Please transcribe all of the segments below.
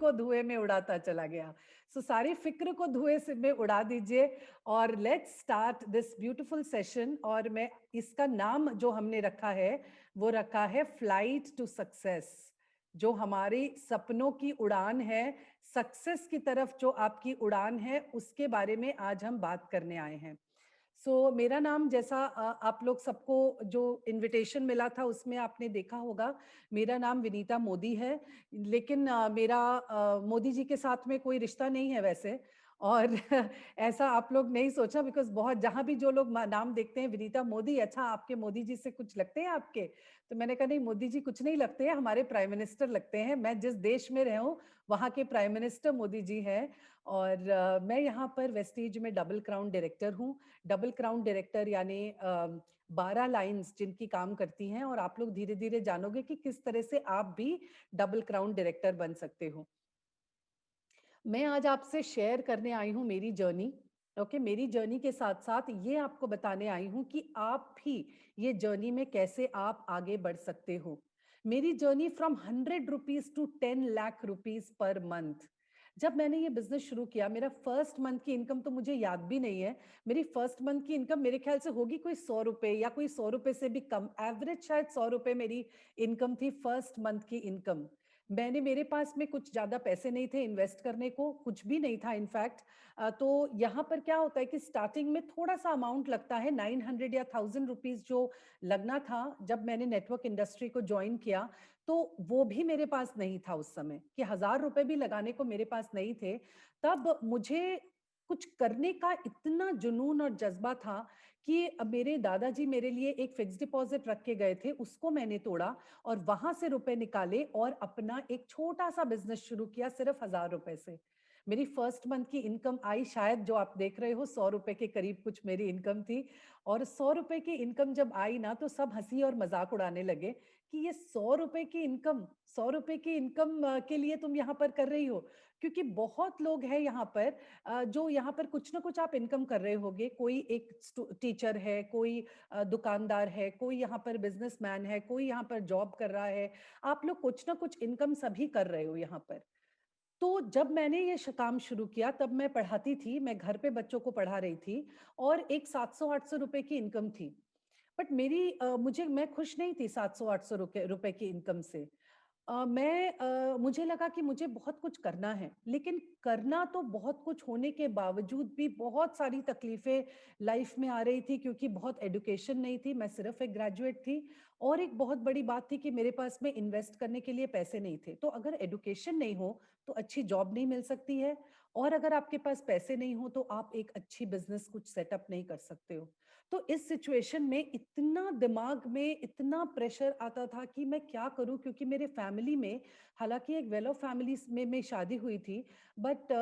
को धुएं में उड़ाता चला गया। सो सारी फिक्र को धुएं से में उड़ा दीजिए और let's start this beautiful session. और मैं इसका नाम जो हमने रखा है वो रखा है फ्लाइट टू सक्सेस। जो हमारी सपनों की उड़ान है, सक्सेस की तरफ जो आपकी उड़ान है, उसके बारे में आज हम बात करने आए हैं। मेरा नाम जैसा आप लोग सबको जो इनविटेशन मिला था उसमें आपने देखा होगा, मेरा नाम विनीता मोदी है। लेकिन मेरा मोदी जी के साथ में कोई रिश्ता नहीं है वैसे। और ऐसा आप लोग नहीं सोचा, बिकॉज बहुत जहां भी जो लोग नाम देखते हैं विनीता मोदी, अच्छा आपके मोदी जी से कुछ लगते हैं आपके? तो मैंने कहा नहीं, मोदी जी कुछ नहीं लगते हैं, हमारे प्राइम मिनिस्टर लगते हैं। मैं जिस देश में रहा हूँ वहाँ के प्राइम मिनिस्टर मोदी जी हैं। और मैं यहाँ पर वेस्टीज में डबल क्राउन डायरेक्टर हूँ। डबल क्राउन डायरेक्टर यानी 12 लाइंस जिनकी काम करती हैं, और आप लोग धीरे धीरे जानोगे कि किस तरह से आप भी डबल क्राउन डायरेक्टर बन सकते हो। मैं आज आपसे शेयर करने आई हूँ मेरी जर्नी। ओके, मेरी जर्नी के साथ साथ ये आपको बताने आई हूँ कि आप भी ये जर्नी में कैसे आप आगे बढ़ सकते हो। मेरी journey from 100 rupees to 10 lakh rupees per month. जब मैंने ये बिजनेस शुरू किया, मेरा फर्स्ट मंथ की इनकम तो मुझे याद भी नहीं है। मेरी फर्स्ट मंथ की इनकम मेरे ख्याल से होगी कोई 100 रुपए, या कोई 100 रुपए से भी कम, एवरेज शायद 100 रुपए मेरी इनकम थी फर्स्ट मंथ की इनकम। मेरे पास में कुछ ज्यादा पैसे नहीं थे इन्वेस्ट करने को, कुछ भी नहीं था इनफैक्ट। तो यहाँ पर क्या होता है कि स्टार्टिंग में थोड़ा सा अमाउंट लगता है, 900 या 1000 रुपीज जो लगना था जब मैंने नेटवर्क इंडस्ट्री को ज्वाइन किया। तो वो भी मेरे पास नहीं था उस समय, कि 1000 रुपए भी लगाने को मेरे पास नहीं थे। तब मुझे कुछ करने का इतना जुनून और जज्बा था कि अब मेरे दादाजी मेरे लिए एक फिक्स डिपॉजिट रख के गए थे, उसको मैंने तोड़ा और वहां से रुपए निकाले और अपना एक छोटा सा बिजनेस शुरू किया सिर्फ 1000 रुपए से। मेरी फर्स्ट मंथ की इनकम आई, शायद जो आप देख रहे हो 100 रुपए के करीब कुछ मेरी इनकम थी। और 100 रुपए की इनकम जब आई ना, तो सब हंसी और मजाक उड़ाने लगे कि ये 100 रुपए की इनकम, 100 रुपए की इनकम के लिए तुम यहाँ पर कर रही हो। क्योंकि बहुत लोग हैं यहाँ पर जो यहाँ पर कुछ ना कुछ आप इनकम कर रहे होगे। कोई एक टीचर है, कोई दुकानदार है, कोई यहाँ पर बिजनेसमैन है, कोई यहाँ पर जॉब कर रहा है। आप लोग कुछ ना कुछ इनकम सभी कर रहे हो यहाँ पर। तो जब मैंने ये काम शुरू किया, तब मैं पढ़ाती थी, मैं घर पे बच्चों को पढ़ा रही थी और एक 700-800 रुपए की इनकम थी। बट मैं खुश नहीं थी 700-800 रुपए की इनकम से। मुझे लगा कि मुझे बहुत कुछ करना है, लेकिन करना तो बहुत कुछ होने के बावजूद भी बहुत सारी तकलीफें लाइफ में आ रही थी, क्योंकि बहुत एडुकेशन नहीं थी, मैं सिर्फ एक ग्रेजुएट थी। और एक बहुत बड़ी बात थी कि मेरे पास में इन्वेस्ट करने के लिए पैसे नहीं थे। तो अगर एडुकेशन नहीं हो तो अच्छी जॉब नहीं मिल सकती है, और अगर आपके पास पैसे नहीं हो तो आप एक अच्छी बिजनेस कुछ सेटअप नहीं कर सकते हो। तो इस सिचुएशन में इतना दिमाग में इतना प्रेशर आता था कि मैं क्या करूं, क्योंकि मेरे फैमिली में, हालांकि एक वेल ऑफ फैमिली में शादी हुई थी, बट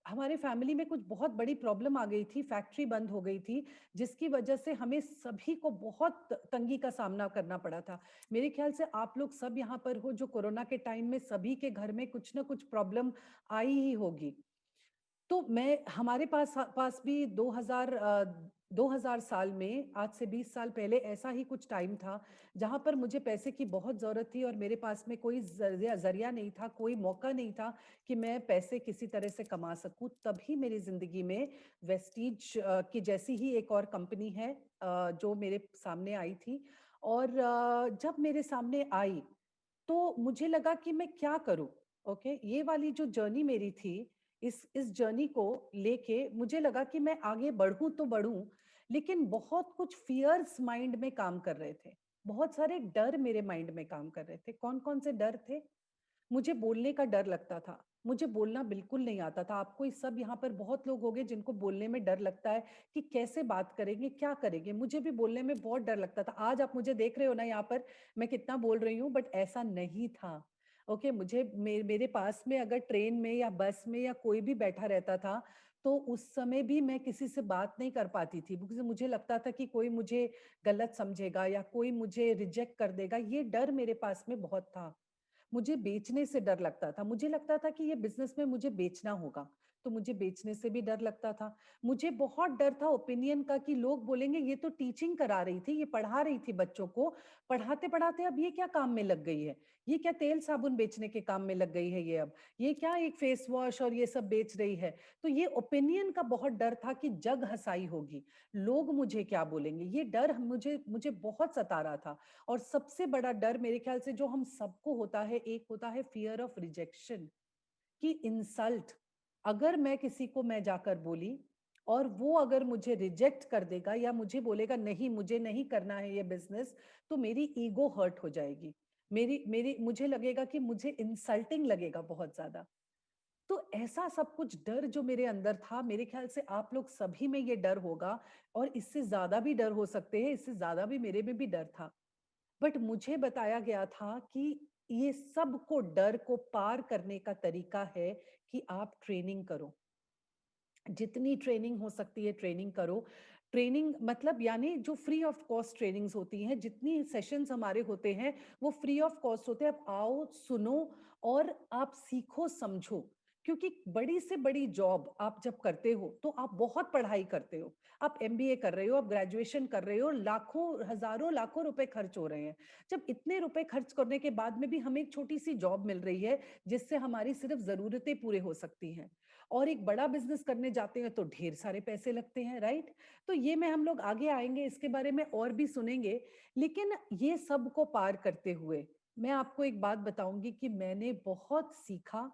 हमारे फैमिली में कुछ बहुत बड़ी प्रॉब्लम आ गई थी, फैक्ट्री बंद हो गई थी, जिसकी वजह से हमें सभी को बहुत तंगी का सामना करना पड़ा था। मेरे ख्याल से आप लोग सब यहाँ पर हो जो कोरोना के टाइम में सभी के घर में कुछ ना कुछ प्रॉब्लम आई ही होगी। तो मैं हमारे पास भी 2000 साल में, आज से 20 साल पहले ऐसा ही कुछ टाइम था जहां पर मुझे पैसे की बहुत जरूरत थी और मेरे पास में कोई जरिया नहीं था, कोई मौका नहीं था कि मैं पैसे किसी तरह से कमा सकूं। तभी मेरी जिंदगी में वेस्टीज की जैसी ही एक और कंपनी है जो मेरे सामने आई थी। और जब मेरे सामने आई तो मुझे लगा कि मैं क्या करूं। ओके, ये वाली जो जर्नी मेरी थी, इस जर्नी को लेके मुझे लगा कि मैं आगे बढ़ूं तो बढ़ूं, लेकिन बहुत कुछ फियर्स माइंड में काम कर रहे थे। बहुत सारे डर मेरे माइंड में काम कर रहे थे। कौन कौन से डर थे? मुझे बोलने का डर लगता था, मुझे बोलना बिल्कुल नहीं आता था। आपको इस सब यहाँ पर बहुत लोग होंगे जिनको बोलने में डर लगता है कि कैसे बात करेंगे, क्या करेंगे। मुझे भी बोलने में बहुत डर लगता था। आज आप मुझे देख रहे हो ना यहाँ पर, मैं कितना बोल रही हूँ, बट ऐसा नहीं था। ओके, मेरे पास में अगर ट्रेन में या बस में या कोई भी बैठा रहता था, तो उस समय भी मैं किसी से बात नहीं कर पाती थी, क्योंकि मुझे लगता था कि कोई मुझे गलत समझेगा या कोई मुझे रिजेक्ट कर देगा। ये डर मेरे पास में बहुत था। मुझे बेचने से डर लगता था, मुझे लगता था कि ये बिजनेस में मुझे बेचना होगा। तो मुझे बेचने से भी डर लगता था। मुझे बहुत डर था ओपिनियन का कि लोग बोलेंगे ये तो टीचिंग करा रही थी, ये पढ़ा रही थी बच्चों को, पढ़ाते पढ़ाते अब ये क्या काम में लग गई है, ये क्या तेल साबुन बेचने के काम में लग गई है, ये अब ये क्या एक फेस वॉश और ये सब बेच रही है। तो ये ओपिनियन का बहुत डर था कि जग हसाई होगी, लोग मुझे क्या बोलेंगे, ये डर मुझे मुझे बहुत सता रहा था। और सबसे बड़ा डर मेरे ख्याल से जो हम सबको होता है, एक होता है फियर ऑफ रिजेक्शन, कि इंसल्ट, अगर मैं किसी को मैं जाकर बोली और वो अगर मुझे रिजेक्ट कर देगा या मुझे बोलेगा नहीं मुझे नहीं करना है ये बिजनेस, तो मेरी ईगो हर्ट हो जाएगी, मेरी मेरी मुझे लगेगा कि मुझे इंसल्टिंग लगेगा बहुत ज्यादा। तो ऐसा सब कुछ डर जो मेरे अंदर था, मेरे ख्याल से आप लोग सभी में ये डर होगा, और इससे ज्यादा भी डर हो सकते हैं, इससे ज्यादा भी मेरे में भी डर था। बट मुझे बताया गया था कि ये सब को डर को पार करने का तरीका है कि आप ट्रेनिंग करो, जितनी ट्रेनिंग हो सकती है ट्रेनिंग करो। ट्रेनिंग मतलब यानी जो फ्री ऑफ कॉस्ट ट्रेनिंग्स होती हैं, जितनी सेशंस हमारे होते हैं वो फ्री ऑफ कॉस्ट होते हैं। आप आओ, सुनो और आप सीखो, समझो। क्योंकि बड़ी से बड़ी जॉब आप जब करते हो तो आप बहुत पढ़ाई करते हो, आप एमबीए कर रहे हो, आप ग्रेजुएशन कर रहे हो, लाखों हजारों लाखों रुपए खर्च हो रहे हैं। जब इतने रुपए खर्च करने के बाद में भी हमें एक छोटी सी जॉब मिल रही है जिससे हमारी सिर्फ जरूरतें पूरे हो सकती हैं, और एक बड़ा बिजनेस करने जाते हैं तो ढेर सारे पैसे लगते हैं, राइट। तो ये मैं हम लोग आगे आएंगे इसके बारे में और भी सुनेंगे। लेकिन ये सब को पार करते हुए मैं आपको एक बात बताऊंगी कि मैंने बहुत सीखा,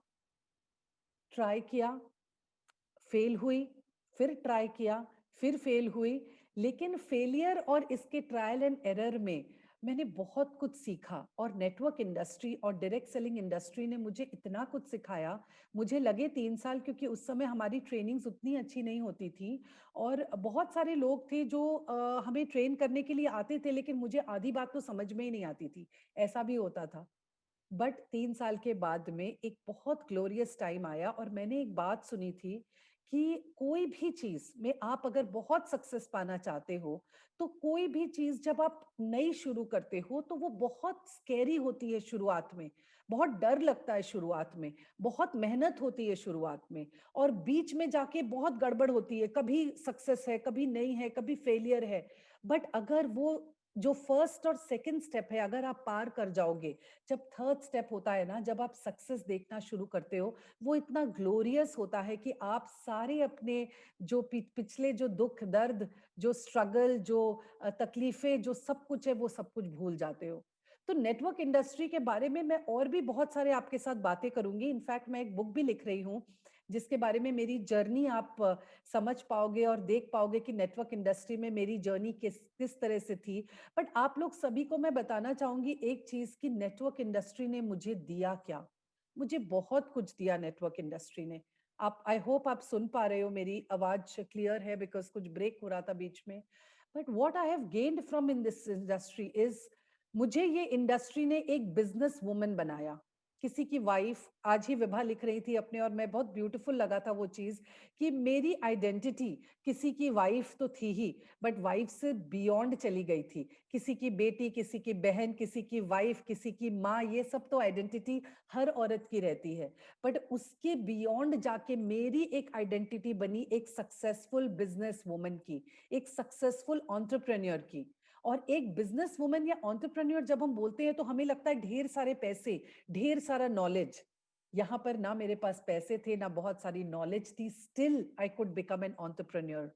ट्राई किया, फेल हुई, फिर ट्राई किया, फिर फेल हुई। लेकिन फेलियर और इसके ट्रायल एंड एरर में मैंने बहुत कुछ सीखा, और नेटवर्क इंडस्ट्री और डायरेक्ट सेलिंग इंडस्ट्री ने मुझे इतना कुछ सिखाया। मुझे लगे 3 साल, क्योंकि उस समय हमारी ट्रेनिंग्स उतनी अच्छी नहीं होती थी, और बहुत सारे लोग थे जो हमें ट्रेन करने के लिए आते थे, लेकिन मुझे आधी बात तो समझ में ही नहीं आती थी, ऐसा भी होता था। बट 3 साल के बाद में एक बहुत ग्लोरियस टाइम आया, और मैंने एक बात सुनी थी कि कोई भी चीज में आप अगर बहुत सक्सेस पाना चाहते हो, तो कोई भी चीज जब आप नई शुरू करते हो तो वो बहुत स्कैरी होती है शुरुआत में, बहुत डर लगता है शुरुआत में, बहुत मेहनत होती है शुरुआत में, और बीच में जाके बहुत गड़बड़ होती है, कभी सक्सेस है, कभी नहीं है, कभी फेलियर है। बट अगर वो जो फर्स्ट और सेकंड स्टेप है अगर आप पार कर जाओगे, जब थर्ड स्टेप होता है ना, जब आप सक्सेस देखना शुरू करते हो, वो इतना ग्लोरियस होता है कि आप सारे अपने जो पिछले जो दुख दर्द, जो स्ट्रगल, जो तकलीफें, जो सब कुछ है, वो सब कुछ भूल जाते हो। तो नेटवर्क इंडस्ट्री के बारे में मैं और भी बहुत सारे आपके साथ बातें करूंगी। इनफैक्ट मैं एक बुक भी लिख रही हूँ जिसके बारे में मेरी जर्नी आप समझ पाओगे और देख पाओगे कि नेटवर्क इंडस्ट्री में मेरी जर्नी किस किस तरह से थी। बट आप लोग सभी को मैं बताना चाहूंगी एक चीज कि नेटवर्क इंडस्ट्री ने मुझे दिया क्या। मुझे बहुत कुछ दिया नेटवर्क इंडस्ट्री ने। आप, आई होप आप सुन पा रहे हो, मेरी आवाज क्लियर है, बिकॉज कुछ ब्रेक हो रहा था बीच में। But what I have gained from in this industry is, मुझे ये इंडस्ट्री ने एक बिजनेस वुमन बनाया, किसी की वाइफ। आज ही विभा लिख रही थी अपने, और मैं बहुत ब्यूटीफुल लगा था वो चीज, कि मेरी आइडेंटिटी किसी की वाइफ तो थी ही, बट वाइफ से बियॉन्ड चली गई थी। किसी की बेटी, किसी की बहन, किसी की वाइफ, किसी की माँ, ये सब तो आइडेंटिटी हर औरत की रहती है। बट उसके बियॉन्ड जाके मेरी एक आइडेंटिटी बनी एक सक्सेसफुल बिजनेस वुमन की, एक सक्सेसफुल एंटरप्रेन्योर की। और एक बिजनेस वुमन या एंटरप्रेन्योर जब हम बोलते हैं तो हमें लगता है ढेर सारे पैसे, ढेर सारा नॉलेज। यहाँ पर ना मेरे पास पैसे थे, ना बहुत सारी नॉलेज थी, still I could become an entrepreneur.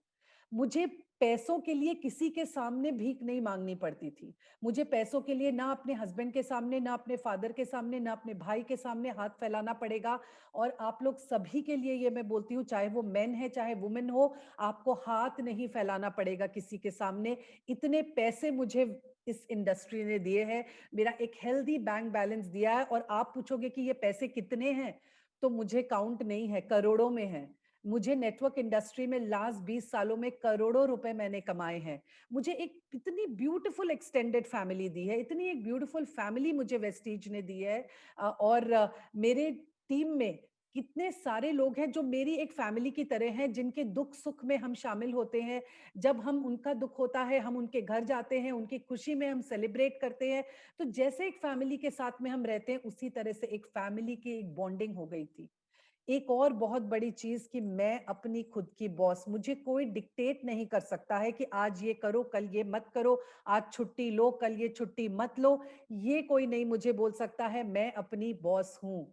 मुझे पैसों के लिए किसी के सामने भीख नहीं मांगनी पड़ती थी। मुझे पैसों के लिए ना अपने हस्बैंड के सामने, ना अपने फादर के सामने, ना अपने भाई के सामने हाथ फैलाना पड़ेगा। और आप लोग सभी के लिए ये मैं बोलती हूँ, चाहे वो मैन है चाहे वुमेन हो, आपको हाथ नहीं फैलाना पड़ेगा किसी के सामने। इतने पैसे मुझे इस इंडस्ट्री ने दिए हैं, मेरा एक हेल्दी बैंक बैलेंस दिया है। और आप पूछोगे कि ये पैसे कितने हैं, तो मुझे काउंट नहीं है, करोड़ों में है। मुझे नेटवर्क इंडस्ट्री में लास्ट 20 सालों में करोड़ों रुपए मैंने कमाए हैं। मुझे एक इतनी ब्यूटीफुल एक्सटेंडेड फैमिली दी है, इतनी एक ब्यूटीफुल फैमिली मुझे वेस्टीज ने दी है। और मेरे टीम में कितने सारे लोग हैं जो मेरी एक फैमिली की तरह हैं, जिनके दुख सुख में हम शामिल होते हैं। जब हम उनका दुख होता है हम उनके घर जाते हैं, उनकी खुशी में हम सेलिब्रेट करते हैं। तो जैसे एक फैमिली के साथ में हम रहते हैं, उसी तरह से एक फैमिली की एक बॉन्डिंग हो गई थी। एक और बहुत बड़ी चीज कि मैं अपनी खुद की बॉस, मुझे कोई डिक्टेट नहीं कर सकता है कि आज ये करो, कल ये मत करो, आज छुट्टी लो, कल ये छुट्टी मत लो। ये कोई नहीं मुझे बोल सकता है, मैं अपनी बॉस हूं।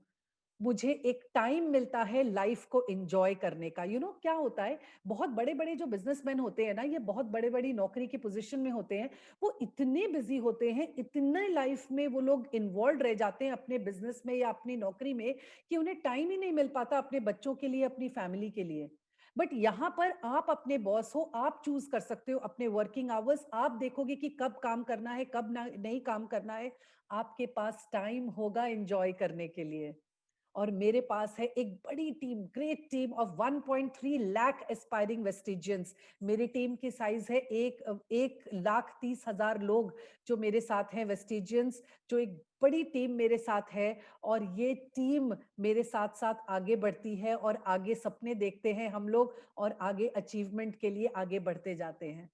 मुझे एक टाइम मिलता है लाइफ को एंजॉय करने का। क्या होता है, बहुत बड़े बड़े जो बिजनेसमैन होते हैं ना, ये बहुत बड़े बड़ी नौकरी की पोजीशन में होते हैं, वो इतने बिजी होते हैं, इतने लाइफ में वो लोग इन्वॉल्व रह जाते हैं अपने बिजनेस में या अपनी नौकरी में, कि उन्हें टाइम ही नहीं मिल पाता अपने बच्चों के लिए, अपनी फैमिली के लिए। बट यहाँ पर आप अपने बॉस हो, आप चूज कर सकते हो अपने वर्किंग आवर्स, आप देखोगे कि कब काम करना है, कब नहीं काम करना है। आपके पास टाइम होगा एंजॉय करने के लिए। और मेरे पास है एक बड़ी team, great team of 1.3 lakh aspiring Vestigians. मेरी टीम की साइज है 1,30,000 लोग जो मेरे साथ हैं, वेस्टिजियंस, जो एक बड़ी टीम मेरे साथ है। और ये टीम मेरे साथ साथ आगे बढ़ती है और आगे सपने देखते हैं हम लोग, और आगे अचीवमेंट के लिए आगे बढ़ते जाते हैं।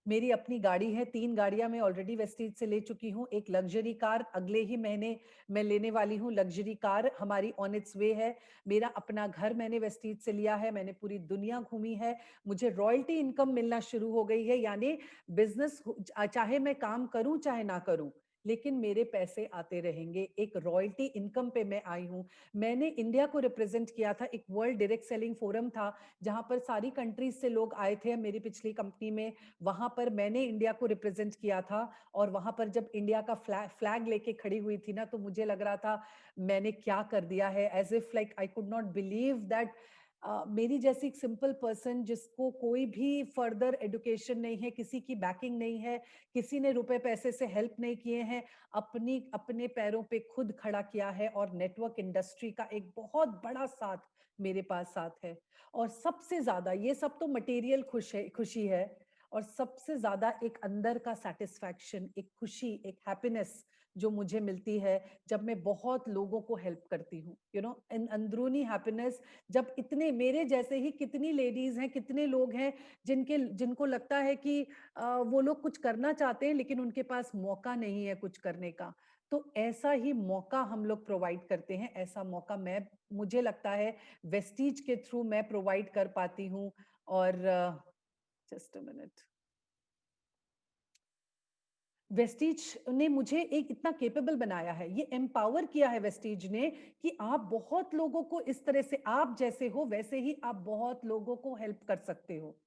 मेरी अपनी गाड़ी है, 3 गाड़ियां मैं ऑलरेडी वेस्टीज से ले चुकी हूँ। एक लग्जरी कार अगले ही महीने मैं लेने वाली हूँ, लग्जरी कार हमारी ऑन इट्स वे है। मेरा अपना घर मैंने वेस्टीज से लिया है, मैंने पूरी दुनिया घूमी है, मुझे रॉयल्टी इनकम मिलना शुरू हो गई है। यानी बिजनेस चाहे मैं काम करूं चाहे ना करूं, लेकिन मेरे पैसे आते रहेंगे। एक रॉयल्टी इनकम पे मैं आई हूँ। मैंने इंडिया को रिप्रेजेंट किया था, एक वर्ल्ड डायरेक्ट सेलिंग फोरम था जहां पर सारी कंट्रीज से लोग आए थे मेरी पिछली कंपनी में। वहां पर मैंने इंडिया को रिप्रेजेंट किया था, और वहां पर जब इंडिया का फ्लैग लेके खड़ी हुई थी ना, तो मुझे लग रहा था मैंने क्या कर दिया है। As if like I could not believe that मेरी जैसी एक सिंपल पर्सन, जिसको कोई भी फर्दर एजुकेशन नहीं है, किसी की बैकिंग नहीं है, किसी ने रुपए पैसे से हेल्प नहीं किए हैं, अपने पैरों पे खुद खड़ा किया है, और नेटवर्क इंडस्ट्री का एक बहुत बड़ा साथ मेरे पास साथ है। और सबसे ज्यादा, ये सब तो मटेरियल खुशी है, और सबसे ज्यादा एक अंदर का सेटिस्फैक्शन, एक खुशी, एक हैप्पीनेस जो मुझे मिलती है जब मैं बहुत लोगों को हेल्प करती हूँ। इन अंदरूनी हैप्पीनेस, जब इतने मेरे जैसे ही कितनी लेडीज हैं, कितने लोग हैं जिनको लगता है कि वो लोग कुछ करना चाहते हैं लेकिन उनके पास मौका नहीं है कुछ करने का। तो ऐसा ही मौका हम लोग प्रोवाइड करते हैं, ऐसा मौका मुझे लगता है वेस्टीज के थ्रू मैं प्रोवाइड कर पाती हूँ। और जस्ट अ मिनट, वेस्टीज ने मुझे एक इतना केपेबल बनाया है, ये एम्पावर किया है वेस्टीज ने, कि आप बहुत लोगों को इस तरह से, आप जैसे हो वैसे ही आप बहुत लोगों को हेल्प कर सकते हो।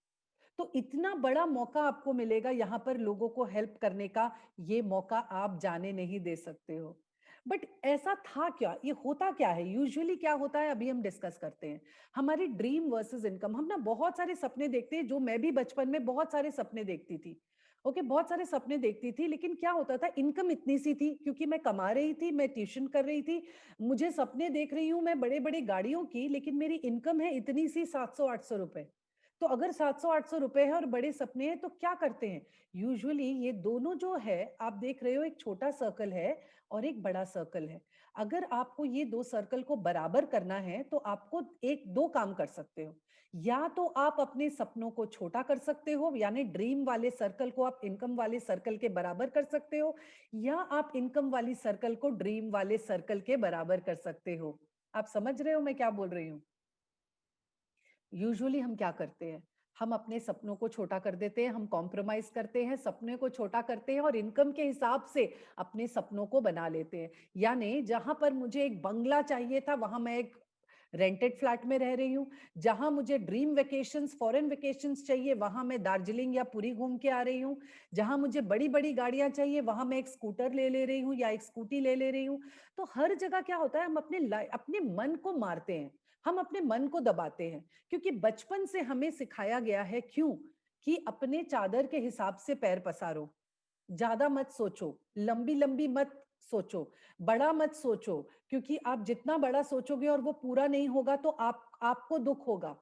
तो इतना बड़ा मौका आपको मिलेगा यहाँ पर लोगों को हेल्प करने का, ये मौका आप जाने नहीं दे सकते हो। बट ऐसा था क्या, ये होता क्या है, यूजुअली क्या होता है, अभी हम डिस्कस करते हैं। हमारी ड्रीम वर्सेस इनकम, हम ना बहुत सारे सपने देखते हैं, जो मैं भी बचपन में बहुत सारे सपने देखती थी। ओके, बहुत सारे सपने देखती थी, लेकिन क्या होता था, इनकम इतनी सी थी, क्योंकि मैं कमा रही थी, मैं ट्यूशन कर रही थी। मुझे सपने देख रही हूँ मैं बड़े बड़े गाड़ियों की, लेकिन मेरी इनकम है इतनी सी 700-800 रुपए। तो अगर 700-800 रुपए है और बड़े सपने हैं, तो क्या करते हैं, यूजुअली ये दोनों जो है, आप देख रहे हो, एक छोटा सर्कल है और एक बड़ा सर्कल है। अगर आपको ये दो सर्कल को बराबर करना है, तो आपको एक दो काम कर सकते हो। या तो आप अपने सपनों को छोटा कर सकते हो, यानी ड्रीम वाले सर्कल को आप इनकम वाले सर्कल के बराबर कर सकते हो, या आप इनकम वाली सर्कल को ड्रीम वाले सर्कल के बराबर कर सकते हो। आप समझ रहे हो मैं क्या बोल रही हूँ। यूजुअली हम क्या करते हैं, हम अपने सपनों को छोटा कर देते हैं, हम कॉम्प्रोमाइज करते हैं, सपने को छोटा करते हैं और इनकम के हिसाब से अपने सपनों को बना लेते हैं। यानी जहां पर मुझे एक बंगला चाहिए था, वहां मैं एक रेंटेड फ्लैट में रह रही हूँ। जहां मुझे ड्रीम वेकेशंस, फॉरेन वेकेशंस चाहिए, वहां मैं दार्जिलिंग या पुरी घूम के आ रही हूँ। जहां मुझे बड़ी बड़ी गाड़ियां चाहिए, वहां मैं एक स्कूटर ले रही हूँ या एक स्कूटी ले रही हूँ। तो हर जगह क्या होता है, हम अपने मन को मारते हैं, हम अपने मन को दबाते हैं, क्योंकि बचपन से हमें सिखाया गया है, क्यों, कि अपने चादर के हिसाब से पैर पसारो, ज्यादा मत सोचो, लंबी लंबी मत सोचो, बड़ा मत सोचो, क्योंकि आप जितना बड़ा सोचोगे और वो पूरा नहीं होगा तो आपको दुख होगा।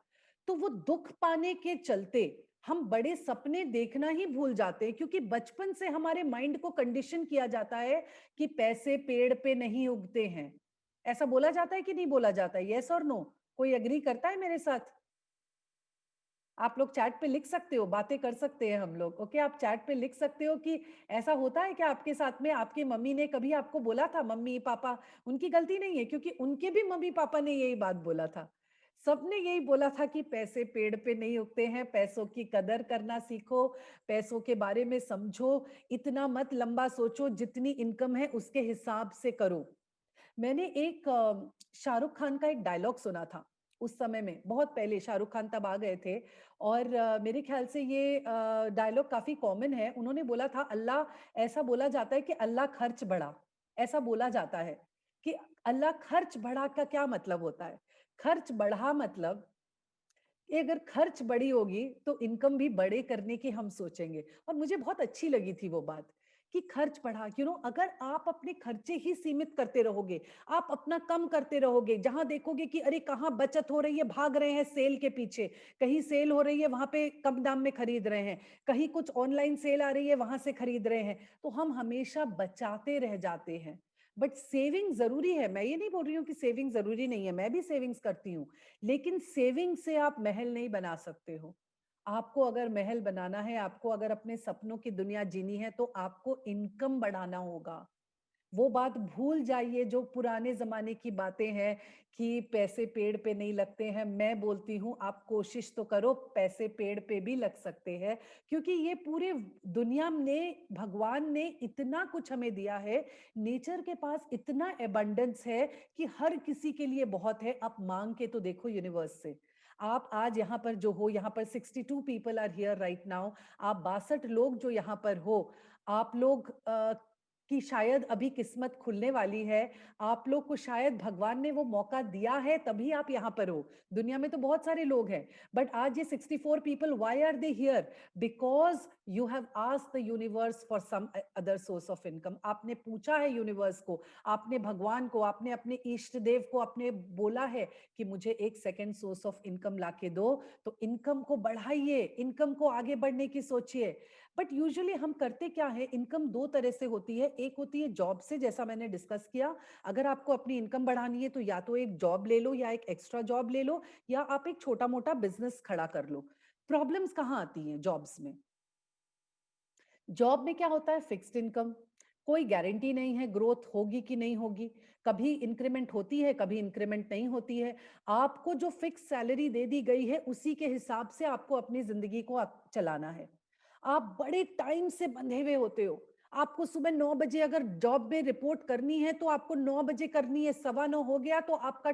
तो वो दुख पाने के चलते हम बड़े सपने देखना ही भूल जाते हैं, क्योंकि बचपन से हमारे माइंड को कंडीशन किया जाता है कि पैसे पेड़ पे नहीं उगते हैं। ऐसा बोला जाता है कि नहीं बोला जाता है, यस और नो, कोई एग्री करता है मेरे साथ। आप लोग चैट पे लिख सकते हो, बातें कर सकते हैं हम लोग, ओके? आप चैट पे लिख सकते हो कि ऐसा होता है क्या आपके साथ में? आपकी मम्मी ने कभी आपको बोला था, मम्मी पापा, उनकी गलती नहीं है क्योंकि उनके भी मम्मी पापा ने यही बात बोला था। सबने यही बोला था कि पैसे पेड़ पे नहीं उगते हैं, पैसों की कदर करना सीखो, पैसों के बारे में समझो, इतना मत लंबा सोचो, जितनी इनकम है उसके हिसाब से करो। मैंने एक शाहरुख खान का एक डायलॉग सुना था उस समय में, बहुत पहले, शाहरुख खान तब आ गए थे और मेरे ख्याल से ये डायलॉग काफी कॉमन है। उन्होंने बोला था, अल्लाह, ऐसा बोला जाता है कि अल्लाह खर्च बढ़ा, ऐसा बोला जाता है कि अल्लाह खर्च बढ़ा का क्या मतलब होता है? खर्च बढ़ा मतलब कि अगर खर्च बड़ी होगी तो इनकम भी बड़े करने की हम सोचेंगे। और मुझे बहुत अच्छी लगी थी वो बात कि खर्च बढ़ा, अगर आप अपने खर्चे ही सीमित करते रहोगे, आप अपना कम करते रहोगे, जहां देखोगे कि अरे कहाँ बचत हो रही है, भाग रहे हैं सेल के पीछे, कहीं सेल हो रही है वहां पे कम दाम में खरीद रहे हैं, कहीं कुछ ऑनलाइन सेल आ रही है वहां से खरीद रहे हैं, तो हम हमेशा बचाते रह जाते हैं। बट सेविंग जरूरी है, मैं ये नहीं बोल रही हूँ कि सेविंग जरूरी नहीं है, मैं भी सेविंग्स करती हूँ, लेकिन सेविंग से आप महल नहीं बना सकते हो। आपको अगर महल बनाना है, आपको अगर अपने सपनों की दुनिया जीनी है, तो आपको इनकम बढ़ाना होगा। वो बात भूल जाइए जो पुराने जमाने की बातें हैं कि पैसे पेड़ पे नहीं लगते हैं। मैं बोलती हूँ आप कोशिश तो करो, पैसे पेड़ पे भी लग सकते हैं, क्योंकि ये पूरे दुनिया ने, भगवान ने इतना कुछ हमें दिया है, नेचर के पास इतना एबंडेंस है कि हर किसी के लिए बहुत है। आप मांग के तो देखो यूनिवर्स से। आप आज यहाँ पर जो हो, यहाँ पर 62 people are here right now, आप 62 लोग जो यहाँ पर हो, आप लोग कि शायद अभी किस्मत खुलने वाली है, आप लोग को शायद भगवान ने वो मौका दिया है, तभी आप यहाँ पर हो। दुनिया में तो बहुत सारे लोग हैं, बट आज ये 64 people, why are they here? Because you have asked the universe for some other source of income. आपने पूछा है यूनिवर्स को, आपने भगवान को, आपने अपने इष्ट देव को आपने बोला है कि मुझे एक सेकेंड सोर्स ऑफ इनकम ला के दो। तो इनकम को बढ़ाइए, इनकम को आगे बढ़ने की सोचिए। बट यूजुअली हम करते क्या है, इनकम दो तरह से होती है। एक होती है जॉब से, जैसा मैंने डिस्कस किया, अगर आपको अपनी इनकम बढ़ानी है तो या तो एक जॉब ले लो, या एक एक्स्ट्रा जॉब ले लो, या आप एक छोटा मोटा बिजनेस खड़ा कर लो। प्रॉब्लम्स कहाँ आती हैं जॉब्स में? जॉब में क्या होता है, फिक्स्ड इनकम, कोई गारंटी नहीं है ग्रोथ होगी कि नहीं होगी, कभी इंक्रीमेंट होती है, कभी इंक्रीमेंट नहीं होती है। आपको जो फिक्स सैलरी दे दी गई है उसी के हिसाब से आपको अपनी जिंदगी को चलाना है। आप बड़े टाइम से बंधे हुए होते हो। आपको सुबह 9 बजे अगर जॉब में रिपोर्ट करनी है तो आपको 9 बजे करनी है, 9:15 हो गया तो आपका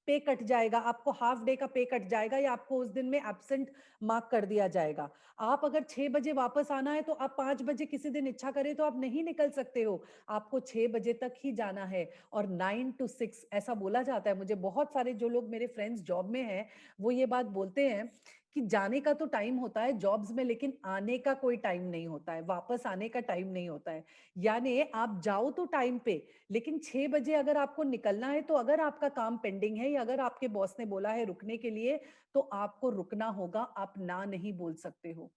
पे कट जाएगा, आपको हाफ डे का पे कट जाएगा, या आपको उस दिन में एब्सेंट मार्क कर दिया जाएगा। आप अगर 6 बजे वापस आना है तो आप 5 बजे किसी दिन इच्छा करें तो आप नहीं निकल सकते हो, आपको 6 बजे तक ही जाना है। और 9 to 6 ऐसा बोला जाता है। मुझे बहुत सारे जो लोग मेरे फ्रेंड्स जॉब में हैं वो ये बात बोलते हैं कि जाने का तो टाइम होता है जॉब्स में, लेकिन आने का कोई टाइम नहीं होता है, वापस आने का टाइम नहीं होता है। यानी आप जाओ तो टाइम पे, लेकिन 6 बजे अगर आपको निकलना है तो अगर आपका काम पेंडिंग है, या अगर आपके बॉस ने बोला है रुकने के लिए, तो आपको रुकना होगा, आप ना नहीं बोल सकते हो।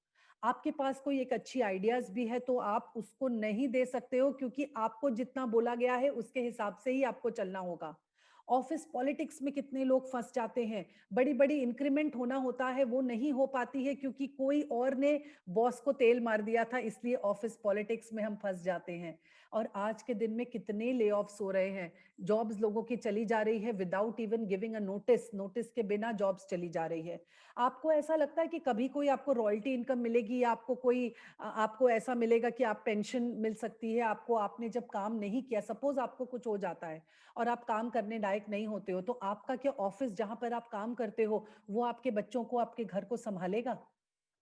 आपके पास कोई एक अच्छी आइडियाज भी है तो आप उसको नहीं दे सकते हो, क्योंकि आपको जितना बोला गया है उसके हिसाब से ही आपको चलना होगा। ऑफिस पॉलिटिक्स में कितने लोग फंस जाते हैं, बड़ी बड़ी इंक्रीमेंट होना होता है, वो नहीं हो पाती है क्योंकि कोई और ने बॉस को तेल मार दिया था, इसलिए ऑफिस पॉलिटिक्स में हम फंस जाते हैं। और आज के दिन में कितने ले ऑफ्स हो रहे हैं, जॉब्स लोगों की चली जा रही है without even giving a notice, notice के बिना जॉब्स चली जा रही है। आपको ऐसा लगता है कि कभी कोई आपको रॉयल्टी इनकम मिलेगी, या आपको कोई आपको ऐसा मिलेगा कि आप पेंशन मिल सकती है आपको, आपने जब काम नहीं किया, सपोज आपको कुछ हो जाता है और आप काम करने लायक नहीं होते हो, तो आपका क्या ऑफिस जहां पर आप काम करते हो वो आपके बच्चों को, आपके घर को संभालेगा?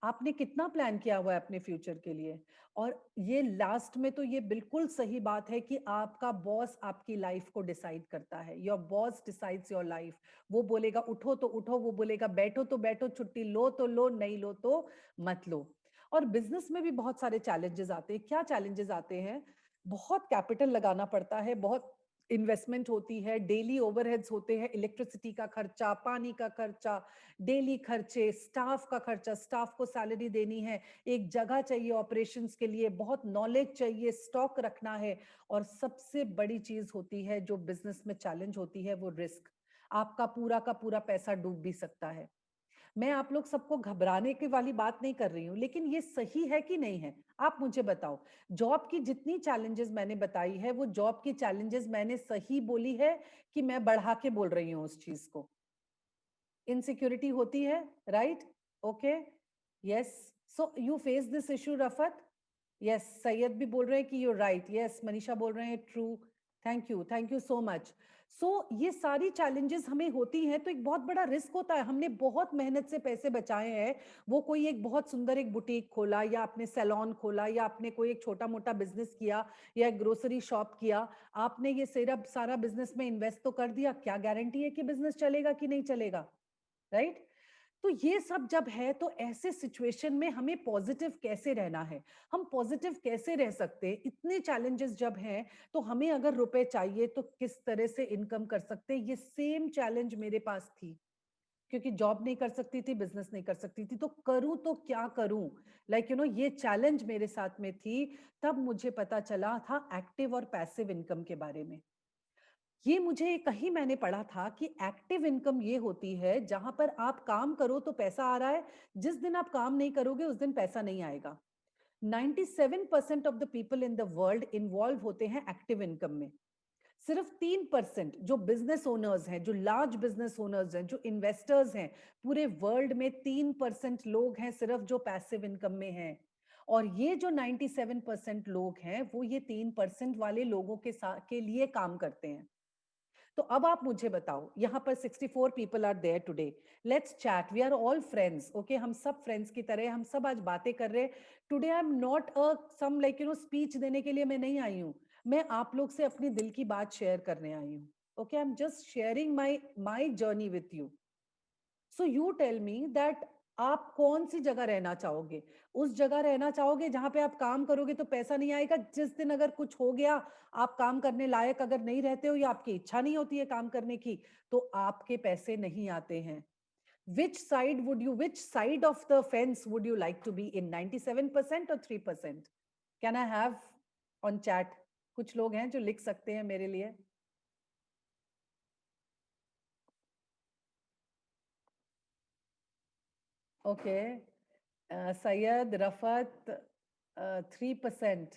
आपने कितना प्लान किया हुआ है अपने फ्यूचर के लिए? और ये लास्ट में तो ये बिल्कुल सही बात है कि आपका बॉस आपकी लाइफ को डिसाइड करता है। Your boss decides your life. वो बोलेगा उठो तो उठो, वो बोलेगा बैठो तो बैठो, छुट्टी लो तो लो, नहीं लो तो मत लो। और बिजनेस में भी बहुत सारे चैलेंजेस आते हैं। क्या चैलेंजेस आते हैं? बहुत कैपिटल लगाना पड़ता है, बहुत इन्वेस्टमेंट होती है, डेली ओवरहेड्स होते हैं, इलेक्ट्रिसिटी का खर्चा, पानी का खर्चा, डेली खर्चे, स्टाफ का खर्चा, स्टाफ को सैलरी देनी है, एक जगह चाहिए ऑपरेशंस के लिए, बहुत नॉलेज चाहिए, स्टॉक रखना है। और सबसे बड़ी चीज होती है जो बिजनेस में चैलेंज होती है, वो रिस्क। आपका पूरा का पूरा पैसा डूब भी सकता है। मैं आप लोग सबको घबराने की वाली बात नहीं कर रही हूँ, लेकिन ये सही है कि नहीं है? आप मुझे बताओ। जॉब की जितनी चैलेंजेस मैंने बताई है, वो जॉब की चैलेंजेस मैंने सही बोली है कि मैं बढ़ा के बोल रही हूँ उस चीज को? इनसिक्योरिटी होती है, right? Okay, yes. So you face this issue, Rafat? Yes, Syed भी बोल रहे हैं कि यू राइट। यस, मनीषा बोल रहे हैं true. Thank you so much. So ये सारी चैलेंजेस हमें होती हैं, तो एक बहुत बड़ा रिस्क होता है। हमने बहुत मेहनत से पैसे बचाए हैं, वो कोई एक बहुत सुंदर एक बुटीक खोला, या आपने सैलून खोला, या आपने कोई एक छोटा मोटा बिजनेस किया, या एक ग्रोसरी शॉप किया, आपने ये सारा बिजनेस में इन्वेस्ट तो कर दिया, क्या गारंटी है कि बिजनेस चलेगा कि नहीं चलेगा, राइट? तो ये सब जब है, तो ऐसे सिचुएशन में हमें पॉजिटिव कैसे रहना है, हम पॉजिटिव कैसे रह सकते हैं? इतने चैलेंजेस जब हैं, तो हमें अगर रुपए चाहिए तो किस तरह से इनकम कर सकते हैं? ये सेम चैलेंज मेरे पास थी, क्योंकि जॉब नहीं कर सकती थी, बिजनेस नहीं कर सकती थी, तो करूं तो क्या करूं? ये चैलेंज मेरे साथ में थी। तब मुझे पता चला था एक्टिव और पैसिव इनकम के बारे में। ये मुझे कहीं मैंने पढ़ा था कि एक्टिव इनकम ये होती है जहां पर आप काम करो तो पैसा आ रहा है, जिस दिन आप काम नहीं करोगे उस दिन पैसा नहीं आएगा। 97% of the people in the world involve होते हैं एक्टिव इनकम में। सिर्फ 3% जो बिजनेस ओनर्स हैं, जो लार्ज बिजनेस ओनर्स हैं, जो इन्वेस्टर्स हैं, पूरे वर्ल्ड में 3% लोग हैं सिर्फ जो पैसिव इनकम में हैं। और ये जो 97% लोग हैं, वो ये 3% वाले लोगों के साथ के लिए काम करते हैं। तो अब आप मुझे बताओ, यहाँ पर 64 people are there today. Let's chat, we are all friends, okay? हम सब फ्रेंड्स की तरह, हम सब आज बातें कर रहे हैं। Today I am not a some speech देने के लिए मैं नहीं आई हूँ। मैं आप लोग से अपनी दिल की बात शेयर करने आई हूँ। Okay, I am just sharing my journey with you. So you tell me that आप कौन सी जगह रहना चाहोगे? उस जगह रहना चाहोगे जहां पे आप काम करोगे तो पैसा नहीं आएगा, जिस दिन अगर कुछ हो गया, आप काम करने लायक अगर नहीं रहते हो, या आपकी इच्छा नहीं होती है काम करने की, तो आपके पैसे नहीं आते हैं? Which side of the fence would you like to be in, 97% और 3%? Can I have on chat? कुछ लोग हैं जो लिख सकते हैं मेरे लिए। ओके, सैयद, रफत, 3%।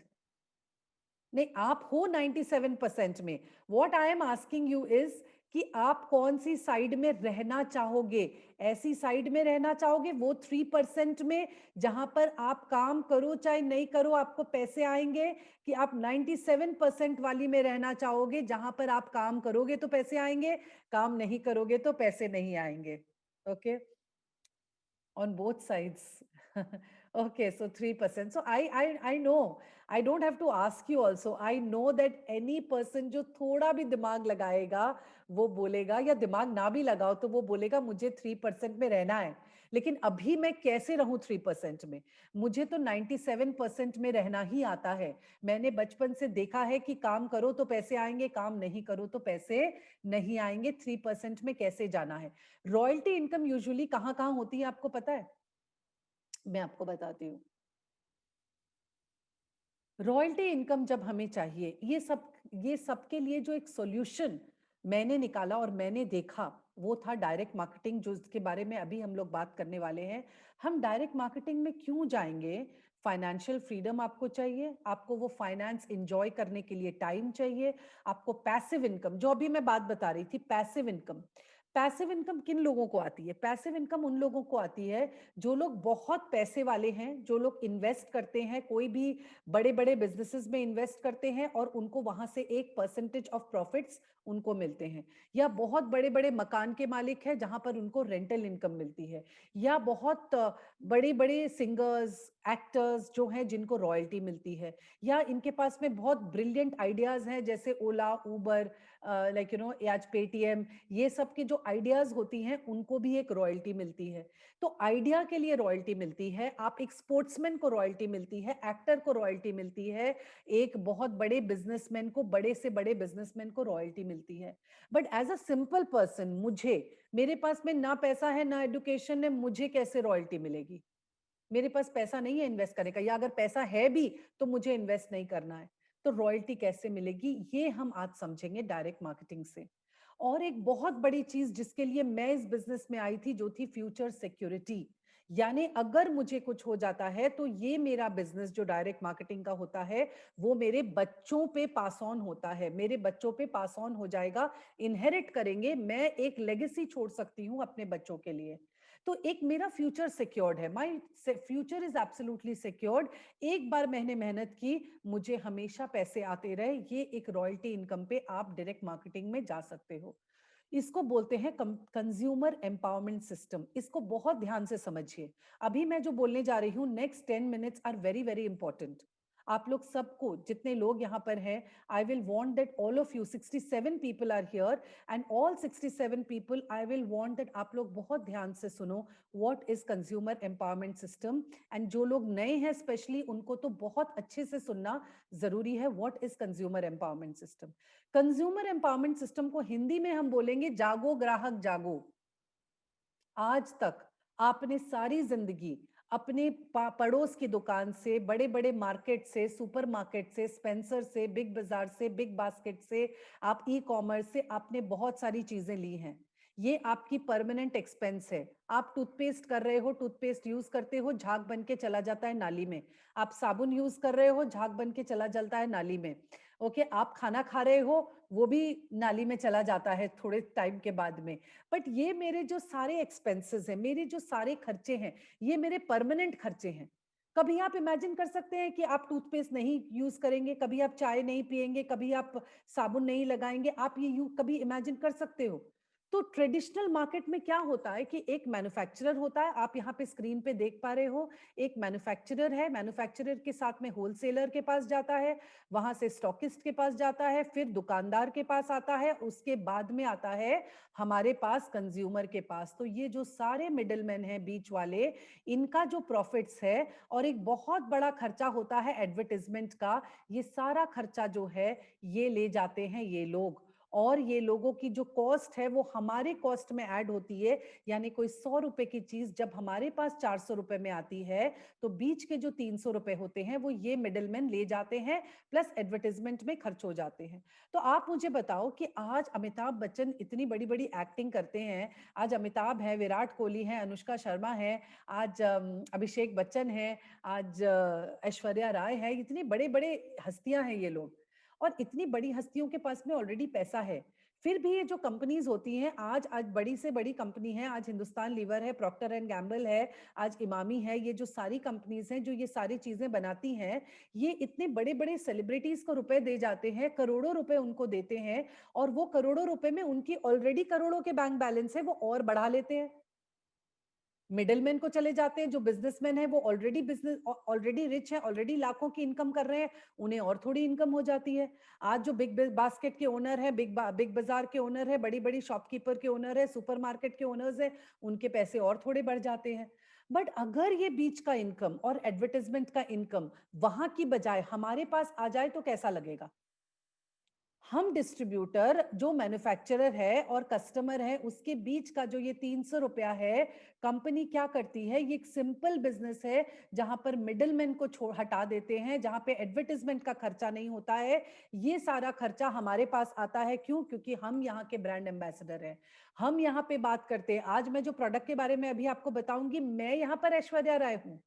नहीं, आप हो 97% में। What I am asking you is कि आप कौन सी साइड में रहना चाहोगे? ऐसी साइड में रहना चाहोगे वो 3% में, जहां पर आप काम करो चाहे नहीं करो आपको पैसे आएंगे, कि आप 97% वाली में रहना चाहोगे जहां पर आप काम करोगे तो पैसे आएंगे, काम नहीं करोगे तो पैसे नहीं आएंगे? Okay, on both sides. Okay, so 3%. So I know, I don't have to ask you also. I know that any person जो थोड़ा भी दिमाग लगाएगा, वो बोलेगा, या दिमाग ना भी लगाओ तो वो बोलेगा मुझे 3% में रहना है। लेकिन अभी मैं कैसे रहूं 3% में? मुझे तो 97% में रहना ही आता है। मैंने बचपन से देखा है कि काम करो तो पैसे आएंगे, काम नहीं करो तो पैसे नहीं आएंगे। 3% में कैसे जाना है? रॉयल्टी इनकम यूजुअली कहाँ कहाँ होती है, आपको पता है? मैं आपको बताती हूँ। रॉयल्टी इनकम जब हमें चाहिए, ये सब के लिए जो एक सॉल्यूशन मैंने निकाला और मैंने देखा, वो था डायरेक्ट मार्केटिंग, जो इसके बारे में अभी हम लोग बात करने वाले हैं। हम डायरेक्ट मार्केटिंग में क्यों जाएंगे? फाइनेंशियल फ्रीडम आपको चाहिए, आपको वो फाइनेंस एंजॉय करने के लिए टाइम चाहिए, आपको पैसिव इनकम, जो अभी मैं बात बता रही थी, पैसिव इनकम। पैसिव इनकम किन लोगों को आती है? पैसिव इनकम उन लोगों को आती है जो लोग बहुत पैसे वाले हैं, जो लोग इन्वेस्ट करते हैं, कोई भी बड़े बड़े बिजनेसेस में इन्वेस्ट करते हैं, और उनको वहां से एक परसेंटेज ऑफ प्रॉफिट्स उनको मिलते हैं। या बहुत बड़े बड़े मकान के मालिक हैं जहां पर उनको रेंटल इनकम मिलती है। या बहुत बड़े बड़े सिंगर्स, एक्टर्स जो हैं जिनको रॉयल्टी मिलती है। या इनके पास में बहुत ब्रिलियंट आइडियाज हैं, जैसे ओला, उबर, आज पेटीएम, ये सब के जो आइडियाज होती हैं उनको भी एक रॉयल्टी मिलती है। तो आइडिया के लिए रॉयल्टी मिलती है, आप एक स्पोर्ट्समैन को रॉयल्टी मिलती है, एक्टर को रॉयल्टी मिलती है, एक बहुत बड़े बिजनेसमैन को, बड़े से बड़े बिजनेसमैन को रॉयल्टी मिलती है। But as a simple person, मेरे पास में ना पैसा है ना एजुकेशन है, मुझे कैसे रॉयल्टी मिलेगी? मेरे पास पैसा नहीं है इन्वेस्ट करने का, या अगर पैसा है भी तो मुझे इन्वेस्ट नहीं करना है, तो रॉयल्टी कैसे मिलेगी? ये हम आज समझेंगे डायरेक्ट मार्केटिंग से। और एक बहुत बड़ी चीज जिसके लिए मैं इस बिजनेस में आई थी, जो थी फ्यूचर सिक्योरिटी। यानी अगर मुझे कुछ हो जाता है तो ये मेरा बिजनेस जो डायरेक्ट मार्केटिंग का होता है वो मेरे बच्चों पे पास ऑन होता है, मेरे बच्चों पे पास ऑन हो जाएगा, इनहेरिट करेंगे, मैं एक लेगेसी छोड़ सकती हूँ अपने बच्चों के लिए। तो एक मेरा फ्यूचर सिक्योर्ड है, my future is absolutely secured. एक बार मैंने मेहनत की, मुझे हमेशा पैसे आते रहे, ये एक रॉयल्टी इनकम पे आप डायरेक्ट मार्केटिंग में जा सकते हो। इसको बोलते हैं कंज्यूमर एम्पावरमेंट सिस्टम। इसको बहुत ध्यान से समझिए। अभी मैं जो बोलने जा रही हूँ, next 10 minutes are very very important. आप लोग सबको, जितने लोग यहाँ पर हैं, I will want that all of you, 67 people are here, and all 67 people I will want that आप लोग बहुत ध्यान से सुनो what is consumer empowerment system. And जो लोग नए हैं स्पेशली, उनको तो बहुत अच्छे से सुनना जरूरी है, what is consumer empowerment system. Consumer empowerment system को हिंदी में हम बोलेंगे जागो ग्राहक जागो। आज तक आपने सारी जिंदगी अपने पड़ोस की दुकान से, बड़े बड़े मार्केट से, सुपर मार्केट से, स्पेंसर से, बिग बाजार से, बिग बास्केट से, आप ई कॉमर्स से आपने बहुत सारी चीजें ली हैं। ये आपकी परमानेंट एक्सपेंस है। आप टूथपेस्ट कर रहे हो, टूथपेस्ट यूज करते हो, झाग बन के चला जाता है नाली में। आप साबुन यूज कर रहे हो, झाग बन के चला जाता है नाली में। ओके, आप खाना खा रहे हो, वो भी नाली में चला जाता है थोड़े टाइम के बाद में। बट ये मेरे जो सारे एक्सपेंसेस हैं, मेरे जो सारे खर्चे हैं, ये मेरे परमानेंट खर्चे हैं। कभी आप इमेजिन कर सकते हैं कि आप टूथपेस्ट नहीं यूज करेंगे, कभी आप चाय नहीं पिएंगे, कभी आप साबुन नहीं लगाएंगे, आप ये कभी इमेजिन कर सकते हो? तो ट्रेडिशनल मार्केट में क्या होता है कि एक मैन्युफैक्चरर होता है, आप यहाँ पे स्क्रीन पे देख पा रहे हो, एक मैन्युफैक्चरर है, मैन्युफैक्चरर के साथ में होलसेलर के पास जाता है, वहां से स्टॉकिस्ट के पास जाता है, फिर दुकानदार के पास आता है, उसके बाद में आता है हमारे पास कंज्यूमर के पास। तो ये जो सारे मिडलमैन हैं बीच वाले, इनका जो प्रॉफिट्स है, और एक बहुत बड़ा खर्चा होता है एडवर्टाइजमेंट का, ये सारा खर्चा जो है ये ले जाते हैं ये लोग। और ये लोगों की जो कॉस्ट है वो हमारे कॉस्ट में ऐड होती है। यानी कोई 100 रुपए की चीज जब हमारे पास 400 रुपए में आती है, तो बीच के जो 300 रुपए होते हैं वो ये मिडलमैन ले जाते हैं, प्लस एडवर्टाइजमेंट में खर्च हो जाते हैं। तो आप मुझे बताओ कि आज अमिताभ बच्चन इतनी बड़ी बड़ी एक्टिंग करते हैं, आज अमिताभ है, विराट कोहली है, अनुष्का शर्मा है, आज अभिषेक बच्चन है, आज ऐश्वर्या राय है, इतनी बड़े बड़े हस्तियां हैं ये लोग, और इतनी बड़ी हस्तियों के पास में ऑलरेडी पैसा है। फिर भी ये जो कंपनीज होती हैं, आज आज बड़ी से बड़ी कंपनी है, आज हिंदुस्तान लीवर है, प्रॉक्टर एंड गैम्बल है, आज इमामी है, ये जो सारी कंपनीज हैं जो ये सारी चीजें बनाती हैं, ये इतने बड़े बड़े सेलिब्रिटीज को रुपए दे जाते हैं, करोड़ों रुपए उनको देते हैं, और वो करोड़ों रुपए में उनकी ऑलरेडी करोड़ों के बैंक बैलेंस है, वो और बढ़ा लेते हैं। मिडलमैन को चले जाते हैं, जो बिजनेसमैन है वो ऑलरेडी बिजनेस ऑलरेडी रिच है, ऑलरेडी लाखों की इनकम कर रहे हैं, उन्हें और थोड़ी इनकम हो जाती है। आज जो बिग बास्केट के ओनर है, बिग बाजार के ओनर है, बड़ी बड़ी शॉपकीपर के ओनर है, सुपरमार्केट के ओनर्स है, उनके पैसे और थोड़े बढ़ जाते हैं। बट अगर ये बीच का इनकम और एडवर्टाइजमेंट का इनकम वहां की बजाय हमारे पास आ जाए तो कैसा लगेगा? हम डिस्ट्रीब्यूटर, जो मैन्युफैक्चरर है और कस्टमर है, उसके बीच का जो ये 300 रुपया है, कंपनी क्या करती है, ये एक सिंपल बिजनेस है जहां पर मिडलमैन को छोड़ हटा देते हैं, जहां पे एडवर्टाइजमेंट का खर्चा नहीं होता है। ये सारा खर्चा हमारे पास आता है। क्यों? क्योंकि हम यहाँ के ब्रांड एम्बेसडर हैं। हम यहाँ पे बात करते हैं। आज मैं जो प्रोडक्ट के बारे में अभी आपको बताऊंगी, मैं यहाँ पर ऐश्वर्या राय हूँ,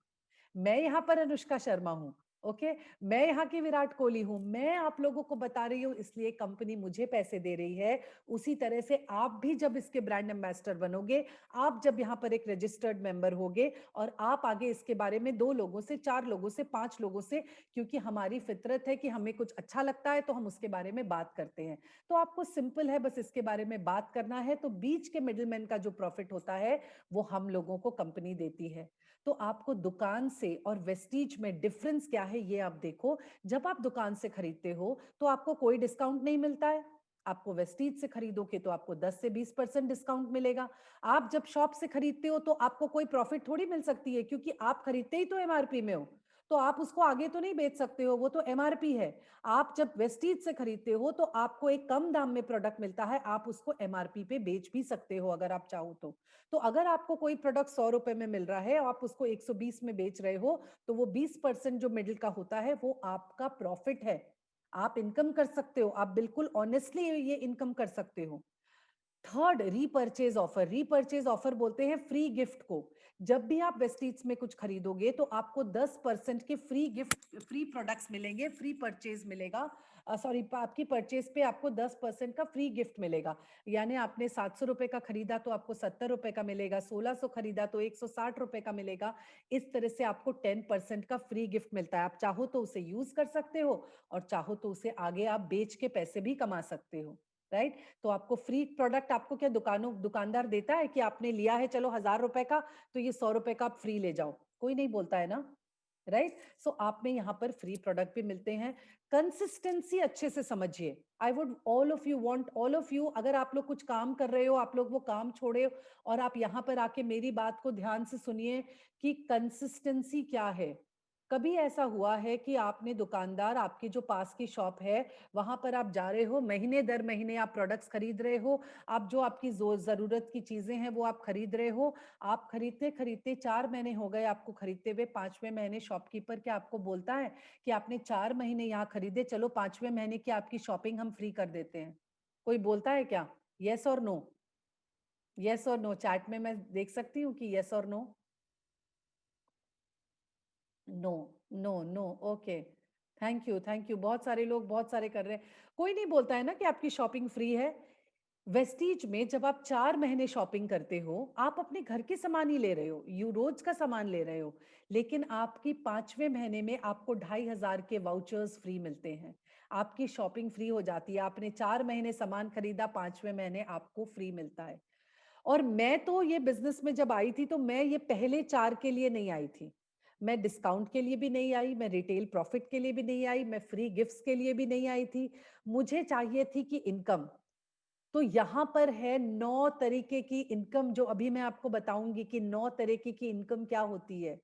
मैं यहाँ पर अनुष्का शर्मा हूँ। ओके, मैं यहाँ की विराट कोहली हूँ। मैं आप लोगों को बता रही हूँ, इसलिए कंपनी मुझे पैसे दे रही है। उसी तरह से आप भी जब इसके ब्रांड एम्बेसडर बनोगे, आप जब यहाँ पर एक रजिस्टर्ड मेंबर होगे, और आप आगे इसके बारे में 2 लोगों से, 4 लोगों से, 5 लोगों से, क्योंकि हमारी फितरत है कि हमें कुछ अच्छा लगता है तो हम उसके बारे में बात करते हैं। तो आपको सिंपल है, बस इसके बारे में बात करना है। तो बीच के मिडलमैन का जो प्रॉफिट होता है वो हम लोगों को कंपनी देती है। तो आपको दुकान से और वेस्टीज में डिफरेंस क्या है ये आप देखो। जब आप दुकान से खरीदते हो तो आपको कोई डिस्काउंट नहीं मिलता है। आपको वेस्टीज से खरीदोगे तो आपको 10 से 20% डिस्काउंट मिलेगा। आप जब शॉप से खरीदते हो तो आपको कोई प्रॉफिट थोड़ी मिल सकती है, क्योंकि आप खरीदते ही तो एमआरपी में हो, तो आप उसको आगे तो नहीं बेच सकते हो, वो तो एमआरपी है। आप जब वेस्टीज से खरीदते हो तो आपको एक कम दाम में प्रोडक्ट मिलता है, आप उसको एमआरपी पे बेच भी सकते हो अगर आप चाहो तो अगर आपको कोई प्रोडक्ट 100 रुपए में मिल रहा है और आप उसको 120 में बेच रहे हो, तो वो 20% जो मिडिल का होता है वो आपका प्रॉफिट है। आप इनकम कर सकते हो, आप बिल्कुल ऑनेस्टली ये इनकम कर सकते हो। Third, repurchase offer. Repurchase offer बोलते हैं फ्री गिफ्ट को। जब भी आप वेस्टीज में कुछ खरीदोगे तो आपको 10% के फ्री गिफ्ट, फ्री प्रोडक्ट्स मिलेंगे, फ्री परचेज मिलेगा। सॉरी, आपकी परचेज पे आपको 10% का फ्री गिफ्ट मिलेगा। यानी आपने 700 रुपए का खरीदा तो आपको 70 रुपए का मिलेगा, 1600 खरीदा तो 160 रुपए का मिलेगा। इस तरह से आपको 10% का फ्री गिफ्ट मिलता है। आप चाहो तो उसे यूज कर सकते हो और चाहो तो उसे आगे आप बेच के पैसे भी कमा सकते हो, राइट? तो आपको फ्री प्रोडक्ट, आपको क्या दुकानदार देता है कि आपने लिया है चलो 1000 रुपए का, तो ये 100 रुपए का आप फ्री ले जाओ? कोई नहीं बोलता है ना, राइट? सो आप में यहाँ पर फ्री प्रोडक्ट भी मिलते हैं। कंसिस्टेंसी अच्छे से समझिए। I would all of you want, all of you, अगर आप लोग कुछ काम कर रहे हो, आप लोग वो काम छोड़े और आप यहाँ पर आके मेरी बात को ध्यान से सुनिए कि कंसिस्टेंसी क्या है। कभी ऐसा हुआ है कि आपने दुकानदार, आपकी जो पास की शॉप है, वहां पर आप जा रहे हो, महीने दर महीने आप प्रोडक्ट्स खरीद रहे हो, आप जो आपकी जरूरत की चीजें हैं वो आप खरीद रहे हो, आप खरीदते खरीदते 4 महीने हो गए आपको खरीदते हुए, 5वें महीने शॉपकीपर क्या आपको बोलता है कि आपने 4 महीने यहाँ खरीदे, चलो 5वें महीने की आपकी शॉपिंग हम फ्री कर देते हैं? कोई बोलता है क्या? यस और नो? यस और नो? चैट में मैं देख सकती हूँ कि यस और no? No, no, no. Okay, thank you, thank you. बहुत सारे लोग बहुत सारे कर रहे हैं। कोई नहीं बोलता है ना कि आपकी शॉपिंग फ्री है। वेस्टीज में जब आप 4 महीने शॉपिंग करते हो, आप अपने घर के सामान ही ले रहे हो, यू रोज का सामान ले रहे हो, लेकिन आपकी 5वें महीने में आपको 2500 के वाउचर्स फ्री मिलते हैं। आपकी शॉपिंग फ्री हो जाती है। आपने 4 महीने सामान खरीदा, 5वें महीने आपको फ्री मिलता है। और मैं तो ये बिजनेस में जब आई थी तो मैं ये पहले 4 के लिए नहीं आई थी। मैं डिस्काउंट के लिए भी नहीं आई, मैं रिटेल प्रॉफिट के लिए भी नहीं आई, मैं फ्री गिफ्ट्स के लिए भी नहीं आई थी। मुझे चाहिए थी कि इनकम। तो यहां पर है 9 तरीके की इनकम, जो अभी मैं आपको बताऊंगी कि 9 तरीके की इनकम क्या होती है।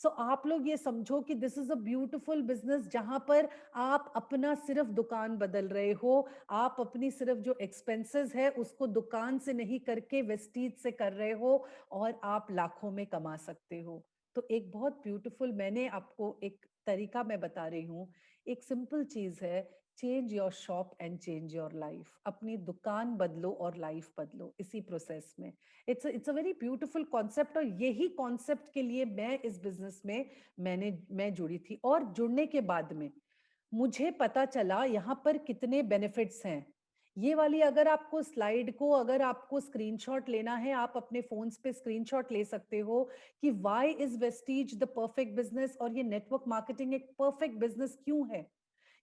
सो आप लोग ये समझो कि this is a beautiful business, जहां पर आप अपना सिर्फ दुकान बदल रहे हो। आप अपनी सिर्फ जो एक्सपेंसेस है उसको दुकान से नहीं करके वेस्टीज से कर रहे हो, और आप लाखों में कमा सकते हो। तो एक बहुत ब्यूटीफुल, मैंने आपको एक तरीका मैं बता रही हूँ। एक सिंपल चीज है, change your shop and change your life. अपनी दुकान बदलो और लाइफ बदलो इसी प्रोसेस में। It's a very beautiful concept, और यही कॉन्सेप्ट के लिए मैं इस बिजनेस में मैं जुड़ी थी। और जुड़ने के बाद में मुझे पता चला यहाँ पर कितने बेनिफिट्स हैं। ये वाली, अगर आपको स्लाइड को, अगर आपको स्क्रीनशॉट लेना है, आप अपने फोन्स पे स्क्रीनशॉट ले सकते हो कि why is Vestige the perfect business, और ये नेटवर्क मार्केटिंग एक परफेक्ट बिजनेस क्यों है।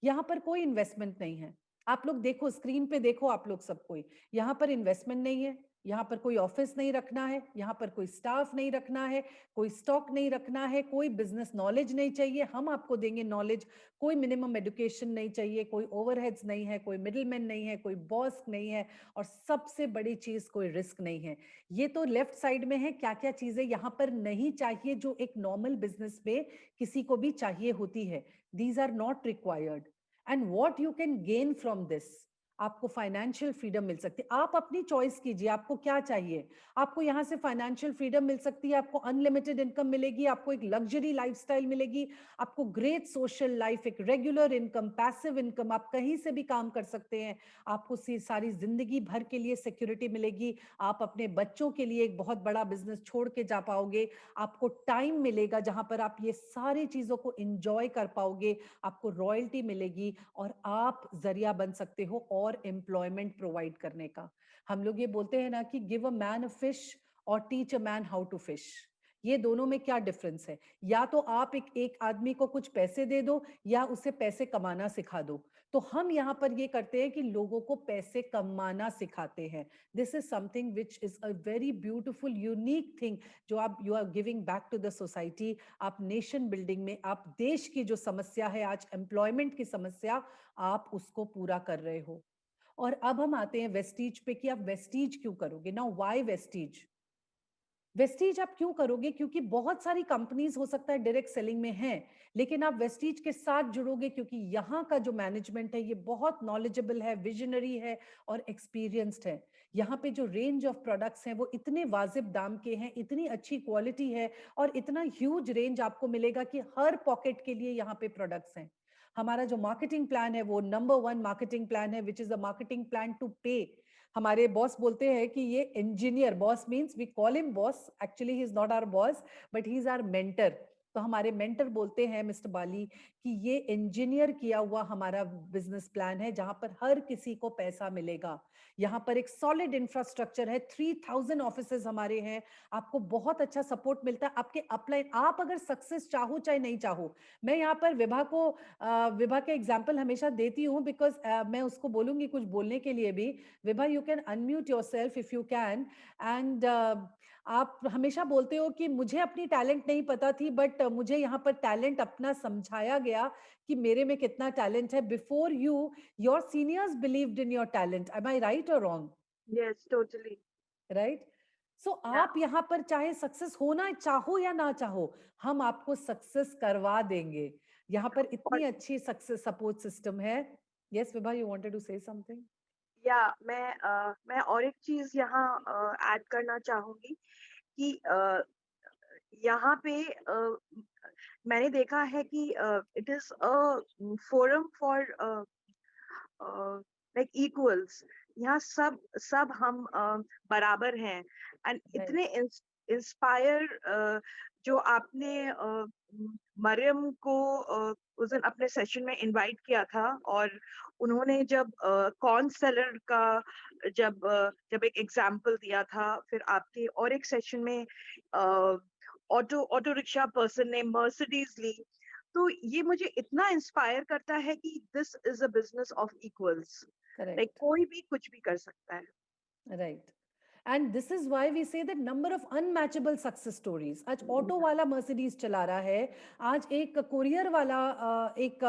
यहाँ पर कोई इन्वेस्टमेंट नहीं है। आप लोग देखो, स्क्रीन पे देखो, आप लोग सब कोई, यहाँ पर इन्वेस्टमेंट नहीं है, यहाँ पर कोई ऑफिस नहीं रखना है, यहाँ पर कोई स्टाफ नहीं रखना है, कोई स्टॉक नहीं रखना है, कोई बिजनेस नॉलेज नहीं चाहिए, हम आपको देंगे नॉलेज। कोई मिनिमम एजुकेशन नहीं चाहिए, कोई ओवरहेड्स नहीं है, कोई मिडिलमैन नहीं है, कोई बॉस नहीं है, और सबसे बड़ी चीज, कोई रिस्क नहीं है। ये तो लेफ्ट साइड में है क्या क्या चीजें यहाँ पर नहीं चाहिए, जो एक नॉर्मल बिजनेस में किसी को भी चाहिए होती है। These are not required. And what you can gain from this, आपको फाइनेंशियल फ्रीडम मिल सकती है। आप अपनी चॉइस कीजिए, आपको क्या चाहिए। आपको यहाँ से फाइनेंशियल फ्रीडम मिल सकती है, आपको अनलिमिटेड इनकम मिलेगी, आपको एक लग्जरी लाइफस्टाइल मिलेगी, आपको ग्रेट सोशल लाइफ, एक रेगुलर इनकम, पैसिव इनकम, आप कहीं से भी काम कर सकते हैं, आपको सारी जिंदगी भर के लिए सिक्योरिटी मिलेगी, आप अपने बच्चों के लिए एक बहुत बड़ा बिजनेस छोड़ के जा पाओगे, आपको टाइम मिलेगा जहां पर आप ये सारी चीजों को एंजॉय कर पाओगे, आपको रॉयल्टी मिलेगी, और आप जरिया बन सकते हो और एम्प्लॉयमेंट प्रोवाइड करने का। हम लोग ये बोलते हैं ना कि give a man a fish और teach a man how to fish. ये दोनों में क्या डिफरेंस है? या तो आप एक आदमी को कुछ पैसे दे दो, या उसे पैसे कमाना सिखा दो। तो हम यहाँ पर ये करते हैं कि लोगों को पैसे कमाना सिखाते हैं। This is something which is a very beautiful unique thing, जो आप you are giving back to the society. आप नेशन बिल्डिंग में, आप देश की जो समस्या है आज, एम्प्लॉयमेंट की समस्या, आप उसको पूरा कर रहे हो। और अब हम आते हैं वेस्टीज पे कि आप वेस्टीज क्यों करोगे। Now why Vestige? वेस्टीज आप क्यों करोगे? क्योंकि बहुत सारी कंपनीज हो सकता है डायरेक्ट सेलिंग में हैं, लेकिन आप वेस्टीज के साथ जुड़ोगे क्योंकि यहाँ का जो मैनेजमेंट है ये बहुत नॉलेजेबल है, विजनरी है और एक्सपीरियंस्ड है। यहाँ पे जो रेंज ऑफ प्रोडक्ट्स हैं वो इतने वाजिब दाम के हैं, इतनी अच्छी क्वालिटी है, और इतना ह्यूज रेंज आपको मिलेगा कि हर पॉकेट के लिए यहाँ पे प्रोडक्ट्स हैं। हमारा जो मार्केटिंग प्लान है वो नंबर 1 मार्केटिंग प्लान है, which is a marketing plan to pay. हमारे बॉस बोलते हैं कि ये engineer, boss means we call him boss, actually he is not our boss but he is our mentor. तो हमारे मेंटर बोलते हैं मिस्टर बाली कि ये इंजीनियर किया हुआ हमारा बिजनेस प्लान है, जहां पर हर किसी को पैसा मिलेगा। यहाँ पर एक सॉलिड इंफ्रास्ट्रक्चर है, 3000 ऑफिसेज हमारे हैं, आपको बहुत अच्छा सपोर्ट मिलता है आपके अपलाइन। आप अगर सक्सेस चाहो चाहे नहीं चाहो, मैं यहाँ पर विभा के एग्जाम्पल हमेशा देती हूँ, बिकॉज मैं उसको बोलूंगी कुछ बोलने के लिए भी। Vibha, you can unmute your self if you can. And आप हमेशा बोलते हो कि मुझे अपनी टैलेंट नहीं पता थी, बट मुझे यहाँ पर टैलेंट अपना समझाया गया कि मेरे में कितना टैलेंट है। Before you, your seniors believed in your talent. Am I right और wrong? Yes, totally. Right. So Yeah. आप यहाँ पर चाहे सक्सेस होना चाहो या ना चाहो, हम आपको सक्सेस करवा देंगे। यहाँ पर और इतनी अच्छी सक्सेस सपोर्ट सिस्टम है। Yes Vibha, you wanted to say something? या मैं और एक चीज यहाँ ऐड करना चाहूंगी कि यहाँ पे मैंने देखा है कि it is a forum for like equals. यहाँ सब सब हम बराबर हैं। And right. इतने इंस्पायर जो आपने मरियम को उस दिन अपने सेशन में इनवाइट किया था, और उन्होंने जब कॉर्न सेलर का जब एक एग्जाम्पल दिया था, फिर आपके और एक सेशन में ऑटो ऑटो रिक्शा पर्सन ने मर्सिडीज ली। तो ये मुझे इतना इंस्पायर करता है कि this is a business of equals. Like correct. कोई भी कुछ भी कर सकता है। Right. And this is why we say that number of unmatchable success stories. आज ऑटो वाला मर्सिडीज चला रहा है, आज एक कोरियर वाला एक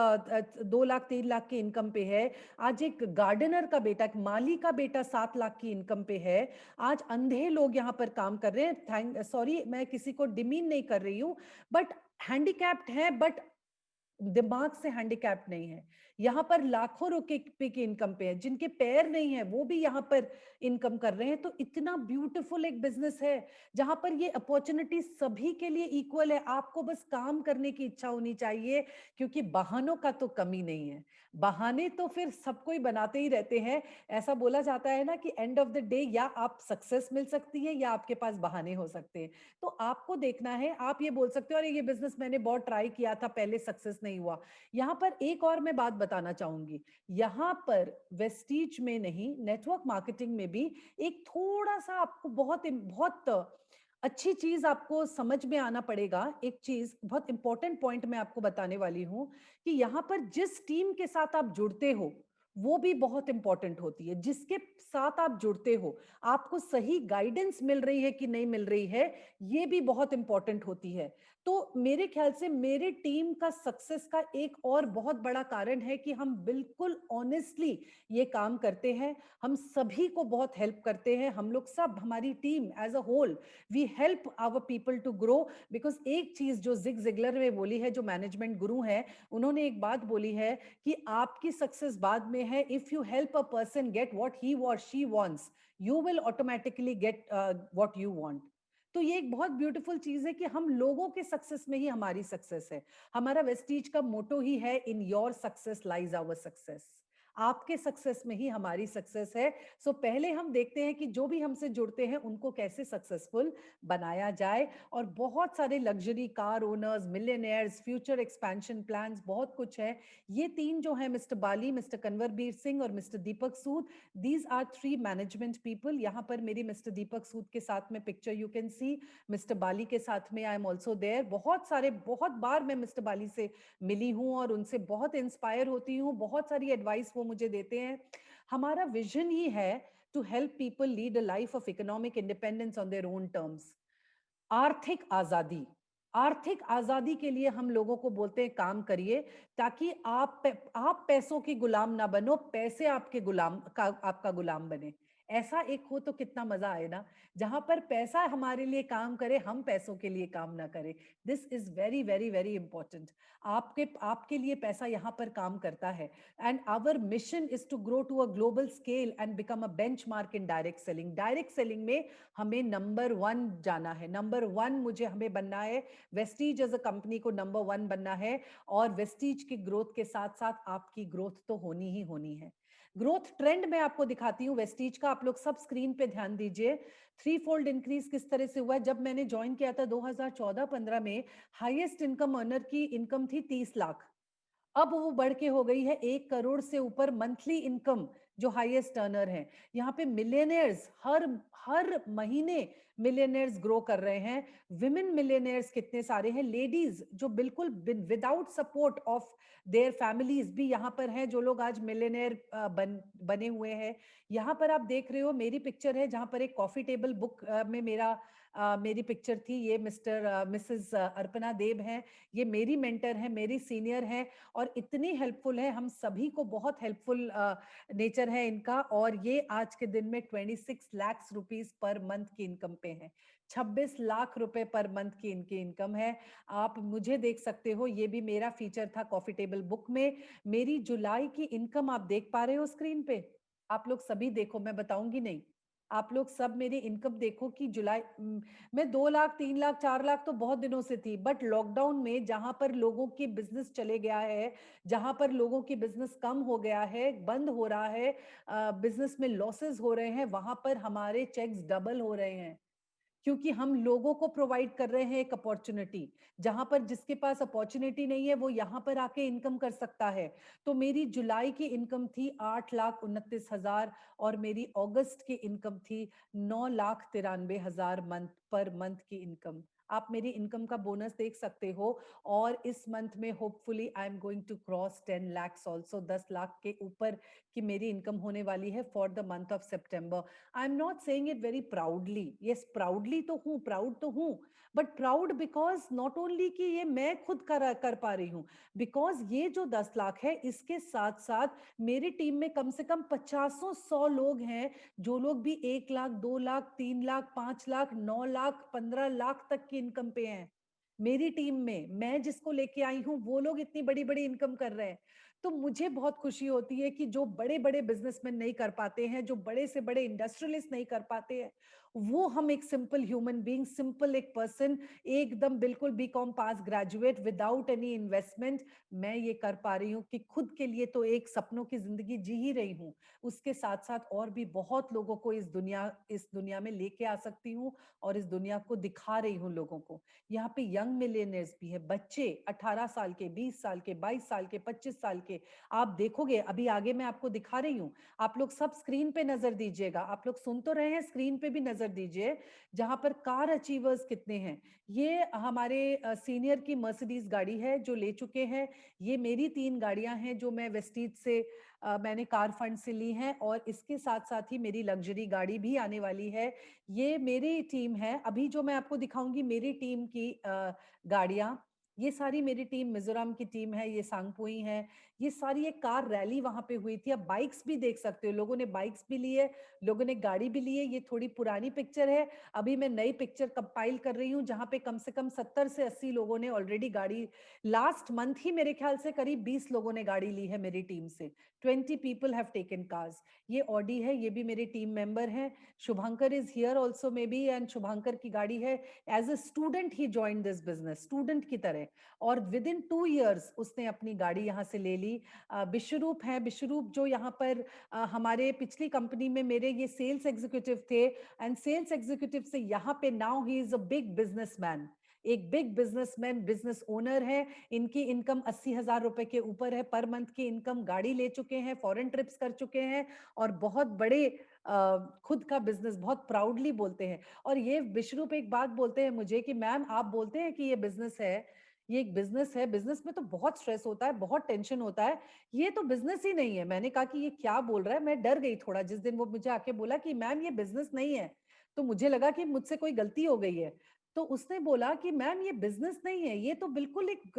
2 लाख 3 लाख की इनकम पे है, आज एक गार्डनर का बेटा, एक माली का बेटा 7 लाख की इनकम पे है, आज अंधे लोग यहाँ पर काम कर रहे हैं। थैंक सॉरी, मैं किसी को डिमीन नहीं कर रही हूँ, बट हैंडीकैप्ड है, बट दिमाग से हैंडीकैप्ड नहीं है। यहाँ पर लाखों रुपए की इनकम पे है, जिनके पैर नहीं है वो भी यहाँ पर इनकम कर रहे हैं। तो इतना ब्यूटीफुल एक बिजनेस है जहां पर ये अपॉर्चुनिटी सभी के लिए इक्वल है। आपको बस काम करने की इच्छा होनी चाहिए, क्योंकि बहानों का तो कमी नहीं है। बहाने तो फिर सब कोई बनाते ही रहते हैं। ऐसा बोला जाता है ना कि एंड ऑफ द डे या आप सक्सेस मिल सकती है या आपके पास बहाने हो सकते हैं। तो आपको देखना है, आप ये बोल सकते हो अरे ये बिजनेस मैंने बहुत ट्राई किया था, पहले सक्सेस नहीं हुआ। यहाँ पर एक और मैं बात बताना चाहूंगी। यहाँ पर वेस्टीज में नहीं, नेटवर्क मार्केटिंग में भी एक थोड़ा सा आपको बहुत बहुत अच्छी चीज आपको समझ में आना पड़ेगा। एक चीज बहुत इंपॉर्टेंट पॉइंट मैं आपको बताने वाली हूं कि यहाँ पर जिस टीम के साथ आप जुड़ते हो वो भी बहुत इंपॉर्टेंट होती है। जिसके साथ आप जुड़ते हो, आपको सही गाइडेंस मिल रही है कि नहीं मिल रही है, ये भी बहुत इंपॉर्टेंट होती है। तो मेरे ख्याल से मेरे टीम का सक्सेस का एक और बहुत बड़ा कारण है कि हम बिल्कुल ऑनेस्टली ये काम करते हैं। हम सभी को बहुत हेल्प करते हैं, हम लोग सब, हमारी team as a whole, we help our people to grow. Because एक चीज जो जिग जिगलर ने बोली है, जो मैनेजमेंट गुरु है, उन्होंने एक बात बोली है कि आपकी सक्सेस बाद में है। If you help a person get what he और she wants, you will automatically get what you want. तो ये एक बहुत ब्यूटीफुल चीज है कि हम लोगों के सक्सेस में ही हमारी सक्सेस है। हमारा वेस्टीज का मोटो ही है, in your success lies our success. आपके सक्सेस में ही हमारी सक्सेस है। सो पहले हम देखते हैं कि जो भी हमसे जुड़ते हैं उनको कैसे सक्सेसफुल बनाया जाए। और बहुत सारे luxury car owners, millionaires, future expansion plans, बहुत कुछ है। ये तीन जो है, मिस्टर बाली, मिस्टर कन्वरबीर सिंह और mister Deepak Sood, these are 3 management people. यहाँ पर मेरी मिस्टर दीपक सूद के साथ में picture you can see, mister Bali के साथ में आई एम ऑल्सो देयर। बहुत बार मैं मिस्टर बाली से मिली हूँ और उनसे बहुत इंस्पायर होती हूँ, बहुत सारी एडवाइस वो मुझे देते हैं। हमारा विजन ही है to help people lead a life of economic independence on their own terms. आर्थिक आजादी, आर्थिक आजादी के लिए हम लोगों को बोलते हैं काम करिए, ताकि आप पैसों के गुलाम ना बनो, पैसे आपके गुलाम का आपका गुलाम बने। ऐसा एक हो तो कितना मजा आए ना, जहां पर पैसा हमारे लिए काम करे, हम पैसों के लिए काम ना करें। This is very very very important. आपके आपके लिए पैसा यहाँ पर काम करता है। And our mission is to grow to a global scale and become a benchmark in direct selling. Direct selling में हमें नंबर 1 जाना है, नंबर 1 मुझे हमें बनना है। वेस्टीज एज अ कंपनी को नंबर 1 बनना है, और वेस्टीज की ग्रोथ के साथ साथ आपकी ग्रोथ तो होनी ही होनी है। ग्रोथ ट्रेंड मैं आपको दिखाती हूँ वेस्टीज का, आप लोग सब स्क्रीन पे ध्यान दीजिए। 3-fold इंक्रीज किस तरह से हुआ है। जब मैंने ज्वाइन किया था 2014-15 में, हाईएस्ट इनकम अर्नर की इनकम थी 30 लाख। अब वो बढ़ के हो गई है 1 करोड़ से ऊपर मंथली इनकम, जो हाईएस्ट अर्नर है। यहाँ पे मिलियनियर्स हर हर महीने मिलियनियर्स ग्रो कर रहे हैं। विमेन मिलियनियर्स कितने सारे हैं, लेडीज जो बिल्कुल without support of their families भी यहाँ पर हैं, जो लोग आज मिलियनियर बने हुए हैं। यहाँ पर आप देख रहे हो मेरी पिक्चर है, जहाँ पर एक कॉफी टेबल बुक में मेरी पिक्चर थी। ये मिस्टर मिसेस अर्पणा देव हैं, ये मेरी मेंटर हैं, मेरी सीनियर हैं, और इतनी हेल्पफुल है, हम सभी को बहुत हेल्पफुल नेचर है इनका। और ये आज के दिन में 26 लाख रुपीस पर मंथ की इनकम पे है। 26 लाख रुपए पर मंथ की इनकी इनकम है। आप मुझे देख सकते हो, ये भी मेरा फीचर था कॉफी टेबल बुक में। मेरी जुलाई की इनकम आप देख पा रहे हो स्क्रीन पे, आप लोग सभी देखो, मैं बताऊंगी नहीं। आप लोग सब मेरी इनकम देखो कि जुलाई में 2 लाख 3 लाख 4 लाख तो बहुत दिनों से थी, बट लॉकडाउन में जहां पर लोगों की बिजनेस चले गया है, जहां पर लोगों की बिजनेस कम हो गया है, बंद हो रहा है, बिजनेस में लॉसेस हो रहे हैं, वहां पर हमारे चेक्स डबल हो रहे हैं। क्योंकि हम लोगों को प्रोवाइड कर रहे हैं एक अपॉर्चुनिटी, जहां पर जिसके पास अपॉर्चुनिटी नहीं है वो यहाँ पर आके इनकम कर सकता है। तो मेरी जुलाई की इनकम थी 8,29,000, और मेरी अगस्त की इनकम थी 9,93,000 मंथ की इनकम। आप मेरी इनकम का बोनस देख सकते हो। और इस मंथ में hopefully I am going to cross 10 lakh also, 10 lakh के ऊपर की मेरी इनकम होने वाली है for the month of September. I am not saying it very proudly, yes proudly तो हूँ, प्राउड तो हूँ, but proud because not only कि ये मैं खुद कर पा रही हूँ, बिकॉज ये जो 10 लाख है, इसके साथ साथ मेरी टीम में कम से कम 50-100 लोग हैं, जो लोग भी 1 लाख 2 लाख 3 लाख 5 लाख 9 लाख 15 लाख तक की इनकम पे हैं। मेरी टीम में मैं जिसको लेके आई हूँ, वो लोग इतनी बड़ी बड़ी इनकम कर रहे हैं। तो मुझे बहुत खुशी होती है कि जो बड़े बड़े बिजनेसमैन नहीं कर पाते हैं, जो बड़े से बड़े इंडस्ट्रियलिस्ट नहीं कर पाते हैं, वो हम एक सिंपल ह्यूमन बीइंग, सिंपल एक पर्सन, एकदम बिल्कुल BCom pass graduate without any investment, मैं ये कर पा रही हूँ कि खुद के लिए तो एक सपनों की जिंदगी जी ही रही हूँ, उसके साथ साथ और भी बहुत लोगों को इस दुनिया में लेके आ सकती हूँ, और इस दुनिया को दिखा रही हूँ लोगों को। यहाँ पे यंग मिलियनर्स भी है, बच्चे 18 साल के, 20 साल के, 22 साल के, 25 साल के। आप देखोगे अभी आगे मैं आपको दिखा रही हूँ, आप लोग सब स्क्रीन पे नजर दीजिएगा, आप लोग सुन तो रहे हैं, स्क्रीन पे भी नजर दीजिए, जहां पर कार अचीवर्स कितने हैं। ये हमारे सीनियर की मर्सिडीज गाड़ी है जो ले चुके हैं। ये मेरी 3 गाड़ियां हैं जो मैं वेस्टीज से मैंने कार फंड से ली हैं, और इसके साथ साथ ही मेरी लग्जरी गाड़ी भी आने वाली है। ये मेरी टीम है, अभी जो मैं आपको दिखाऊंगी मेरी टीम की गाड़ियां, ये सारी मेरी टीम, मिजोरम की टीम है, ये सांगपुई है। ये सारी एक कार रैली वहां पे हुई थी। अब बाइक्स भी देख सकते हो, लोगों ने बाइक्स भी ली है, लोगों ने गाड़ी भी ली है। ये थोड़ी पुरानी पिक्चर है, अभी मैं नई पिक्चर कंपाइल कर रही हूँ, जहां पे कम से कम 70 से 80 लोगों ने ऑलरेडी गाड़ी, लास्ट मंथ ही मेरे ख्याल से करीब 20 लोगों ने गाड़ी ली है मेरी टीम से। 20 पीपल हैव टेकन कार्स। ये ऑडी है, ये भी मेरे टीम मेंबर हैं। Shubhankar is here also may be, and Shubhankar की गाड़ी है। As a student he join this business, student की तरह, और विद इन 2 ईयर्स उसने अपनी गाड़ी यहाँ से ले ली। विश्वरूप है, विश्वरूप जो यहाँ पर हमारे पिछली कंपनी में मेरे ये सेल्स एग्जीक्यूटिव थे, एंड सेल्स एग्जीक्यूटिव से यहाँ पे now he is a big businessman, एक बिग बिजनेसमैन, बिजनेस ओनर है। इनकी इनकम 80,000 रुपए के ऊपर है पर मंथ की इनकम, गाड़ी ले चुके हैं, फॉरेन ट्रिप्स कर चुके हैं, और बहुत बड़े खुद का बिजनेस बहुत प्राउडली बोलते हैं। और ये विश्वरूप एक बात बोलते हैं मुझे कि मैम आप बोलते हैं कि ये बिजनेस है, ये एक बिजनेस है, बिजनेस में तो बहुत स्ट्रेस होता है, बहुत टेंशन होता है, ये तो बिजनेस ही नहीं है। मैंने कहा कि ये क्या बोल रहा है, मैं डर गई थोड़ा जिस दिन वो मुझे आके बोला कि मैम ये बिजनेस नहीं है, तो मुझे लगा कि मुझसे कोई गलती हो गई है। तो उसने बोला कि मैम ये बिजनेस नहीं है, ये तो बिल्कुल एक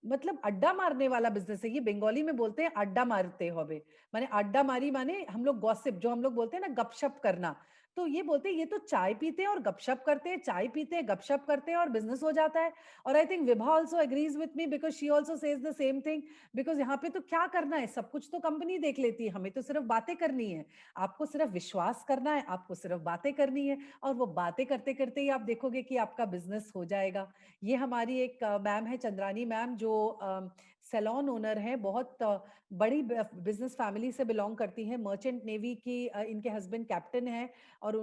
मतलब अड्डा मारने वाला बिजनेस है। ये बंगाली में बोलते हैं अड्डा मारते होवे, माने अड्डा मारी माने हम लोग गॉसिप, जो हम लोग बोलते हैं ना गपशप करना। तो ये बोलते हैं ये तो चाय पीते हैं और गपशप करते हैं, चाय पीते हैं गपशप करते हैं और बिजनेस हो जाता है। और I think Vibha also agrees with me because she also says the same thing. Because यहाँ पे तो क्या करना है, सब कुछ तो कंपनी देख लेती है, हमें तो सिर्फ बातें करनी है। आपको सिर्फ विश्वास करना है, आपको सिर्फ बातें करनी है, और वो बातें करते करते ही आप देखोगे कि आपका बिजनेस हो जाएगा। ये हमारी एक मैम है, चंद्रानी मैम, जो सैलून ओनर है, बहुत बड़ी बिजनेस फैमिली से बिलोंग करती हैं, मर्चेंट नेवी की इनके हस्बैंड कैप्टन हैं, और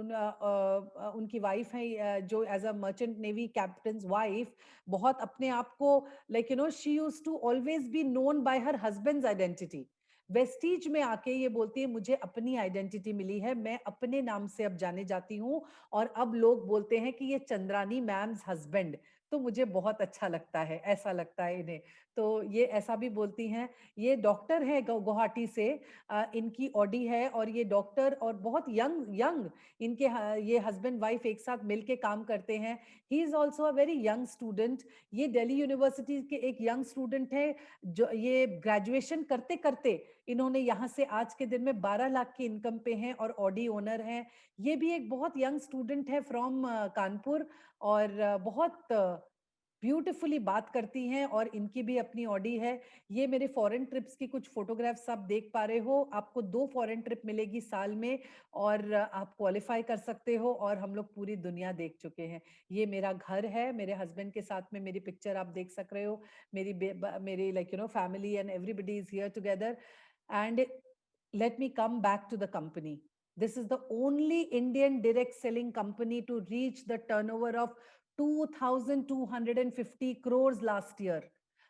उनकी वाइफ है जो as a merchant navy captain wife बहुत अपने आप को like she used to always be known by her husband's identity. Vestige में आके ये बोलती है मुझे अपनी आइडेंटिटी मिली है, मैं अपने नाम से अब जाने जाती हूँ, और अब लोग बोलते हैं कि ये चंद्रानी मैम्स हस्बैंड। तो मुझे बहुत अच्छा लगता है, ऐसा लगता है इन्हें। तो ये ऐसा भी बोलती हैं। ये डॉक्टर है गुवाहाटी से, इनकी ऑडी है, और ये डॉक्टर और बहुत यंग यंग इनके ये हस्बैंड वाइफ एक साथ मिलके काम करते हैं। He is also a very young student. ये दिल्ली यूनिवर्सिटी के एक यंग स्टूडेंट है, जो ये ग्रेजुएशन करते करते इन्होंने यहाँ से आज के दिन में 12 लाख की इनकम पे हैं और ऑडी ओनर हैं। ये भी एक बहुत यंग स्टूडेंट है फ्रॉम कानपुर, और बहुत ब्यूटीफुली बात करती हैं, और इनकी भी अपनी ऑडी है। ये मेरे फॉरेन ट्रिप्स की कुछ फोटोग्राफ्स आप देख पा रहे हो। आपको 2 फॉरेन ट्रिप मिलेगी साल में, और आप क्वालिफाई कर सकते हो, और हम लोग पूरी दुनिया देख चुके हैं। ये मेरा घर है, मेरे हस्बैंड के साथ में मेरी पिक्चर आप देख सक रहे हो। मेरी like family and everybody is here together. And let me come back to the company. This is the only Indian direct selling company to reach the turnover of 2,250 crores last year.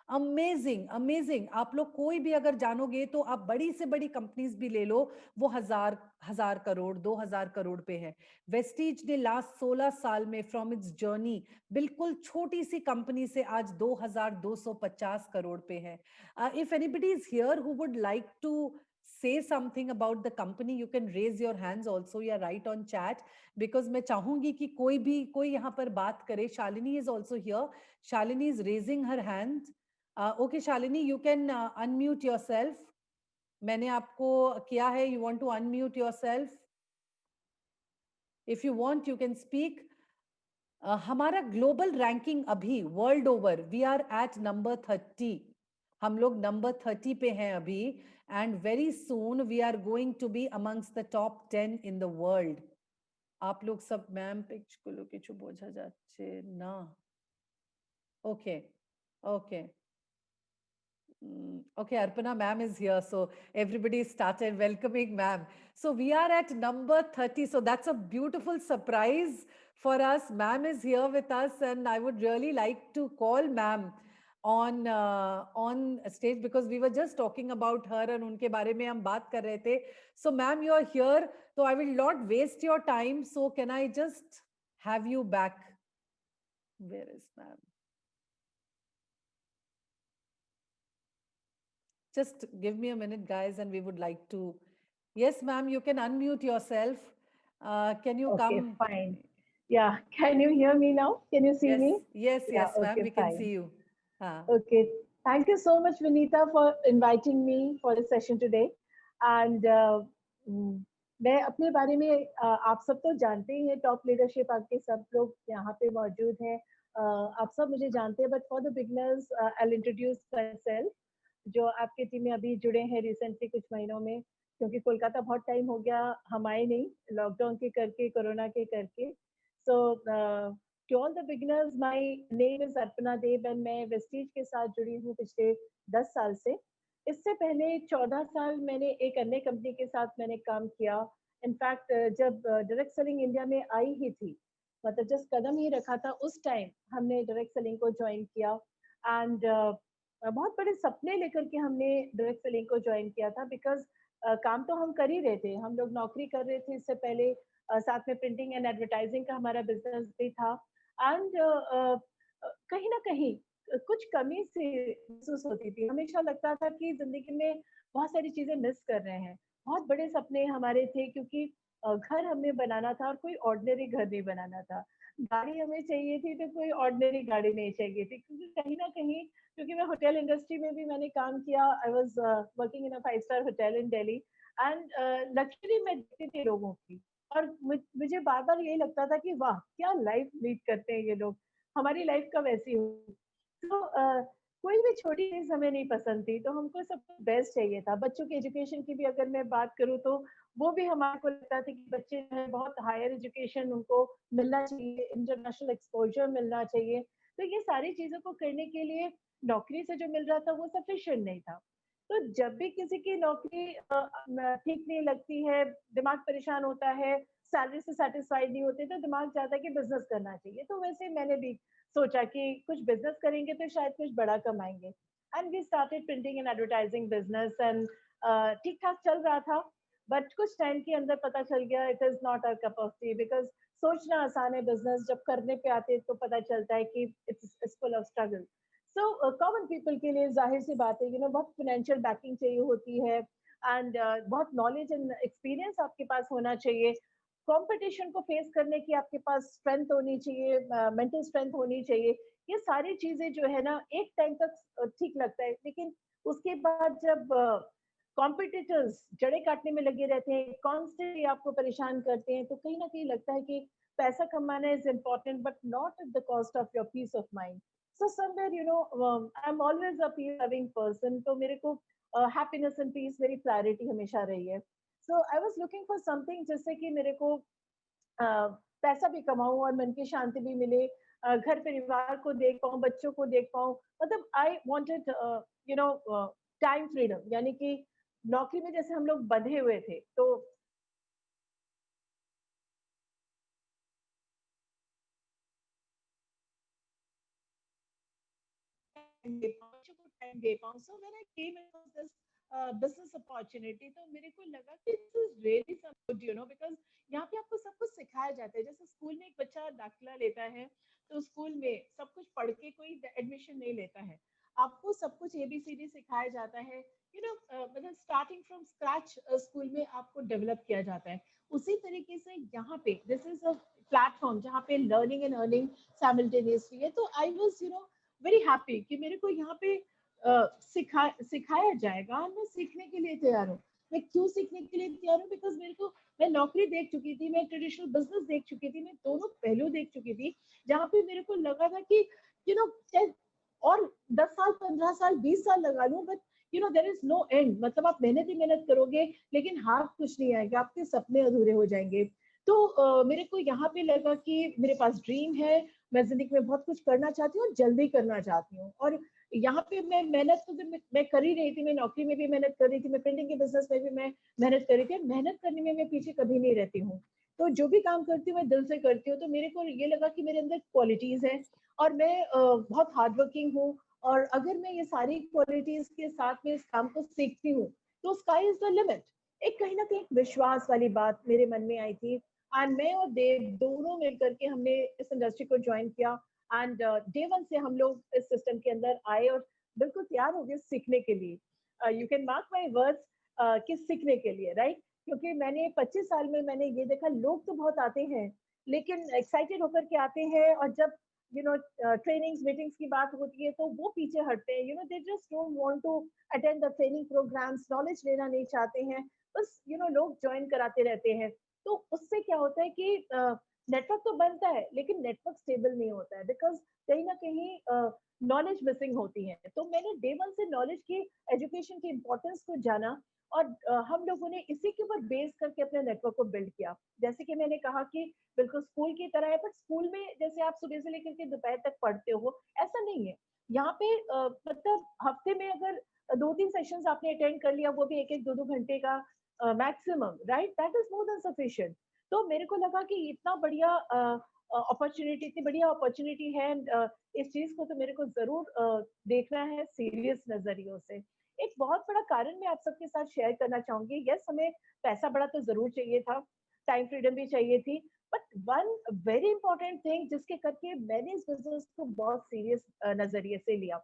Amazing amazing. आप लोग कोई भी अगर जानोगे तो आप बड़ी से बड़ी कंपनीज भी ले लो, वो हजार हजार करोड़ 2,000 करोड़ पे है। वेस्टीज ने लास्ट 16 साल में फ्रॉम इट्स जर्नी बिल्कुल छोटी सी कंपनी से आज 2,250 करोड़ पे है। If anybody is here who would like to say something about the company, you can raise your hands also या write on chat, because मैं चाहूंगी कि कोई यहाँ पर बात करे। Shalini is also here. Shalini is raising her hand. Okay Shalini, you can unmute yourself. मैंने आपको किया है, you want to unmute yourself. If you want you can speak. हमारा ग्लोबल रैंकिंग अभी world over we are at number 30। हम लोग number 30 पे हैं अभी, and very soon we are going to be amongst the top 10 in the world. आप लोग सब मैम पेचकुलो किछु बोझा যাচ্ছে না। Okay okay Okay, Arpana ma'am is here, so everybody started welcoming ma'am. So we are at number 30, so that's a beautiful surprise for us. Ma'am is here with us, and I would really like to call ma'am on stage, because we were just talking about her and unke bare mein hum baat kar rahe the. So ma'am, you are here, so I will not waste your time. So can I just have you back? Where is ma'am? Just give me a minute, guys, and we would like to. Yes, ma'am, you can unmute yourself. Can you Okay, come? fine. Yeah, can you hear me now? Can you see Yes, me? yes, Yeah, yes, ma'am, okay, we can fine. see you. Okay, thank you so much, Vinita, for inviting me for the session today. And मैं अपने बारे में आप सब तो जानते ही हैं, top leadership आपके सब लोग यहाँ पे मौजूद हैं। आप सब मुझे जानते हैं, but for the beginners I introduce my self, जो आपके टीम में अभी जुड़े हैं रिसेंटली कुछ महीनों में, क्योंकि कोलकाता बहुत टाइम हो गया हम आए नहीं, लॉकडाउन के करके, कोरोना के करके। So to all the beginners, my name is Arpana Dev, and मैं वेस्टीज के साथ जुड़ी हूँ पिछले 10 साल से। इससे पहले 14 साल मैंने एक अन्य कंपनी के साथ मैंने काम किया। इनफैक्ट जब डायरेक्ट सेलिंग इंडिया में आई ही थी, मतलब जस्ट कदम ही रखा था, उस टाइम हमने डायरेक्ट सेलिंग को ज्वाइन किया। एंड बहुत बड़े सपने लेकर के हमने डायरेक्ट सेलिंग को ज्वाइन किया था, बिकॉज काम तो हम कर ही रहे थे, हम लोग नौकरी कर रहे थे इससे पहले, साथ में प्रिंटिंग एंड एडवर्टाइजिंग का हमारा बिजनेस भी था। एंड कहीं ना कहीं कुछ कमी से महसूस होती थी, हमेशा लगता था कि जिंदगी में बहुत सारी चीजें मिस कर रहे हैं। बहुत बड़े सपने हमारे थे, क्योंकि घर हमें बनाना था और कोई ऑर्डिनरी घर नहीं बनाना था। गाड़ी हमें चाहिए थी तो कोई ऑर्डिनरी गाड़ी नहीं चाहिए थी, क्योंकि कहीं ना कहीं, क्योंकि मैं होटल इंडस्ट्री में भी मैंने काम किया, I was working in a 5 star hotel in Delhi, and luxury मैं देखती थी लोगों की, और मुझे बार बार यही लगता था कि वाह क्या लाइफ लीड करते हैं ये लोग, हमारी लाइफ कब ऐसी हो। तो कोई भी छोटी चीज हमें नहीं पसंद थी, तो हमको सब बेस्ट चाहिए था। बच्चों की एजुकेशन की भी अगर मैं बात करूँ तो वो भी हमारे को लगता था कि बच्चे जो है बहुत हायर एजुकेशन उनको मिलना चाहिए, इंटरनेशनल एक्सपोजर मिलना चाहिए। तो ये सारी चीजों को करने के लिए नौकरी से जो मिल रहा था वो सफिशिएंट नहीं था। तो जब भी किसी की नौकरी ठीक नहीं लगती है, दिमाग परेशान होता है, सैलरी से सेटिस्फाइड नहीं होते, तो दिमाग चाहता है कि बिजनेस करना चाहिए। तो वैसे मैंने भी सोचा कि कुछ बिजनेस करेंगे तो शायद कुछ बड़ा कमाएंगे, and we started printing and advertising business, and ठीक ठाक चल रहा था। बट कुछ टाइम के अंदर पता चल गया it is not a cup of T, because सोचना आसान है, बिजनेस जब करने पे आते हैं तो पता चलता है कि it's full of struggle. So common people के लिए जाहिर सी बात है, बहुत फाइनेंशियल बैकिंग चाहिए होती है, एंड बहुत नॉलेज एंड एक्सपीरियंस आपके पास होना चाहिए, कंपटीशन को फेस करने की आपके पास स्ट्रेंथ होनी चाहिए, मेंटल स्ट्रेंथ होनी चाहिए। ये सारी चीजें जो है ना एक टाइम तक ठीक लगता है, लेकिन उसके बाद जब कॉम्पिटिटर्स जड़े काटने में लगे रहते हैं, कॉन्स्टेंटली आपको परेशान करते हैं, तो कहीं ना कहीं लगता है कि पैसा कमाना is important but not at the cost of your peace of mind. So somewhere I am always a peace loving person, तो मेरे को हैप्पीनेस एंड पीस मेरी प्रायोरिटी हमेशा रही है। So I was looking for something जिससे कि मेरे को पैसा भी कमाऊं और मन की शांति भी मिले, घर परिवार को देख पाऊं, बच्चों को देख पाऊं। मतलब I wanted you know time freedom, यानी कि नौकरी में जैसे हम लोग बंधे हुए थे, तो दे पाऊं, बच्चों को टाइम दे पाऊं। So when I came across this business opportunity, तो मेरे को लगा कि this is really some good, because यहाँ पे आपको सब कुछ सिखाया जाता है। जैसे स्कूल में एक बच्चा दाखिला लेता है, तो स्कूल में सब कुछ पढ़ के कोई एडमिशन नहीं लेता है, आपको सब कुछ एबीसीडी सिखाया जाता है। मतलब स्टार्टिंग फ्रॉम स्क्रैच स्कूल में आपको डेवलप किया जाता है। उसी तरीके से यहाँ पे दिस इज अ प्लेटफॉर्म जहाँ पे लर्निंग एंड अर्निंग साइमल्टेनियसली है। तो आई वाज वेरी हैप्पी कि मेरे को यहाँ पे सिखाया जाएगा, और मैं सीखने के लिए तैयार हूँ। मैं क्यों सीखने के लिए तैयार हूँ? बिकॉज मेरे को, मैं नौकरी देख चुकी थी, मैं ट्रेडिशनल बिजनेस देख चुकी थी, मैं दोनों पहलू देख चुकी थी, जहाँ पे मेरे को लगा था कि यू नो और 10 साल 15 साल 20 साल लगा लूं, but there is no end. मतलब आप मेहनत ही मेहनत करोगे, लेकिन हाथ कुछ नहीं आएगा, आपके सपने अधूरे हो जाएंगे। तो मेरे को यहाँ पे लगा कि मेरे पास ड्रीम है, मैं जिंदगी में बहुत कुछ करना चाहती हूँ और जल्दी करना चाहती हूँ। और यहाँ पे मैं मेहनत तो मैं कर ही रही थी, मैं नौकरी में भी मेहनत कर रही थी, मैं प्रिंटिंग के बिजनेस में भी मैं मेहनत कर रही थी। मेहनत करने में मैं पीछे कभी नहीं रहती हूँ, तो जो भी काम करती हूँ मैं दिल से करती हूँ। तो मेरे को ये लगा कि मेरे अंदर क्वालिटीज है, और मैं बहुत हार्ड वर्किंग हूँ। और अगर मैं ये सारी क्वालिटीज के साथ में इस काम को सीखती हूँ, तो स्काई इज द लिमिट। एक कहीं ना कहीं विश्वास वाली बात मेरे मन में आई थी, एंड मैं और देव दोनों मिलकर के हमने इस इंडस्ट्री को ज्वाइन किया। एंड डे वन से हम लोग इस सिस्टम के अंदर आए और बिल्कुल तैयार हो गए सीखने के लिए। You can mark my words कि सीखने के लिए, राइट? क्योंकि मैंने 25 साल में मैंने ये देखा, लोग तो बहुत आते हैं, लेकिन एक्साइटेड होकर के आते हैं, और जब ट्रेनिंग्स मीटिंग्स की बात होती है तो वो पीछे हटते हैं। They just don't want to attend the training programmes, knowledge लेना नहीं चाहते हैं, बस लोग ज्वाइन कराते रहते हैं। तो उससे क्या होता है कि नेटवर्क तो बनता है, लेकिन नेटवर्क स्टेबल नहीं होता है, बिकॉज कहीं ना कहीं नॉलेज मिसिंग होती है। तो मैंने डे वन से नॉलेज की, एजुकेशन की इम्पोर्टेंस को जाना, और हम लोगों ने इसी के ऊपर बेस करके अपने नेटवर्क को बिल्ड किया। जैसे कि मैंने कहा कि बिल्कुल स्कूल की तरह है, बट स्कूल में जैसे आप सुबह से लेकर के दोपहर तक पढ़ते हो, ऐसा नहीं है। यहाँ पे मतलब हफ्ते में अगर 2-3 सेशंस आपने अटेंड कर लिया, वो भी 1-1 2-2 घंटे का maximum, right? That is more than sufficient. तो मेरे को लगा कि इतना बढ़िया अपॉर्चुनिटी, इतनी बढ़िया अपॉर्चुनिटी है, इस चीज को तो मेरे को जरूर देखना है सीरियस नजरियों से। एक बहुत बड़ा कारण मैं आप सबके साथ शेयर करना चाहूंगी। यस, हमें पैसा बड़ा तो जरूर चाहिए था, टाइम फ्रीडम भी चाहिए थी, but one very important thing जिसके करके मैंने इस बिजनेस को बहुत सीरियस नजरिए से लिया,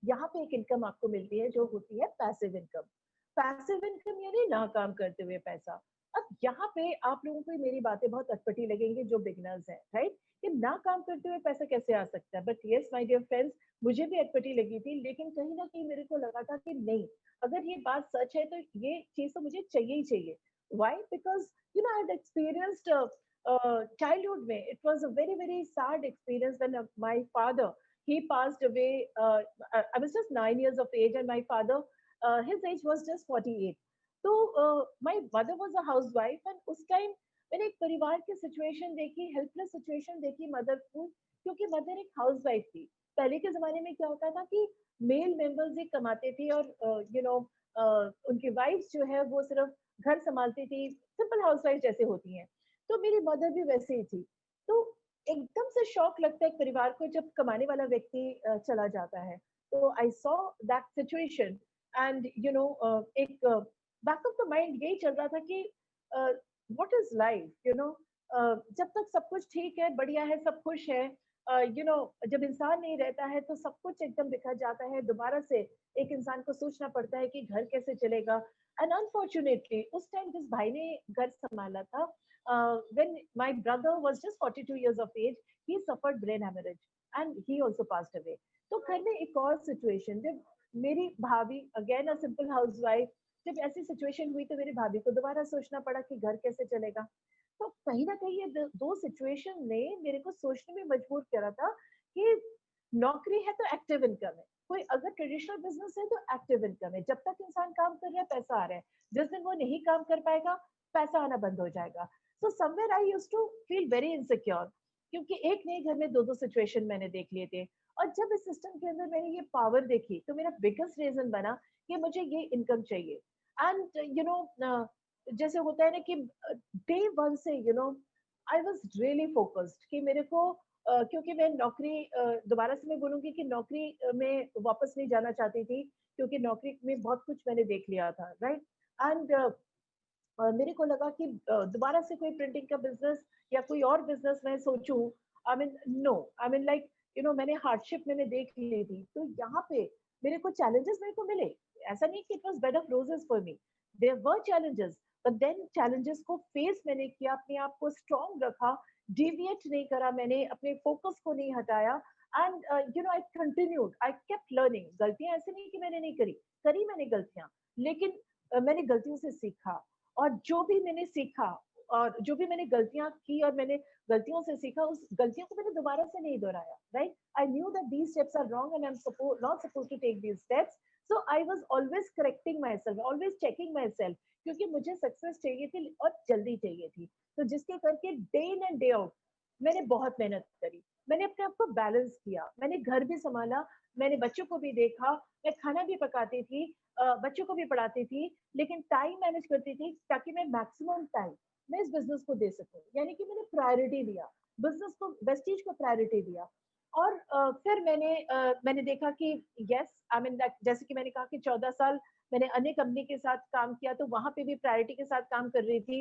यहाँ पे एक इनकम आपको मिलती है जो होती है पैसिव इनकम। पैसिव इनकम यानी ना काम करते हुए पैसा। अब यहाँ पे आप लोगों को मेरी बातें बहुत अटपटी लगेंगी जो बिगनर्स हैं, राइट? कि ना काम करते हुए पैसा कैसे आ सकता है? But yes my dear friends, मुझे भी अटपटी लगी थी, लेकिन कहीं ना कहीं मेरे को लगा था कि नहीं, अगर ये बात सच है तो ये चीज तो मुझे चाहिए ही चाहिए। Why? Because you know I had experienced childhood में it was a very very sad experience when my father he passed away. I was just 9 years of age and my father his age was just 48. तो my mother was a housewife and उस time मैंने एक परिवार की situation देखी, helpless situation देखी mother को, क्योंकि मदर एक हाउसवाइफ थी। पहले के जमाने में क्या होता था कि मेल मेंबर्स ही कमाते थे और उनकी वाइफ्स जो है वो सिर्फ घर संभालती थी, सिंपल हाउसवाइफ जैसे होती हैं। तो मेरी मदर भी वैसे ही थी। तो एकदम से शॉक लगता है एक परिवार को जब कमाने वाला व्यक्ति चला जाता है। तो I saw that situation and एक बैक ऑफ द माइंड यही चल रहा था कि व्हाट इज लाइफ, जब तक सब कुछ ठीक है, बढ़िया है, सब खुश है, जब इंसान नहीं रहता है तो सब कुछ एकदम बिखर जाता है। दोबारा से एक इंसान को सोचना पड़ता है कि घर कैसे चलेगा। एंड अनफॉर्चुनेटली उस टाइम जिस भाई ने घर संभाला था, when my brother was just 42 years of age, he suffered brain hemorrhage and he also passed away. तो घर में एक और सिचुएशन, जब मेरी भाभी अगेन अ सिंपल हाउसवाइफ, जब ऐसी सिचुएशन हुई तो मेरी भाभी को दोबारा सोचना पड़ा कि घर कैसे चलेगा। तो कहीं ना कहीं ये दो सिचुएशन ने मेरे को सोचने में मजबूर करा था कि नौकरी है तो एक्टिव इनकम है, कोई अगर ट्रेडिशनल बिजनेस है तो एक्टिव इनकम है, जब तक इंसान काम कर रहा है पैसा आ रहा है, जिस दिन वो नहीं काम कर पाएगा पैसा आना बंद हो जाएगा। So somewhere I used to feel very insecure, क्योंकि एक नहीं घर में दो दो सिचुएशन मैंने देख लिए थे। और जब इस सिस्टम के अंदर मैंने ये पावर देखी तो मेरा बिगेस्ट रीजन बना कि मुझे ये इनकम चाहिए। एंड जैसे होता है ना कि डे वन से आई वाज रियली फोकस्ड कि मेरे को क्योंकि मैं नौकरी दोबारा से मैं बोलूंगी कि नौकरी में वापस नहीं जाना चाहती थी, क्योंकि नौकरी में बहुत कुछ मैंने देख लिया था, राइट? एंड मेरे को लगा कि दोबारा से कोई प्रिंटिंग का बिजनेस या कोई और बिजनेस मैं सोचूं, I mean no, I mean like मैंने हार्डशिप मैंने देख ली थी। तो यहाँ पे मेरे को चैलेंजेस मेरे को मिले, ऐसा नहीं कि it was bed of roses for me, there were challenges, but then challenges को फेस मैंने किया, अपने आप को स्ट्रांग रखा, डिविएट नहीं करा, मैंने अपने फोकस को नहीं हटाया। And I continued, I kept learning. गलतियां ऐसे नहीं कि मैंने नहीं करी, करी मैंने गलतियां, लेकिन मैंने गलतियों से सीखा। और जो भी मैंने सीखा और जो भी मैंने गलतियां की और मैंने गलतियों से सीखा, उस गलतियों को मैंने दोबारा से नहीं दोहराया, right? I knew that these steps are wrong and I am not suppose to take these steps. So I was always correcting my self, always checking my self, क्योंकि मुझे सक्सेस चाहिए थी और जल्दी चाहिए थी। तो जिसके करके day in and day out मैंने बहुत मेहनत करी, मैंने अपने आप को बैलेंस किया, मैंने घर भी संभाला, मैंने बच्चों को भी देखा, मैं खाना भी पकाती थी, बच्चों को भी पढ़ाती थी, लेकिन टाइम मैनेज करती थी ताकि मैं मैक्सिमम टाइम मैं इस बिजनेस को दे सकूं। यानी कि मैंने प्रायोरिटी दिया बिजनेस को, वेस्टीज को प्रायोरिटी दिया। और फिर मैंने देखा कि यस, आई मीन जैसे कि मैंने कहा कि 14 साल मैंने अन्य कंपनी के साथ काम किया, तो वहां पे भी प्रायोरिटी के साथ काम कर रही थी।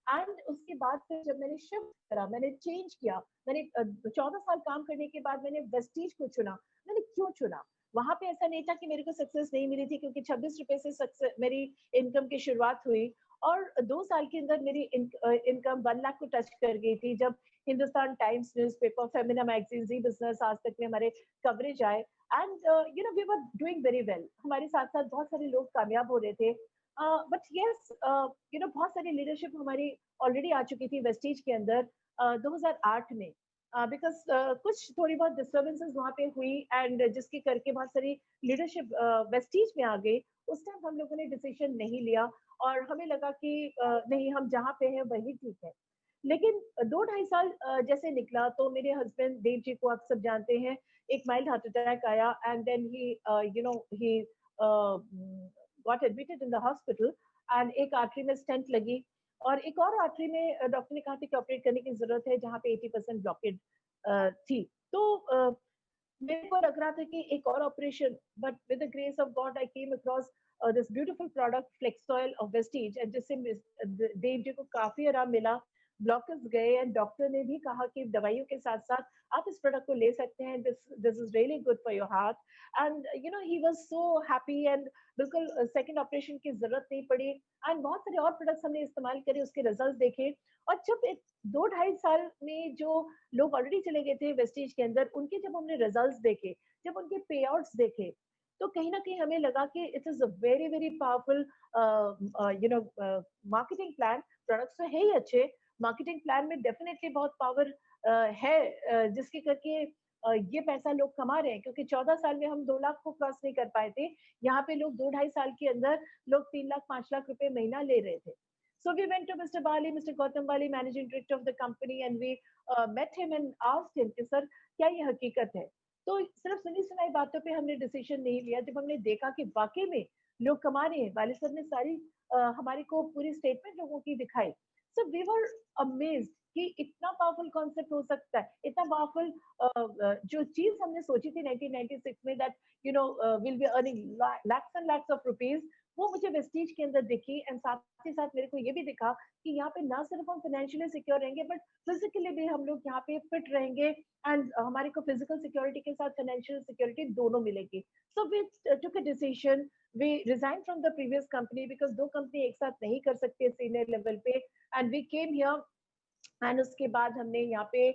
एंड उसके बाद फिर जब मैंने शिफ्ट करा, मैंने चेंज किया, मैंने 14 साल काम करने के बाद मैंने वेस्टीज को चुना। मैंने क्यों चुना? वहां पे ऐसा नहीं था कि मेरे को सक्सेस नहीं मिली थी, क्योंकि 26 रुपए से सक्सेस मेरी इनकम की शुरुआत हुई और 2 साल के अंदर मेरी इनकम 1 लाख को टच कर गई थी, जब Hindustan Times newspaper, Femina magazine, Zee business, Aaj Tak में हमारे कवरेज आए। And we were doing very well, हमारे साथ साथ बहुत सारे लोग कामयाब हो रहे थे। बट यस, बहुत सारी लीडरशिप हमारी ऑलरेडी आ चुकी थी वेस्टीज के अंदर 2008 में, बिकॉज कुछ थोड़ी बहुत डिस्टर्बेंसेस वहाँ पे हुई एंड जिसके करके बहुत सारी लीडरशिप वेस्टीज में आ गई। उस टाइम हम लोगों ने डिसीजन नहीं लिया और हमें लगा कि नहीं, हम जहाँ पे हैं वही ठीक है। लेकिन 2 ढाई साल जैसे निकला तो मेरे हस्बैंड देव जी को आप सब जानते हैं, एक माइल्ड हार्ट अटैक आया and then he got admitted in the hospital and एक आर्टरी में स्टेंट लगी और एक और आर्टरी में डॉक्टर ने कहा था कि ऑपरेट करने की जरूरत है, जहाँ पे 80% ब्लॉकेज थी। तो मेरे को लग रहा था कि एक और operation, but with the grace of God I came across this beautiful product Flexoil of Vestige, जिससे देव जी को काफी आराम मिला। ब्लॉकर्स गए एंड डॉक्टर ने भी कहा कि दवाइयों के साथ साथ आप इस प्रोडक्ट को ले सकते हैं, this is really good for your heart. And you know he was so happy and बिल्कुल सेकंड ऑपरेशन की जरूरत नहीं पड़ी। एंड बहुत सारे और प्रोडक्ट्स हमने इस्तेमाल करे, उसके रिजल्ट देखे। और जब एक 2-2.5 साल में जो लोग ऑलरेडी चले गए थे वेस्टीज के अंदर, उनके जब हमने रिजल्ट्स देखे, जब उनके पे आउट्स देखे, तो कहीं ना कहीं हमें लगा कि it is a very very powerful you know marketing plan. Products तो है ही अच्छे, मार्केटिंग प्लान में डेफिनेटली बहुत पावर है, जिसके करके ये पैसा लोग कमा रहे हैं, क्योंकि 14 साल में हम 2 लाख को क्रॉस नहीं कर पाए थे। यहाँ पे लोग 2-2.5 साल के अंदर लोग 3 लाख 5 लाख रुपए महीना ले रहे थे। So we went to Mr. Bali, Mr. Gautam Bali, managing director of the company, and we met him and asked him कि सर क्या ये हकीकत है। तो सिर्फ सुनी सुनाई बातों पे हमने डिसीजन नहीं लिया। जब हमने देखा कि वाकई में लोग कमा रहे हैं, वाली सर ने सारी हमारे को पूरी स्टेटमेंट लोगों की दिखाई। सो वी वर अमेज्ड कि इतना पावरफुल कॉन्सेप्ट हो सकता है, इतना पावरफुल जो चीज हमने सोची थी 1996 में, that you know will be earning lakhs and lakhs of rupees, वो मुझे वेस्टीज के अंदर दिखी। एंड साथ ही साथ मेरे को ये भी दिखा कि यहाँ पे ना सिर्फ हम फाइनेंशियली सिक्योर रहेंगे, बट फिजिकली भी हम लोग यहाँ पे फिट रहेंगे। एंड हमारे को फिजिकल सिक्योरिटी के साथ फाइनेंशियल सिक्योरिटी दोनों मिलेगी। So we took a decision, we resign from the previous company, because 2 company एक साथ नहीं कर सकते सीनियर लेवल पे। And we came here and उसके बाद हमने यहाँ पे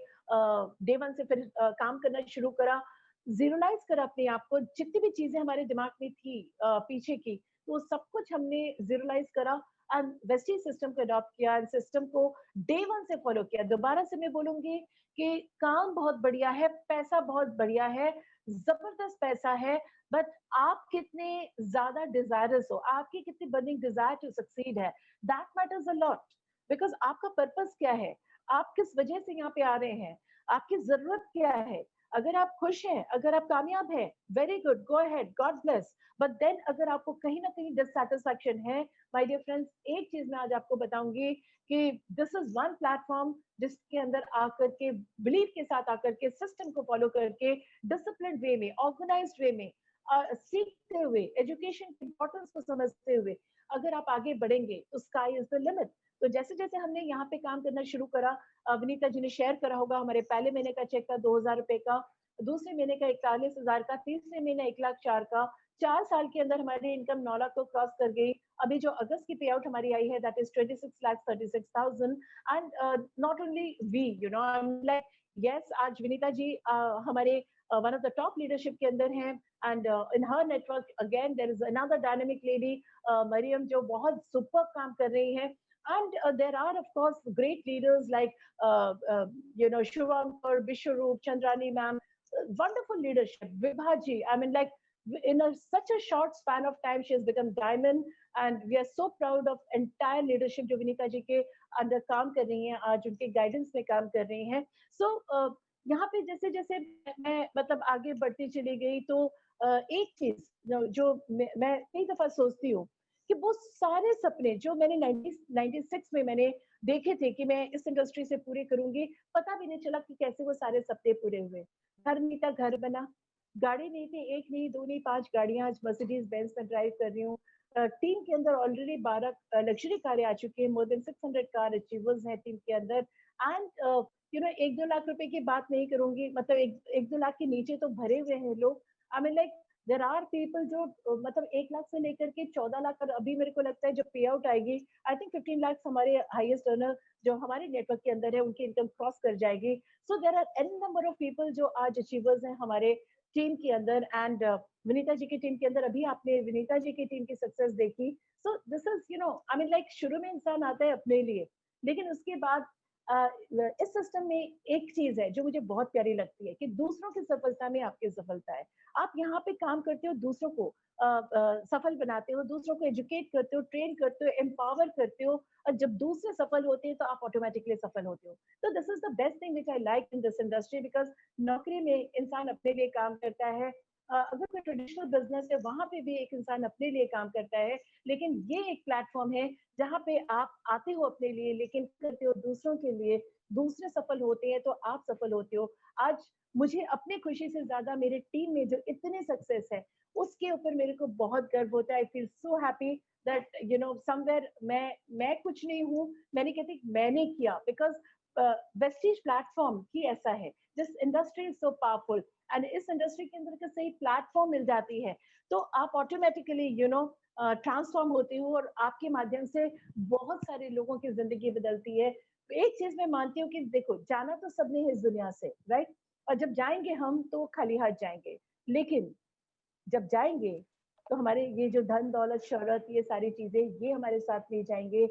डे वन से फिर काम करना शुरू करा, जीरोलाइज करा अपने आप को। जितनी भी चीजें हमारे दिमाग में थी पीछे की, तो सब कुछ हमने जीरोलाइज करा एंड वेस्टीज सिस्टम को अडॉप्ट किया एंड सिस्टम को डे वन से फॉलो किया। दोबारा से मैं बोलूंगी कि काम बहुत बढ़िया है, पैसा बहुत बढ़िया है, जबरदस्त पैसा है, बट आप कितने ज्यादा डिजायरस हो, आपकी कितनी बर्निंग डिजायर टू सक्सीड है, that matters a lot. Because आपका पर्पस क्या है, आप किस वजह से यहाँ पे आ रहे हैं, आपकी जरूरत क्या है। अगर आप खुश हैं, अगर आप कामयाब हैं, very good, go ahead, God bless. But then अगर आपको कहीं ना कहीं डिससैटिस्फैक्शन है, माय डियर फ्रेंड्स, एक चीज मैं आज आपको बताऊंगी कि दिस इज वन प्लेटफॉर्म जिसके अंदर आकर के, बिलीव के साथ आकर के, सिस्टम को फॉलो करके, डिसिप्लिन वे में, ऑर्गेनाइज्ड वे में, सीखते हुए, एजुकेशन की इंपॉर्टेंस को समझते हुए अगर आप आगे बढ़ेंगे तो स्काई इज द लिमिट। तो जैसे जैसे हमने यहाँ पे काम करना शुरू करा, विनीता जी ने शेयर करा होगा, हमारे पहले महीने का चेक था 2,000 रुपए का, दूसरे महीने का 41,000 का, तीसरे महीने 1,04,000 का। 4 साल के अंदर हमारी इनकम 9 लाख को क्रॉस कर गई। अभी जो अगस्त की पे आउट हमारी आई है, that is 26,36,000। And not only we, you know, I am like yes, आज विनीता जी हमारे one of the top leadership के अंदर हैं। And in her network again there is another dynamic lady Mariam, जो बहुत सुपर काम कर रही है। And there are, of course, great leaders like, you know, Shivankar, Vishwaroop, Chandrani ma'am, wonderful leadership. Vibha ji, I mean, like, such a short span of time, she has become diamond. And we are so proud of entire leadership जो विनीता जी के अंदर काम कर रही हैं, आज उनके guidance में काम कर रही हैं। So, यहाँ पे जैसे जैसे मैं मतलब आगे बढ़ती चली गई, तो एक चीज जो मैं कई दफा सोचती हूँ कि वो सारे सपने जो मैंने 1996 में मैंने देखे थे कि मैं इस इंडस्ट्री से पूरे करूंगी, पता भी नहीं चला कि कैसे वो सारे सपने पूरे हुए। घर नहीं था, घर बना। गाड़ी नहीं थी, एक नहीं, दो नहीं, 5 गाड़ियां आज मर्सिडीज बेंज में ड्राइव कर रही हूँ। टीम के अंदर ऑलरेडी 12 लग्जरी कारें आ चुकी है, मोर देन 600 कार अचीवर्स है टीम के अंदर। एंड यू नो 1-2 लाख रुपए की बात नहीं करूंगी, मतलब 1-2 लाख के नीचे तो भरे हुए हैं लोग। I mean like there are people जो मतलब 1 लाख से लेकर के 14 लाख, और अभी मेरे को लगता है जो पे आउट आएगी, आई थिंक 15 लाख हमारे हाईएस्ट अर्नर जो हमारे नेटवर्क के अंदर है, उनकी इनकम क्रॉस कर जाएगी। So there are n number of people जो आज अचीवर्स हैं हमारे टीम के अंदर। एंड विनीता जी की टीम के अंदर अभी आपने विनीता जी की टीम की सक्सेस देखी। So this is, you know, I mean like, शुरू में इंसान आता है अपने लिए, लेकिन उसके बाद इस सिस्टम में एक चीज है जो मुझे बहुत प्यारी लगती है कि दूसरों की सफलता में आपकी सफलता है। आप यहाँ पे काम करते हो, दूसरों को सफल बनाते हो, दूसरों को एजुकेट करते हो, ट्रेन करते हो, एम्पावर करते हो, और जब दूसरे सफल होते हैं तो आप ऑटोमेटिकली सफल होते हो। तो this is the best thing which I like in this industry, because नौकरी में इंसान अपने लिए काम करता है। अगर कोई ट्रेडिशनल बिजनेस है, वहां पे भी एक इंसान अपने लिए काम करता है, लेकिन ये एक प्लेटफॉर्म है जहाँ पे आप आते हो अपने लिए, लेकिन करते हो दूसरों के लिए। दूसरे सफल होते हैं तो आप सफल होते हो। आज मुझे अपनी खुशी से ज्यादा मेरे टीम में जो इतने सक्सेस है, उसके ऊपर मेरे को बहुत गर्व होता है। I feel so happy that somewhere मैं कुछ नहीं हूँ, मैं नहीं कहती मैंने किया, because वेस्टीज प्लेटफॉर्म ही ऐसा है, this industry is so powerful, and इस इंडस्ट्री के अंदर सही प्लेटफॉर्म मिल जाती है तो आप ऑटोमेटिकली ट्रांसफॉर्म होते हो, और आपके माध्यम से बहुत सारे लोगों की जिंदगी बदलती है। एक चीज मैं मानती हूँ कि देखो, जाना तो सबने है इस दुनिया से, राइट, और जब जाएंगे हम तो खाली हाथ जाएंगे, लेकिन जब जाएंगे तो हमारे ये जो धन दौलत शोहरत ये सारी चीजें ये हमारे साथ ले जाएंगे।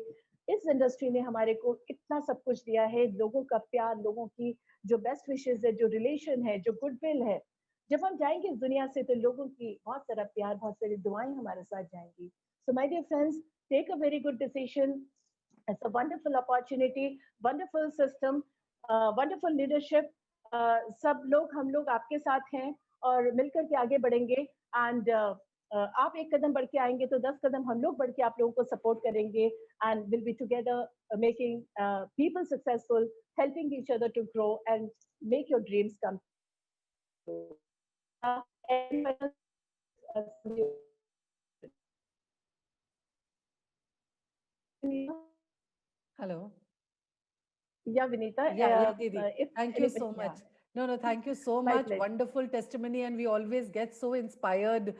इस इंडस्ट्री ने हमारे को इतना सब कुछ दिया है, लोगों का प्यार, लोगों की जो बेस्ट विशेस है, जो रिलेशन है, जो गुडविल है। जब हम जाएंगे इस दुनिया से तो लोगों की बहुत सारा प्यार, बहुत सारी दुआएं हमारे साथ जाएंगी। So my dear friends, take a very good decision, it's a wonderful opportunity, wonderful system, wonderful leadership. सब लोग, हम लोग आपके साथ हैं और मिलकर के आगे बढ़ेंगे। एंड आप एक कदम बढ़ के आएंगे तो 10 कदम हम लोग बढ़ के आप लोगों को सपोर्ट करेंगे, and will be together making people successful, helping each other to grow and make your dreams come true. Anyone else, Hello. yeah, Vinita. Yeah, Didi. If Thank you anybody, so yeah, much. No, thank you so my much. pleasure. Wonderful testimony, and we always get so inspired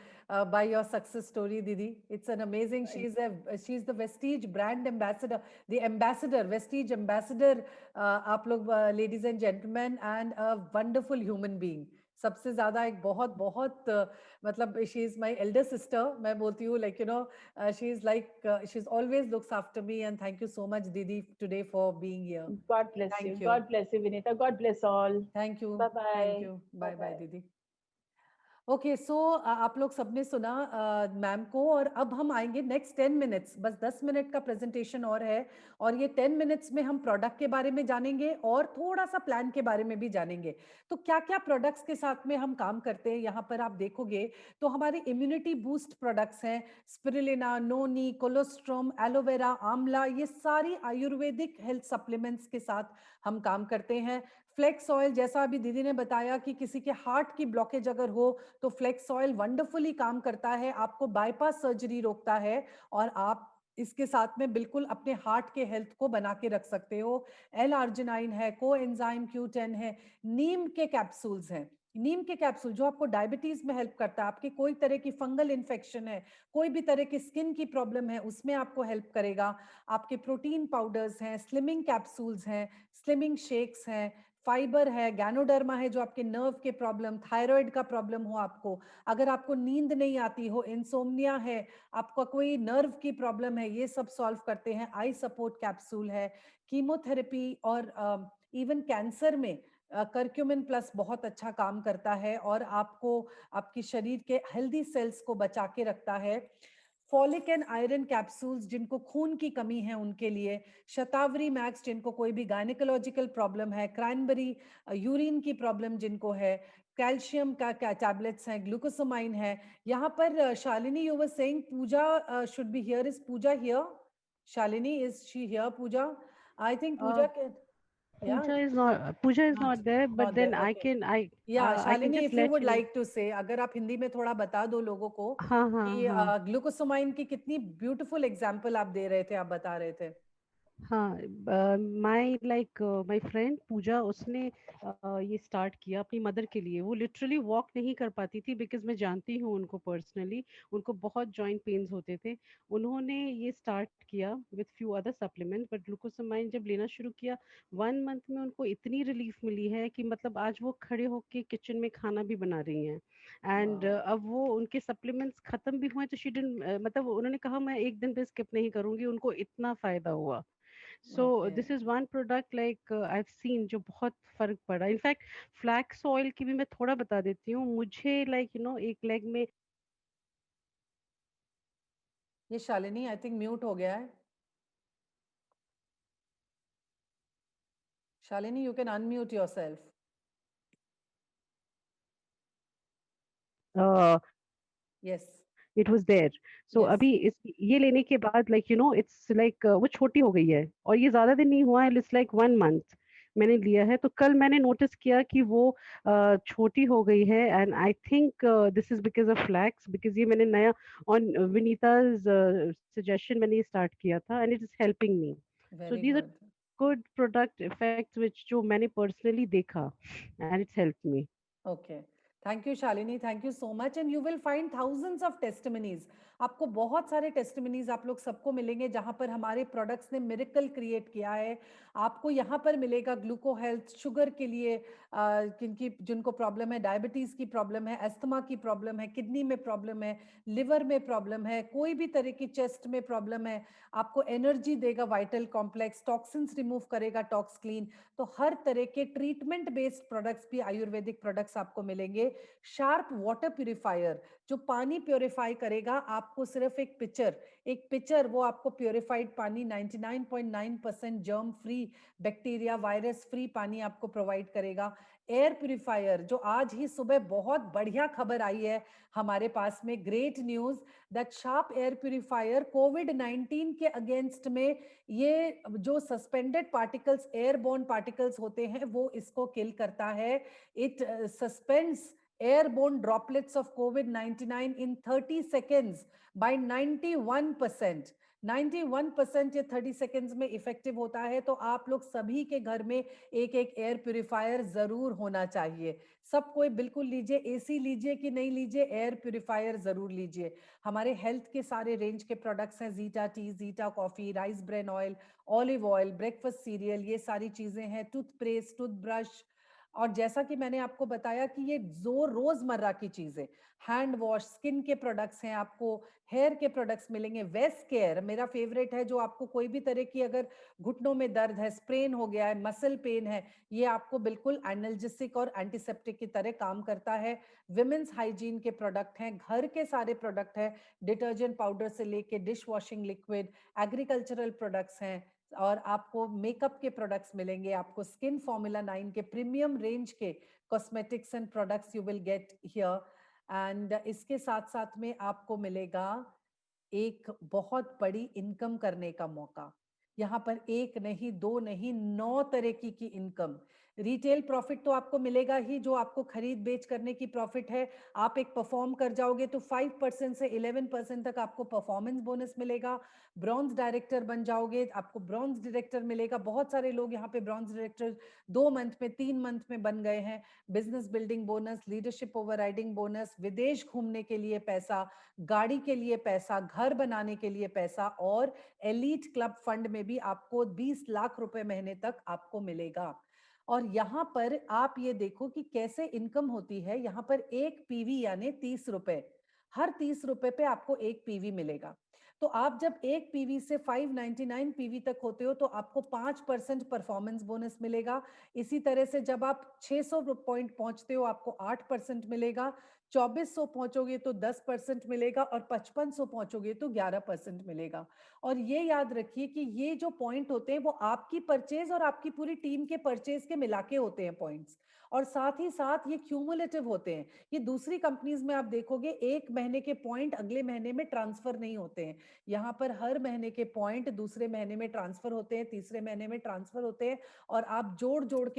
by your success story, Didi. It's an amazing. She's the Vestige brand ambassador, the ambassador, Vestige ambassador. आप लोग, ladies and gentlemen, and a wonderful human being. सबसे ज्यादा एक बहुत बहुत मतलब she is my elder sister, मैं बोलती हूँ, like she is like she is always looks after me, and thank you so much, Didi, today for being here. God bless you. Thank you. God bless you, Vinita. God bless all. Thank you. Bye Thank bye. you. Bye bye, Bye. Didi. Okay, so आप लोग सबने सुना ma'am को, और अब हम आएंगे next 10 minutes, बस 10 मिनट का प्रेजेंटेशन और है, और ये 10 मिनट्स में हम प्रोडक्ट के बारे में जानेंगे और थोड़ा सा प्लान के बारे में भी जानेंगे। तो क्या क्या प्रोडक्ट्स के साथ में हम काम करते हैं, यहाँ पर आप देखोगे तो हमारे इम्यूनिटी बूस्ट प्रोडक्ट्स हैं, स्पिरुलिना, नोनी, कोलोस्ट्रम, एलोवेरा, आंवला, ये सारी आयुर्वेदिक हेल्थ सप्लीमेंट्स के साथ हम काम करते हैं। फ्लेक्स ऑयल, जैसा अभी दीदी ने बताया कि किसी के हार्ट की ब्लॉकेज अगर हो तो फ्लेक्स ऑयल वंडरफुली काम करता है, आपको बाईपास सर्जरी रोकता है, और आप इसके साथ में बिल्कुल अपने हार्ट के हेल्थ को बना के रख सकते हो। एल आर्जिनाइन है, को एंजाइम Q10 है, नीम के कैप्सूल्स हैं, नीम के कैप्सूल जो आपको डायबिटीज में हेल्प करता है, आपकी कोई तरह की फंगल इन्फेक्शन है, कोई भी तरह की स्किन की प्रॉब्लम है, उसमें आपको हेल्प करेगा। आपके प्रोटीन पाउडर्स हैं, स्लिमिंग कैप्सूल्स हैं, स्लिमिंग शेक्स हैं, फाइबर है, गैनोडर्मा है जो आपके नर्व के प्रॉब्लम, थायराइड का प्रॉब्लम हो आपको, अगर आपको नींद नहीं आती हो, इंसोम्निया है, आपका कोई नर्व की प्रॉब्लम है, ये सब सॉल्व करते हैं। आई सपोर्ट कैप्सूल है, कीमोथेरेपी और इवन कैंसर में करक्यूमिन प्लस बहुत अच्छा काम करता है और आपको आपकी शरीर के हेल्दी सेल्स को बचा के रखता है। फॉलिक एंड आयरन कैप्सूल्स जिनको खून की कमी है उनके लिए, शतावरी मैक्स जिनको कोई भी गायनेकोलॉजिकल प्रॉब्लम है, क्रैनबेरी यूरिन की प्रॉब्लम जिनको है, कैल्शियम का टैबलेट्स हैं, ग्लूकोसामाइन है। यहाँ पर Shalini, you were saying Pooja should be here, is Pooja here? Shalini, is she here? Pooja, I think Pooja can, yeah, Pooja is not there, but not then there, okay. I can Shalini, just if you let would you know. Like to say, अगर आप हिंदी में थोड़ा बता दो लोगों को हाँ हाँ कि हाँ ग्लूकोसामाइन की कितनी ब्यूटीफुल एग्जांपल आप दे रहे थे, आप बता रहे थे। हाँ my friend पूजा, उसने ये स्टार्ट किया अपनी मदर के लिए। वो लिटरली वॉक नहीं कर पाती थी, बिकॉज मैं जानती हूँ उनको पर्सनली, उनको बहुत जॉइंट पेन्स होते थे। उन्होंने ये स्टार्ट किया with few other supplement, but glucosamine जब लेना शुरू किया 1 मंथ में उनको इतनी रिलीफ मिली है कि मतलब आज वो खड़े होके किचन में खाना भी बना रही हैं। एंड अब वो उनके सप्लीमेंट्स खत्म भी हुए तो शी डिडंट, मतलब उन्होंने कहा मैं एक दिन भी स्किप नहीं करूंगी, उनको इतना फायदा हुआ। So Okay. this is one product like I've seen जो बहुत फर्क पड़ा। इनफैक्ट फ्लैक्स ऑयल की भी मैं थोड़ा बता देती हूँ। मुझे एक लेग में ये शालिनी आई थिंक म्यूट हो गया है। Shalini, you can unmute yourself. Yes, it was there. So yes. अभी इस ये लेने के बाद इट्स वो छोटी हो गई है और ये ज्यादा दिन नहीं हुआ है, इट्स लाइक 1 मंथ। मैंने लिया है, तो कल मैंने नोटिस किया कि वो छोटी हो गई है, and I think this is because of flax, because ये मैंने नया ऑन विनीताज सजेशन मैंने ये स्टार्ट किया था, and it is helping me. So very these are good. Good product effects which जो मैंने पर्सनली देखा, and it's help me. Okay. Thank you Shalini, thank you so much. And you will find thousands of testimonies. आपको बहुत सारे testimonies आप लोग सबको मिलेंगे जहां पर हमारे प्रोडक्ट्स ने मिरेकल क्रिएट किया है. आपको यहाँ पर मिलेगा ग्लूको हेल्थ, शुगर के लिए, किनकी जिनको प्रॉब्लम है, डायबिटीज की प्रॉब्लम है, अस्थमा की प्रॉब्लम है, किडनी में प्रॉब्लम है, लिवर में प्रॉब्लम है, कोई भी तरह की चेस्ट में प्रॉब्लम है, आपको एनर्जी देगा वाइटल कॉम्प्लेक्स, टॉक्सिन्स रिमूव करेगा टॉक्स क्लीन. तो हर तरह के ट्रीटमेंट बेस्ड प्रोडक्ट्स भी आयुर्वेदिक प्रोडक्ट्स आपको मिलेंगे. शार्प वाटर प्यूरिफायर जो पानी प्योरीफाई करेगा, आपको सिर्फ एक पिक्चर वो आपको प्योरीफाइड पानी 99.9% germ free, bacteria virus free पानी आपको प्रोवाइड करेगा. एयर प्यूरिफायर जो आज ही सुबह बहुत बढ़िया खबर आई है हमारे पास में, great news, that Sharp air purifier कोविड-19 के अगेंस्ट में, ये जो सस्पेंडेड पार्टिकल्स, एयरबोर्न पार्टिकल्स होते हैं, वो इसको किल करता है. It suspends airborne droplets of COVID-19 in 30 seconds by 91%. 91% ये 30 seconds में इफेक्टिव होता है. तो आप लोग सभी के घर में एक एक एयर प्यूरिफायर जरूर होना चाहिए. सब कोई बिल्कुल लीजिए, एसी लीजिए कि नहीं लीजिए, एयर प्यूरिफायर जरूर लीजिए. हमारे हेल्थ के सारे रेंज के प्रोडक्ट्स हैं, zeta T, zeta coffee, rice bran oil, olive oil, breakfast cereal, ये सारी चीजें हैं, टूथपेस्ट, टूथब्रश. और जैसा कि मैंने आपको बताया कि ये जो रोजमर्रा की चीजें, हैंड वॉश, स्किन के प्रोडक्ट्स हैं, आपको हेयर के प्रोडक्ट्स मिलेंगे. वेस्ट केयर मेरा फेवरेट है, जो आपको कोई भी तरह की अगर घुटनों में दर्द है, स्प्रेन हो गया है, मसल पेन है, ये आपको बिल्कुल एनाल्जेसिक और एंटीसेप्टिक की तरह काम करता है. विमेंस हाइजीन के प्रोडक्ट हैं, घर के सारे प्रोडक्ट हैं, डिटर्जेंट पाउडर से लेके dish washing liquid, agricultural products हैं. और आपको मेकअप के प्रोडक्ट्स मिलेंगे, आपको स्किन फॉर्मूला 9 के प्रीमियम रेंज के cosmetics and products you will get here. And इसके साथ साथ में आपको मिलेगा एक बहुत बड़ी इनकम करने का मौका. यहाँ पर एक नहीं, दो नहीं, 9 तरह की इनकम. रिटेल प्रॉफिट तो आपको मिलेगा ही, जो आपको खरीद बेच करने की प्रॉफिट है. आप एक परफॉर्म कर जाओगे तो 5% से 11% तक आपको परफॉर्मेंस बोनस मिलेगा. ब्रॉन्ज डायरेक्टर बन जाओगे, आपको ब्रॉन्ज डायरेक्टर मिलेगा. बहुत सारे लोग यहाँ पे ब्रॉन्ज डायरेक्टर 2 मंथ में, 3 मंथ में बन गए हैं. Business building bonus, leadership overriding bonus, विदेश घूमने के लिए पैसा, गाड़ी के लिए पैसा, घर बनाने के लिए पैसा, और एलीट क्लब फंड में भी आपको 20 लाख रुपए महीने तक आपको मिलेगा. और यहाँ पर आप ये देखो कि कैसे इनकम होती है. यहाँ पर एक पीवी यानी 30 रुपए, हर 30 रुपए पे आपको एक पीवी मिलेगा. तो आप जब एक पीवी से 599 पीवी तक होते हो तो आपको 5% परफॉर्मेंस बोनस मिलेगा. इसी तरह से जब आप 600 पॉइंट पहुंचते हो आपको 8% मिलेगा. 2400 पहुंचोगे तो 10% मिलेगा, और 5500 पहुंचोगे तो 11% मिलेगा. और ये याद रखिए कि ये जो पॉइंट होते हैं वो आपकी परचेज और आपकी पूरी टीम के परचेज के मिला के होते हैं पॉइंट्स. और साथ ही साथ ये क्यूमुलेटिव होते हैं. ये दूसरी कंपनीज में आप देखोगे एक महीने के पॉइंट अगले महीने में ट्रांसफर नहीं होते हैं. यहाँ पर हर महीने के पॉइंट दूसरे महीने में ट्रांसफर होते हैं, तीसरे महीने में ट्रांसफर होते हैं. और आप जोड़ जोड़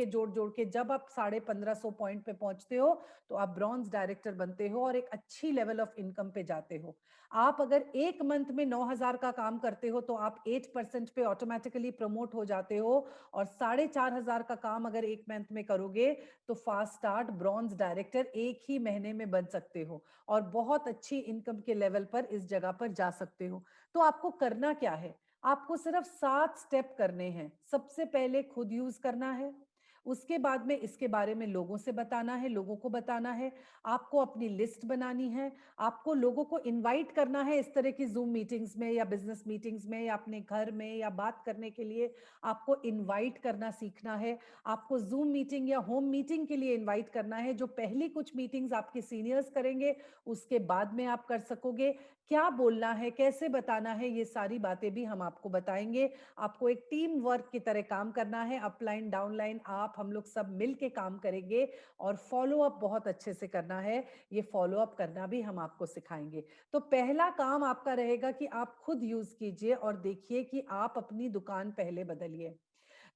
के जब आप 1550 पॉइंट पे पहुंचते हो तो आप ब्रॉन्ज डायरेक्टर बनते हो और एक अच्छी लेवल ऑफ इनकम पे जाते हो. आप अगर एक मंथ में 9000 का काम करते हो तो आप 8% पे ऑटोमेटिकली प्रमोट हो जाते हो. और 4500 का काम अगर एक मंथ में करोगे तो फास्ट स्टार्ट ब्रॉन्ज डायरेक्टर एक ही महीने में बन सकते हो, और बहुत अच्छी इनकम के लेवल पर इस जगह पर जा सकते हो. तो आपको करना क्या है? आपको सिर्फ 7 स्टेप करने हैं. सबसे पहले खुद यूज करना है, उसके बाद में इसके बारे में लोगों से बताना है, लोगों को बताना है. आपको अपनी लिस्ट बनानी है, आपको लोगों को इनवाइट करना है इस तरह की जूम मीटिंग्स में या बिजनेस मीटिंग्स में या अपने घर में या बात करने के लिए. आपको इनवाइट करना सीखना है. आपको जूम मीटिंग या होम मीटिंग के लिए इनवाइट करना है. जो पहली कुछ मीटिंग्स आपके सीनियर्स करेंगे उसके बाद में आप कर सकोगे. क्या बोलना है, कैसे बताना है, ये सारी बातें भी हम आपको बताएंगे. आपको एक टीम वर्क की तरह काम करना है. अपलाइन डाउनलाइन आप हम लोग सब मिल के काम करेंगे, और फॉलो अप बहुत अच्छे से करना है. ये फॉलो अप करना भी हम आपको सिखाएंगे. तो पहला काम आपका रहेगा कि आप खुद यूज कीजिए और देखिए कि आप अपनी दुकान पहले बदलिए.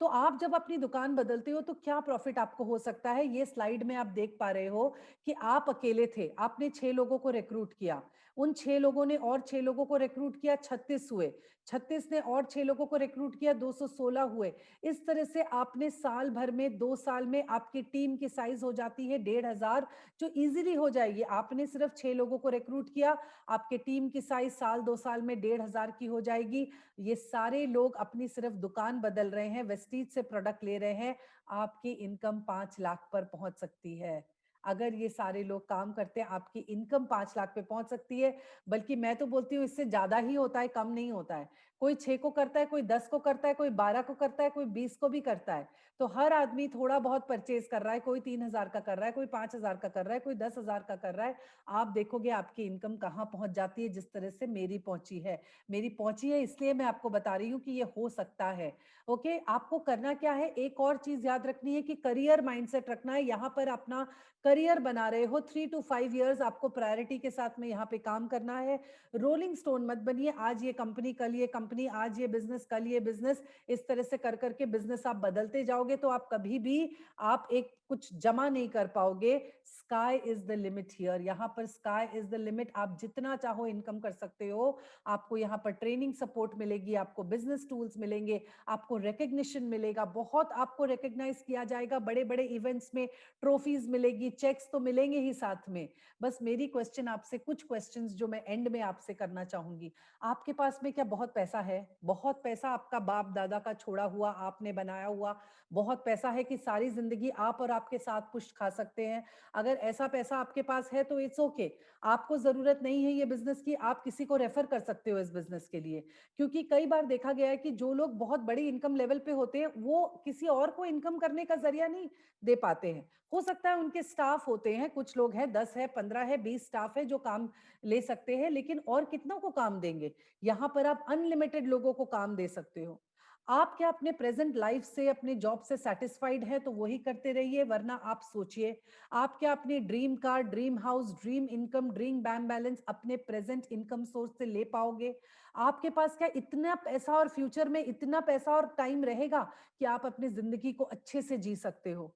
तो आप जब अपनी दुकान बदलते हो तो क्या प्रॉफिट आपको हो सकता है? ये स्लाइड में आप देख पा रहे हो कि आप अकेले थे, आपने 6 लोगों को रिक्रूट किया, उन 6 लोगों ने और 6 लोगों को रिक्रूट किया, 36 हुए, 36 ने और 6 लोगों को रिक्रूट किया, 216 हुए। इस तरह से आपने साल भर में 2 साल में आपकी टीम की साइज हो जाती है 1,500, जो इजीली हो जाएगी। आपने सिर्फ 6 लोगों को रिक्रूट किया, आपके टीम की साइज साल 2 साल में 1,500 की हो जाएगी। ये सारे लोग अपनी सिर्फ दुकान बदल रहे हैं, वेस्टीज से प्रोडक्ट ले रहे हैं, आपकी इनकम 5 लाख पर पहुंच सकती है। अगर ये सारे लोग काम करते हैं, आपकी इनकम 5 लाख पे पहुंच सकती है। बल्कि मैं तो बोलती हूँ इससे ज्यादा ही होता है, कम नहीं होता है। कोई 6 को करता है, कोई 10 को करता है, कोई 12 को करता है, कोई 20 को भी करता है। तो हर आदमी थोड़ा बहुत परचेज कर रहा है, कोई 3,000 का कर रहा है, कोई 5,000 का कर रहा है, कोई 10,000 का कर रहा है। आप देखोगे आपकी इनकम कहाँ पहुंच जाती है, जिस तरह से मेरी पहुंची है। मेरी पहुंची है इसलिए मैं आपको बता रही हूँ कि ये हो सकता है। ओके, आपको करना क्या है, एक और चीज याद रखनी है कि करियर माइंडसेट रखना है। यहाँ पर अपना करियर बना रहे हो 3 to 5 इयर्स, आपको प्रायोरिटी के साथ में यहाँ पे काम करना है। रोलिंग स्टोन मत बनिए, आज ये कंपनी, कल ये कंपनी, आज ये बिजनेस, कल ये बिजनेस। इस तरह से कर करके बिजनेस आप बदलते जाओगे तो आप कभी भी आप एक कुछ जमा नहीं कर पाओगे। Sky is the limit here, यहाँ पर स्काई इज द लिमिट। आप जितना चाहो इनकम कर सकते हो। आपको यहाँ पर ट्रेनिंग सपोर्ट मिलेगी, आपको बिजनेस टूल्स मिलेंगे, आपको रिकग्निशन मिलेगा, बहुत आपको रिकग्नाइज किया जाएगा बड़े बड़े इवेंट्स में, ट्रॉफीज मिलेगी, चेक्स तो मिलेंगे ही साथ में। बस मेरी क्वेश्चन आपसे, कुछ क्वेश्चंस जो मैं एंड में आपसे करना चाहूंगी। आपके पास में क्या बहुत पैसा है? बहुत पैसा आपका बाप दादा का छोड़ा हुआ, आपने बनाया हुआ बहुत पैसा है कि सारी जिंदगी आप और आपके साथ पुष्ट खा सकते हैं? अगर ऐसा पैसा आपके पास है तो इट्स ओके, आपको जरूरत नहीं है ये बिजनेस की, आप किसी को रेफर कर सकते हो इस बिजनेस के लिए। क्योंकि कई बार देखा गया है कि जो लोग बहुत बड़ी इनकम लेवल पे होते हैं वो किसी और को इनकम करने का जरिया नहीं दे पाते हैं। हो सकता है उनके स्टाफ होते हैं, कुछ लोग हैं, 10 है, 15 है, 20 स्टाफ है जो काम ले सकते हैं, लेकिन और कितनों को काम देंगे? यहाँ पर आप अनलिमिटेड लोगों को काम दे सकते हो। आप क्या अपने प्रेजेंट लाइफ से, अपने जॉब से सेटिस्फाइड है तो वही करते रहिए, वरना आप सोचिए आप क्या अपनी dream car, dream house, dream income, dream bank balance अपने प्रेजेंट इनकम सोर्स से ले पाओगे? आपके पास क्या इतना पैसा और फ्यूचर में इतना पैसा और टाइम रहेगा कि आप अपनी जिंदगी को अच्छे से जी सकते हो?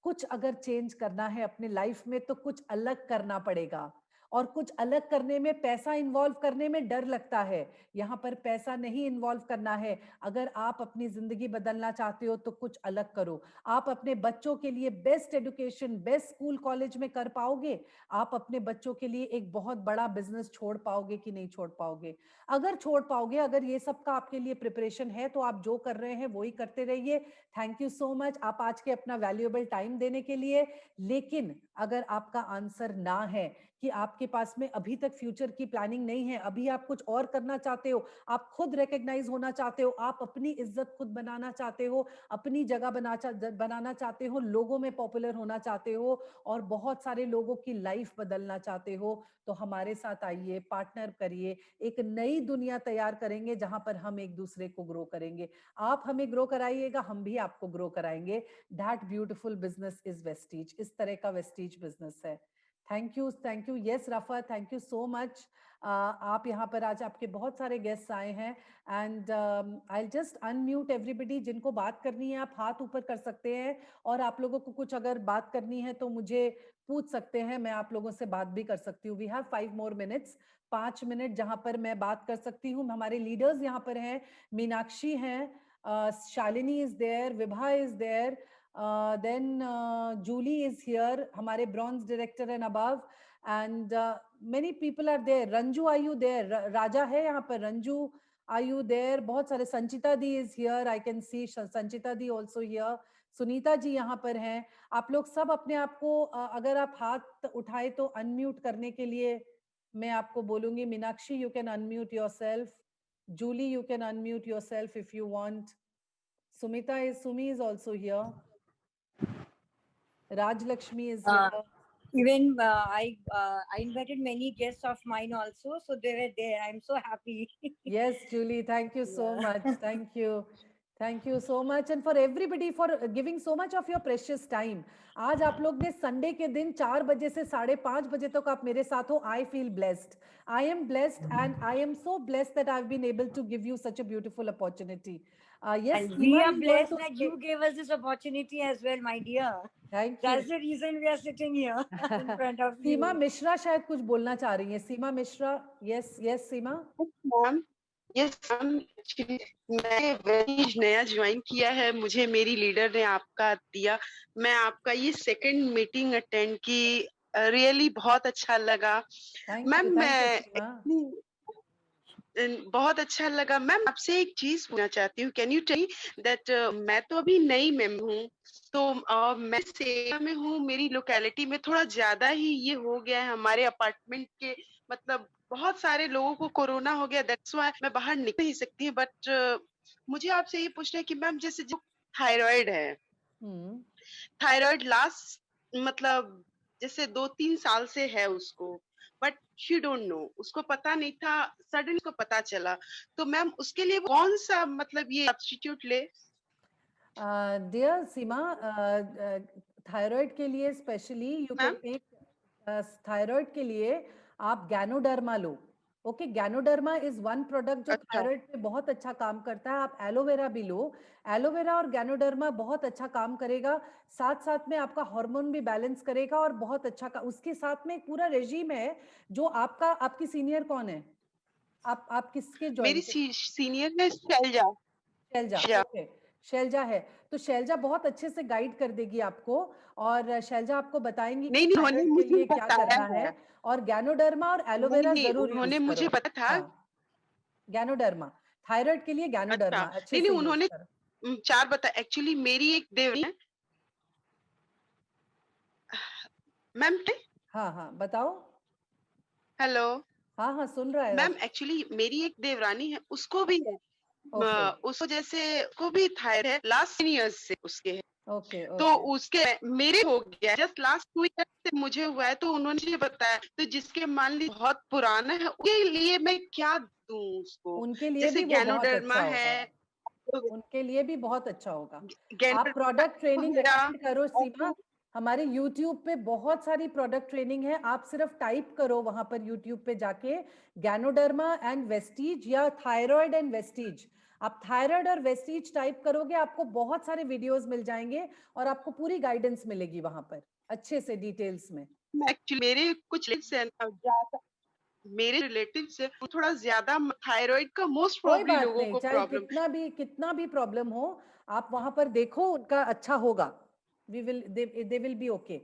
कुछ अगर चेंज करना है अपने लाइफ में तो कुछ अलग करना पड़ेगा, और कुछ अलग करने में पैसा इन्वॉल्व करने में डर लगता है। यहाँ पर पैसा नहीं इन्वॉल्व करना है। अगर आप अपनी जिंदगी बदलना चाहते हो तो कुछ अलग करो। आप अपने बच्चों के लिए best education, best school college में कर पाओगे? आप अपने बच्चों के लिए एक बहुत बड़ा बिजनेस छोड़ पाओगे कि नहीं छोड़ पाओगे? अगर छोड़ पाओगे, अगर ये सब का आपके लिए प्रिपरेशन है तो आप जो कर रहे हैं वही करते रहिए। थैंक यू सो मच आप आज के अपना वैल्यूएबल टाइम देने के लिए। लेकिन अगर आपका आंसर ना है कि आपके पास में अभी तक फ्यूचर की प्लानिंग नहीं है, अभी आप कुछ और करना चाहते हो, आप खुद रिकग्नाइज होना चाहते हो, आप अपनी इज्जत खुद बनाना चाहते हो, अपनी जगह बनाना चाहते हो, लोगों में पॉपुलर होना चाहते हो और बहुत सारे लोगों की लाइफ बदलना चाहते हो, तो हमारे साथ आइए, पार्टनर करिए, एक नई दुनिया तैयार करेंगे जहां पर हम एक दूसरे को ग्रो करेंगे। आप हमें ग्रो कराइएगा, हम भी आपको ग्रो कराएंगे। That beautiful business is Vestige, इस तरह का वेस्टीज बिजनेस है। Thank you, thank you. Yes Rafa, thank you so much. आप यहाँ पर आज आपके बहुत सारे गेस्ट आए हैं and I just unmute everybody. जिनको बात करनी है आप हाथ ऊपर कर सकते हैं, और आप लोगों को कुछ अगर बात करनी है तो मुझे पूछ सकते हैं, मैं आप लोगों से बात भी कर सकती हूँ। We have 5 more minutes, 5 minute जहां पर मैं बात कर सकती हूँ। हमारे लीडर्स यहाँ पर हैं, मीनाक्षी हैं, Shalini is there, Vibha is there, then Julie is here, हमारे bronze director and above, and many people are there. Ranju, are you there? राजा है यहाँ पर, रंजू are you there? बहुत सारे, संचिता दी is here, I can see Sanchita the also here, Sunita ji यहाँ पर हैं। आप लोग सब अपने आप को अगर आप हाथ उठाए तो अनम्यूट करने के लिए मैं आपको बोलूंगी। Meenakshi, you can unmute yourself. Julie, you can unmute yourself if you want. Sumi is also here. Raj Lakshmi is here. Even I invited many guests of mine also, so they were there. I'm so happy. Yes, Julie, thank you so much. Thank you. Thank you so much, and for everybody for giving so much of your precious time. आज आप लोग ने Sunday के दिन 4 बजे से 5:30 बजे तक आप मेरे साथ हो. I feel blessed. I am blessed and I am so blessed that I've been able to give you such a beautiful opportunity. Yes, And we Seema, are you want blessed to that say- you gave us this opportunity as well, my dear. Thank That's you. the reason we are sitting here in front of you. सीमा मिश्रा शायद कुछ बोलना चाह रही है. सीमा Mishra, yes, yes, सीमा. Ma'am, yes ma'am, actually मैं very नया join किया है, मुझे मेरी लीडर ने आपका दिया. मैं आपका ये सेकंड मीटिंग अटेंड की, रियली बहुत अच्छा लगा. Thank मैम you, मैं सीमा. बहुत अच्छा लगा. मैम आपसे एक चीज पूछना चाहती हूँ, कैन यू टेल दैट मैं तो अभी नई मेम हूँ, तो मैं सेवा में हूँ, मेरी लोकेलिटी में थोड़ा ज्यादा ही ये हो गया है. हमारे अपार्टमेंट के मतलब बहुत सारे लोगों को कोरोना हो गया, दैट्स व्हाई मैं बाहर निकल नहीं सकती. बट मुझे आपसे ये पूछना है कि मैम जैसे जो थायराइड है, हम्म. थायराइड लास्ट मतलब जैसे 2-3 साल से है उसको, बट शी डोंट नो, उसको पता नहीं था, सडन उसको पता चला, तो मैम उसके लिए कौन सा मतलब ये सब्स्टिट्यूट ले? डियर सीमा, थायराइड के लिए specially you can ma'am take, thyroid के लिए आप गैनोडर्मा लो. Okay, ganoderma is one product जो अच्छा थायराइड पे बहुत अच्छा काम करता है. आप एलोवेरा भी लो. एलोवेरा और गैनोडर्मा बहुत अच्छा काम करेगा. साथ साथ में आपका हार्मोन भी बैलेंस करेगा और बहुत अच्छा उसके साथ में एक पूरा रेजीम है जो आपका, आपकी सीनियर कौन है? आप किसके मेरी ज्वाइन? सीनियर है शैलजा. शैलजा. शैलजा. ओके, शैलजा है तो शैलजा बहुत अच्छे से गाइड कर देगी आपको, और शैलजा आपको बताएंगी कि नहीं नहीं, उन्होंने थायराइड के मुझे लिए क्या बताया करना है. है. और गैनोडर्मा और नहीं एलोवेरा नहीं, जरूर उन्होंने यूज मुझे करो. पता था. हाँ, गैनोडर्मा, थायराइड के लिए अच्छा, गैनोडर्मा अच्छे नहीं से नहीं, यूज उन्होंने करो. 4 बता. एक्चुअली मेरी एक देवरी है मैम. हाँ हाँ, बताओ. हेलो हाँ हाँ, सुन रहा है. मैम, एक्चुअली मेरी एक देवरानी है, उसको भी है. ओके उसको जैसे को भी थायराइड है, लास्ट 10 इयर्स से उसके है. ओके तो ओके. उसके मेरे हो गया, जस्ट लास्ट 2 इयर्स से मुझे हुआ है, तो उन्होंने मुझे बताया. तो जिसके मान ली बहुत पुराना है, उसके लिए मैं क्या दूं उसको? उनके लिए जैसे भी वो बहुत गैनोडर्मा अच्छा होगा. है, उनके लिए भी बहुत अच्छा होगा. आप गैनोडर्मा प्रोडक्ट ट्रेनिंग वगैरह. अटेंड करो और सीमा. हमारे YouTube पे बहुत सारी प्रोडक्ट ट्रेनिंग है. आप सिर्फ टाइप करो वहां पर YouTube पे जाके गैनोडर्मा एंड वेस्टीज या थायराइड एंड वेस्टीज. आप थायराइड और वेस्टीज टाइप करोगे, आपको बहुत सारे वीडियोस मिल जाएंगे और आपको पूरी गाइडेंस मिलेगी वहां पर अच्छे से डिटेल्स में. एक्चुअली मेरे कुछ रिलेटिव्स हैं ज्यादा, मेरे रिलेटिव्स है थोड़ा ज्यादा थायराइड का मोस्ट कोई प्रॉब्ली बात लोगों नहीं, को चाहे प्रॉब्लम. कितना भी प्रॉब्लम हो, आप वहां पर देखो, उनका अच्छा होगा. दे विल बी ओके,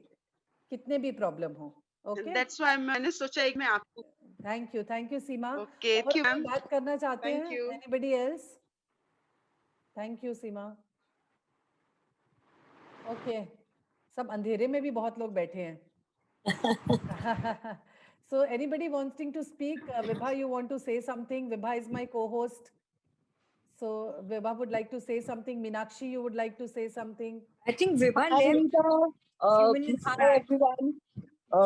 कितने भी प्रॉब्लम हो. ओके, दैट्स व्हाई मैंने सोचा एक मैं आपको. Thank you Seema. ओके, और थैंक यू कोई मैम. बात करना चाहते थैंक हैं? You. Anybody else? Thank you Seema. Okay, सब अंधेरे में भी बहुत लोग बैठे हैं. So anybody wanting to speak? Vibha, you want to say something? Vibha is my co-host. So Vibha would like to say something. Meenakshi, you would like to say something? I think Vibha Hi, left Anita. few minutes Hi, back. everyone.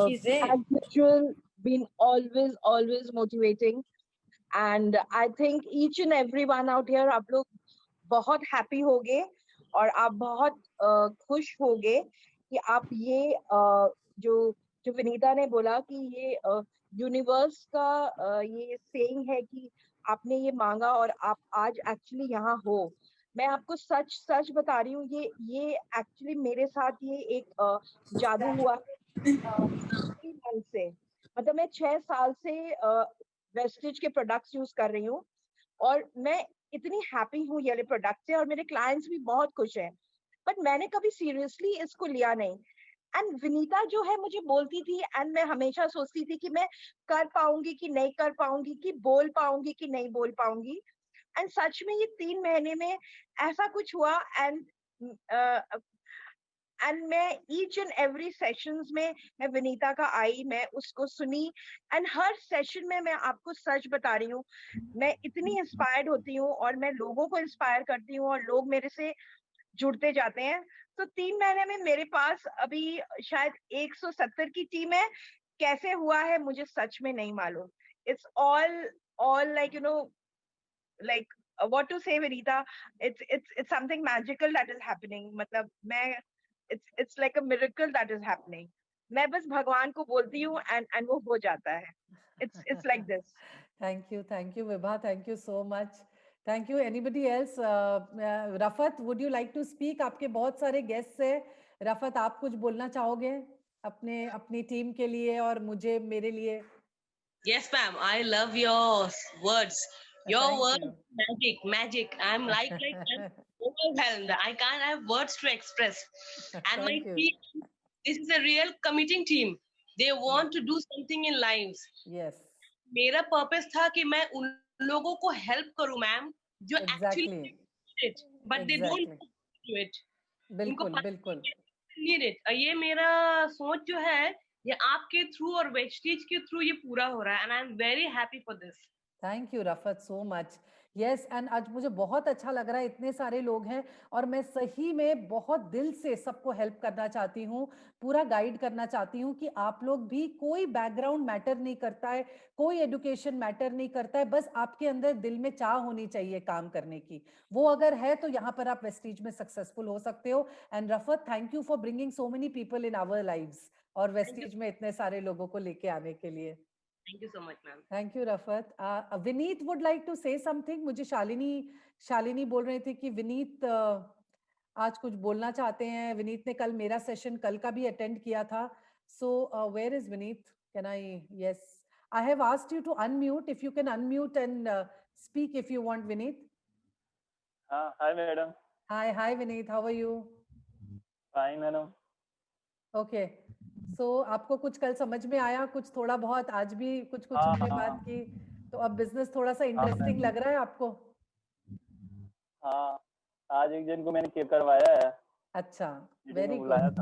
She's there. As usual, been always motivating. And I think each and everyone out here, आप लोग बहुत happy होगे और आप बहुत खुश होगे कि आप ये जो जो विनीता ने बोला कि ये यूनिवर्स का ये सेइंग है कि आपने ये मांगा और आप आज एक्चुअली यहाँ हो. मैं आपको सच बता रही हूँ, ये एक्चुअली मेरे साथ ये एक जादू हुआ 3 मंथ से. मतलब मैं 6 साल से वेस्टिज के प्रोडक्ट्स यूज कर रही हूँ और मैं इतनी हैप्पी हूँ ये प्रोडक्ट से और मेरे क्लाइंट्स भी बहुत खुश हैं. बट मैंने कभी सीरियसली इसको लिया नहीं. एंड विनीता जो है मुझे बोलती थी एंड मैं हमेशा सोचती थी कि मैं कर पाऊंगी कि नहीं कर पाऊंगी, कि बोल पाऊंगी कि नहीं बोल पाऊंगी. एंड सच में ये 3 महीने में ऐसा कुछ हुआ. एंड मैं ईच एंड एवरी सेशंस में मैं विनीता का आई, मैं उसको सुनी. एंड हर सेशन में मैं आपको सच बता रही हूँ, मैं इतनी इंस्पायर्ड होती हूँ और मैं लोगों को इंस्पायर करती हूँ और लोग मेरे से जुड़ते जाते हैं. तो 3 महीने में मेरे पास अभी शायद 170 की टीम है. कैसे हुआ है मुझे सच में नहीं मालूम. It's all like like what to say, Vinita, it's something magical that is happening. मतलब मैं it's like a miracle that is happening. मैं बस भगवान को बोलती हूँ and वो हो जाता है. It's like this. Thank you Vibha, thank you so much. Thank you. Anybody else? Rafat, would you like to speak? आपके बहुत सारे guests हैं. Rafat, आप कुछ बोलना चाहोगे अपनी टीम के लिए और मुझे मेरे लिए? Yes, ma'am. I love your words. Your Thank words, you. magic. I'm I'm overwhelmed. I can't have words to express. And my Thank you. team, this is a real committing team. They want to do something in lives. Yes. मेरा purpose था कि मैं उन लोगों को help करूं ma'am जो Exactly. Actually it but they don't do it. उनको बिल्कुल बिल्कुल नीड इट. ये मेरा सोच जो है ये आपके थ्रू और वेस्टीज के थ्रू ये पूरा हो रहा है and I am very happy for this. Thank you Rafat so much. Yes and आज मुझे बहुत अच्छा लग रहा है, इतने सारे लोग हैं और मैं सही में बहुत दिल से सबको हेल्प करना चाहती हूँ, पूरा गाइड करना चाहती हूँ कि आप लोग भी, कोई बैकग्राउंड मैटर नहीं करता है, कोई एजुकेशन मैटर नहीं करता है, बस आपके अंदर दिल में चाह होनी चाहिए काम करने की. वो अगर है तो यहाँ पर आप वेस्टीज में सक्सेसफुल हो सकते हो. And Rafat, thank you for bringing so many people in our lives और वेस्टीज में इतने सारे लोगों को लेके आने के लिए. Thank you so much, ma'am. Thank you, Rafat. Vineet would like to say something. मुझे शालिनी बोल रही थी कि विनीत आज कुछ बोलना चाहते हैं. विनीत ने कल मेरा सेशन कल का भी अटेंड किया था. So where is Vineet? Can I? Yes, I have asked you to unmute. If you can unmute and speak if you want, Vineet. Hi, madam. Hi, Vineet. How are you? Fine, madam. Okay. So आपको कुछ कल समझ में आया, कुछ थोड़ा बहुत आज भी कुछ हमने बात की, तो अब बिजनेस थोड़ा सा इंटरेस्टिंग लग रहा है आपको? हाँ, आज एक जन को मैंने केक करवाया है. अच्छा, very good,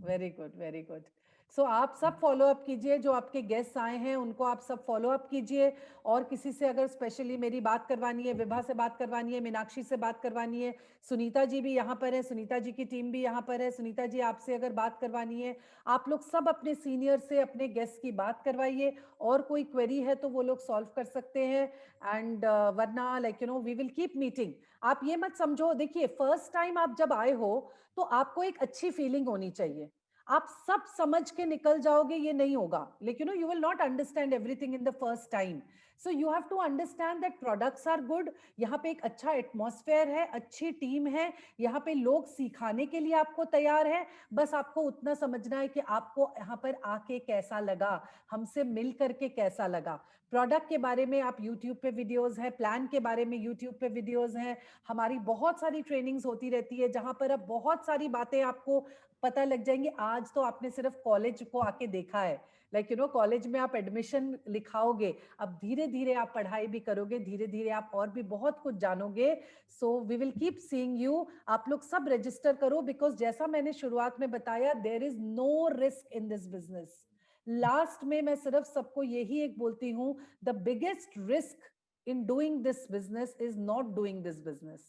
very good, very good. So आप सब फॉलो अप कीजिए, जो आपके गेस्ट आए हैं उनको आप सब फॉलो अप कीजिए. और किसी से अगर स्पेशली मेरी बात करवानी है, विभा से बात करवानी है, मीनाक्षी से बात करवानी है, सुनीता जी भी यहाँ पर है, सुनीता जी की टीम भी यहाँ पर है. सुनीता जी, आपसे अगर बात करवानी है, आप लोग सब अपने सीनियर से अपने गेस्ट की बात करवाइए. और कोई क्वेरी है तो वो लोग सॉल्व कर सकते हैं. एंड वरना like we will keep meeting. आप ये मत समझो, देखिए फर्स्ट टाइम आप जब आए हो तो आपको एक अच्छी फीलिंग होनी चाहिए. आप सब समझ के निकल जाओगे ये नहीं होगा. लेकिन you will not understand everything in the first time. So you have to understand that products are good. यहाँ पे एक अच्छा एटमॉस्फेयर है, अच्छी टीम है, यहाँ पे लोग सिखाने के लिए आपको तैयार है. बस आपको उतना समझना है कि आपको यहाँ पर आके कैसा लगा, हमसे मिल करके कैसा लगा. प्रोडक्ट के बारे में आप YouTube पे वीडियोस हैं, प्लान के बारे में YouTube पे वीडियोस हैं, हमारी बहुत सारी ट्रेनिंग्स होती रहती है जहां पर अब बहुत सारी बातें आपको पता लग जाएंगी. आज तो आपने सिर्फ कॉलेज को आके देखा है, लाइक कॉलेज में आप एडमिशन लिखाओगे, अब धीरे धीरे आप पढ़ाई भी करोगे, धीरे धीरे आप और भी बहुत कुछ जानोगे. So we will keep seeing you. आप लोग सब रजिस्टर करो, बिकॉज जैसा मैंने शुरुआत में बताया, there is no risk in this business. Last में मैं सिर्फ सबको यही एक बोलती हूँ, the biggest risk in doing this business is not doing this business,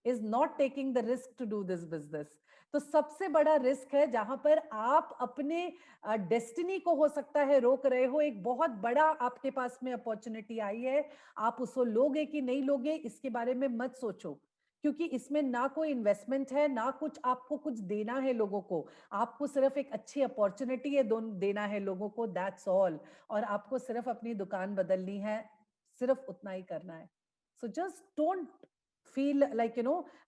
is not taking the risk to do this business. तो सबसे बड़ा रिस्क है जहां पर आप अपने डेस्टिनी को हो सकता है रोक रहे हो. एक बहुत बड़ा आपके पास में अपॉर्चुनिटी आई है, आप उसको लोगे कि नहीं लोगे इसके बारे में मत सोचो, क्योंकि इसमें ना कोई इन्वेस्टमेंट है, ना कुछ आपको कुछ देना है लोगों को. आपको सिर्फ एक अच्छी अपॉर्चुनिटी है देना है लोगों को, दैट्स ऑल. और आपको सिर्फ अपनी दुकान बदलनी है, सिर्फ उतना ही करना है. So just don't feel like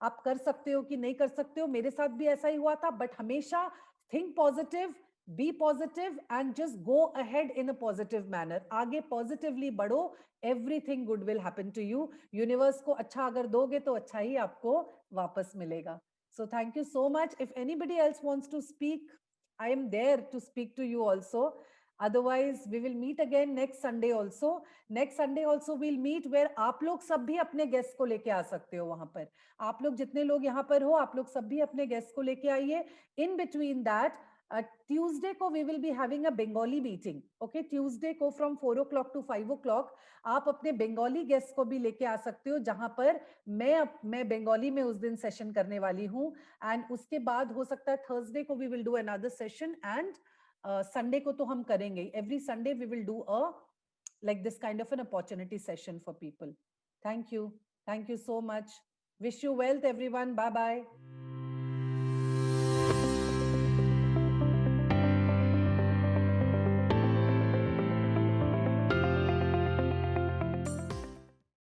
आप कर सकते हो कि नहीं कर सकते हो. मेरे साथ भी ऐसा ही हुआ था, बट हमेशा think positive, be positive and just go ahead in a positive manner. आगे पॉजिटिवली बढ़ो, everything good will happen to you. Universe को अच्छा अगर दोगे तो अच्छा ही आपको वापस मिलेगा. So thank you so much. If anybody else wants to speak, I am there to speak to you also. Otherwise, we will meet again next Sunday also. Next Sunday also we'll meet where आप लोग सब भी अपने guest को लेके आ सकते हो. वहां पर आप लोग जितने लोग यहाँ पर हो, आप लोग सब भी अपने गेस्ट को लेके आइए. In between that, Tuesday को we will be having a Bengali meeting. Okay, Tuesday को from 4 o'clock to 5 o'clock आप अपने बंगाली गेस्ट को भी लेके आ सकते हो, जहां पर मैं बंगाली में उस दिन सेशन करने वाली हूँ. एंड उसके बाद हो सकता है थर्सडे को we will do another session and Sunday को तो हम करेंगे. Every Sunday we will do a like this kind of an opportunity session for people. Thank you so much. Wish you wealth everyone. Bye bye.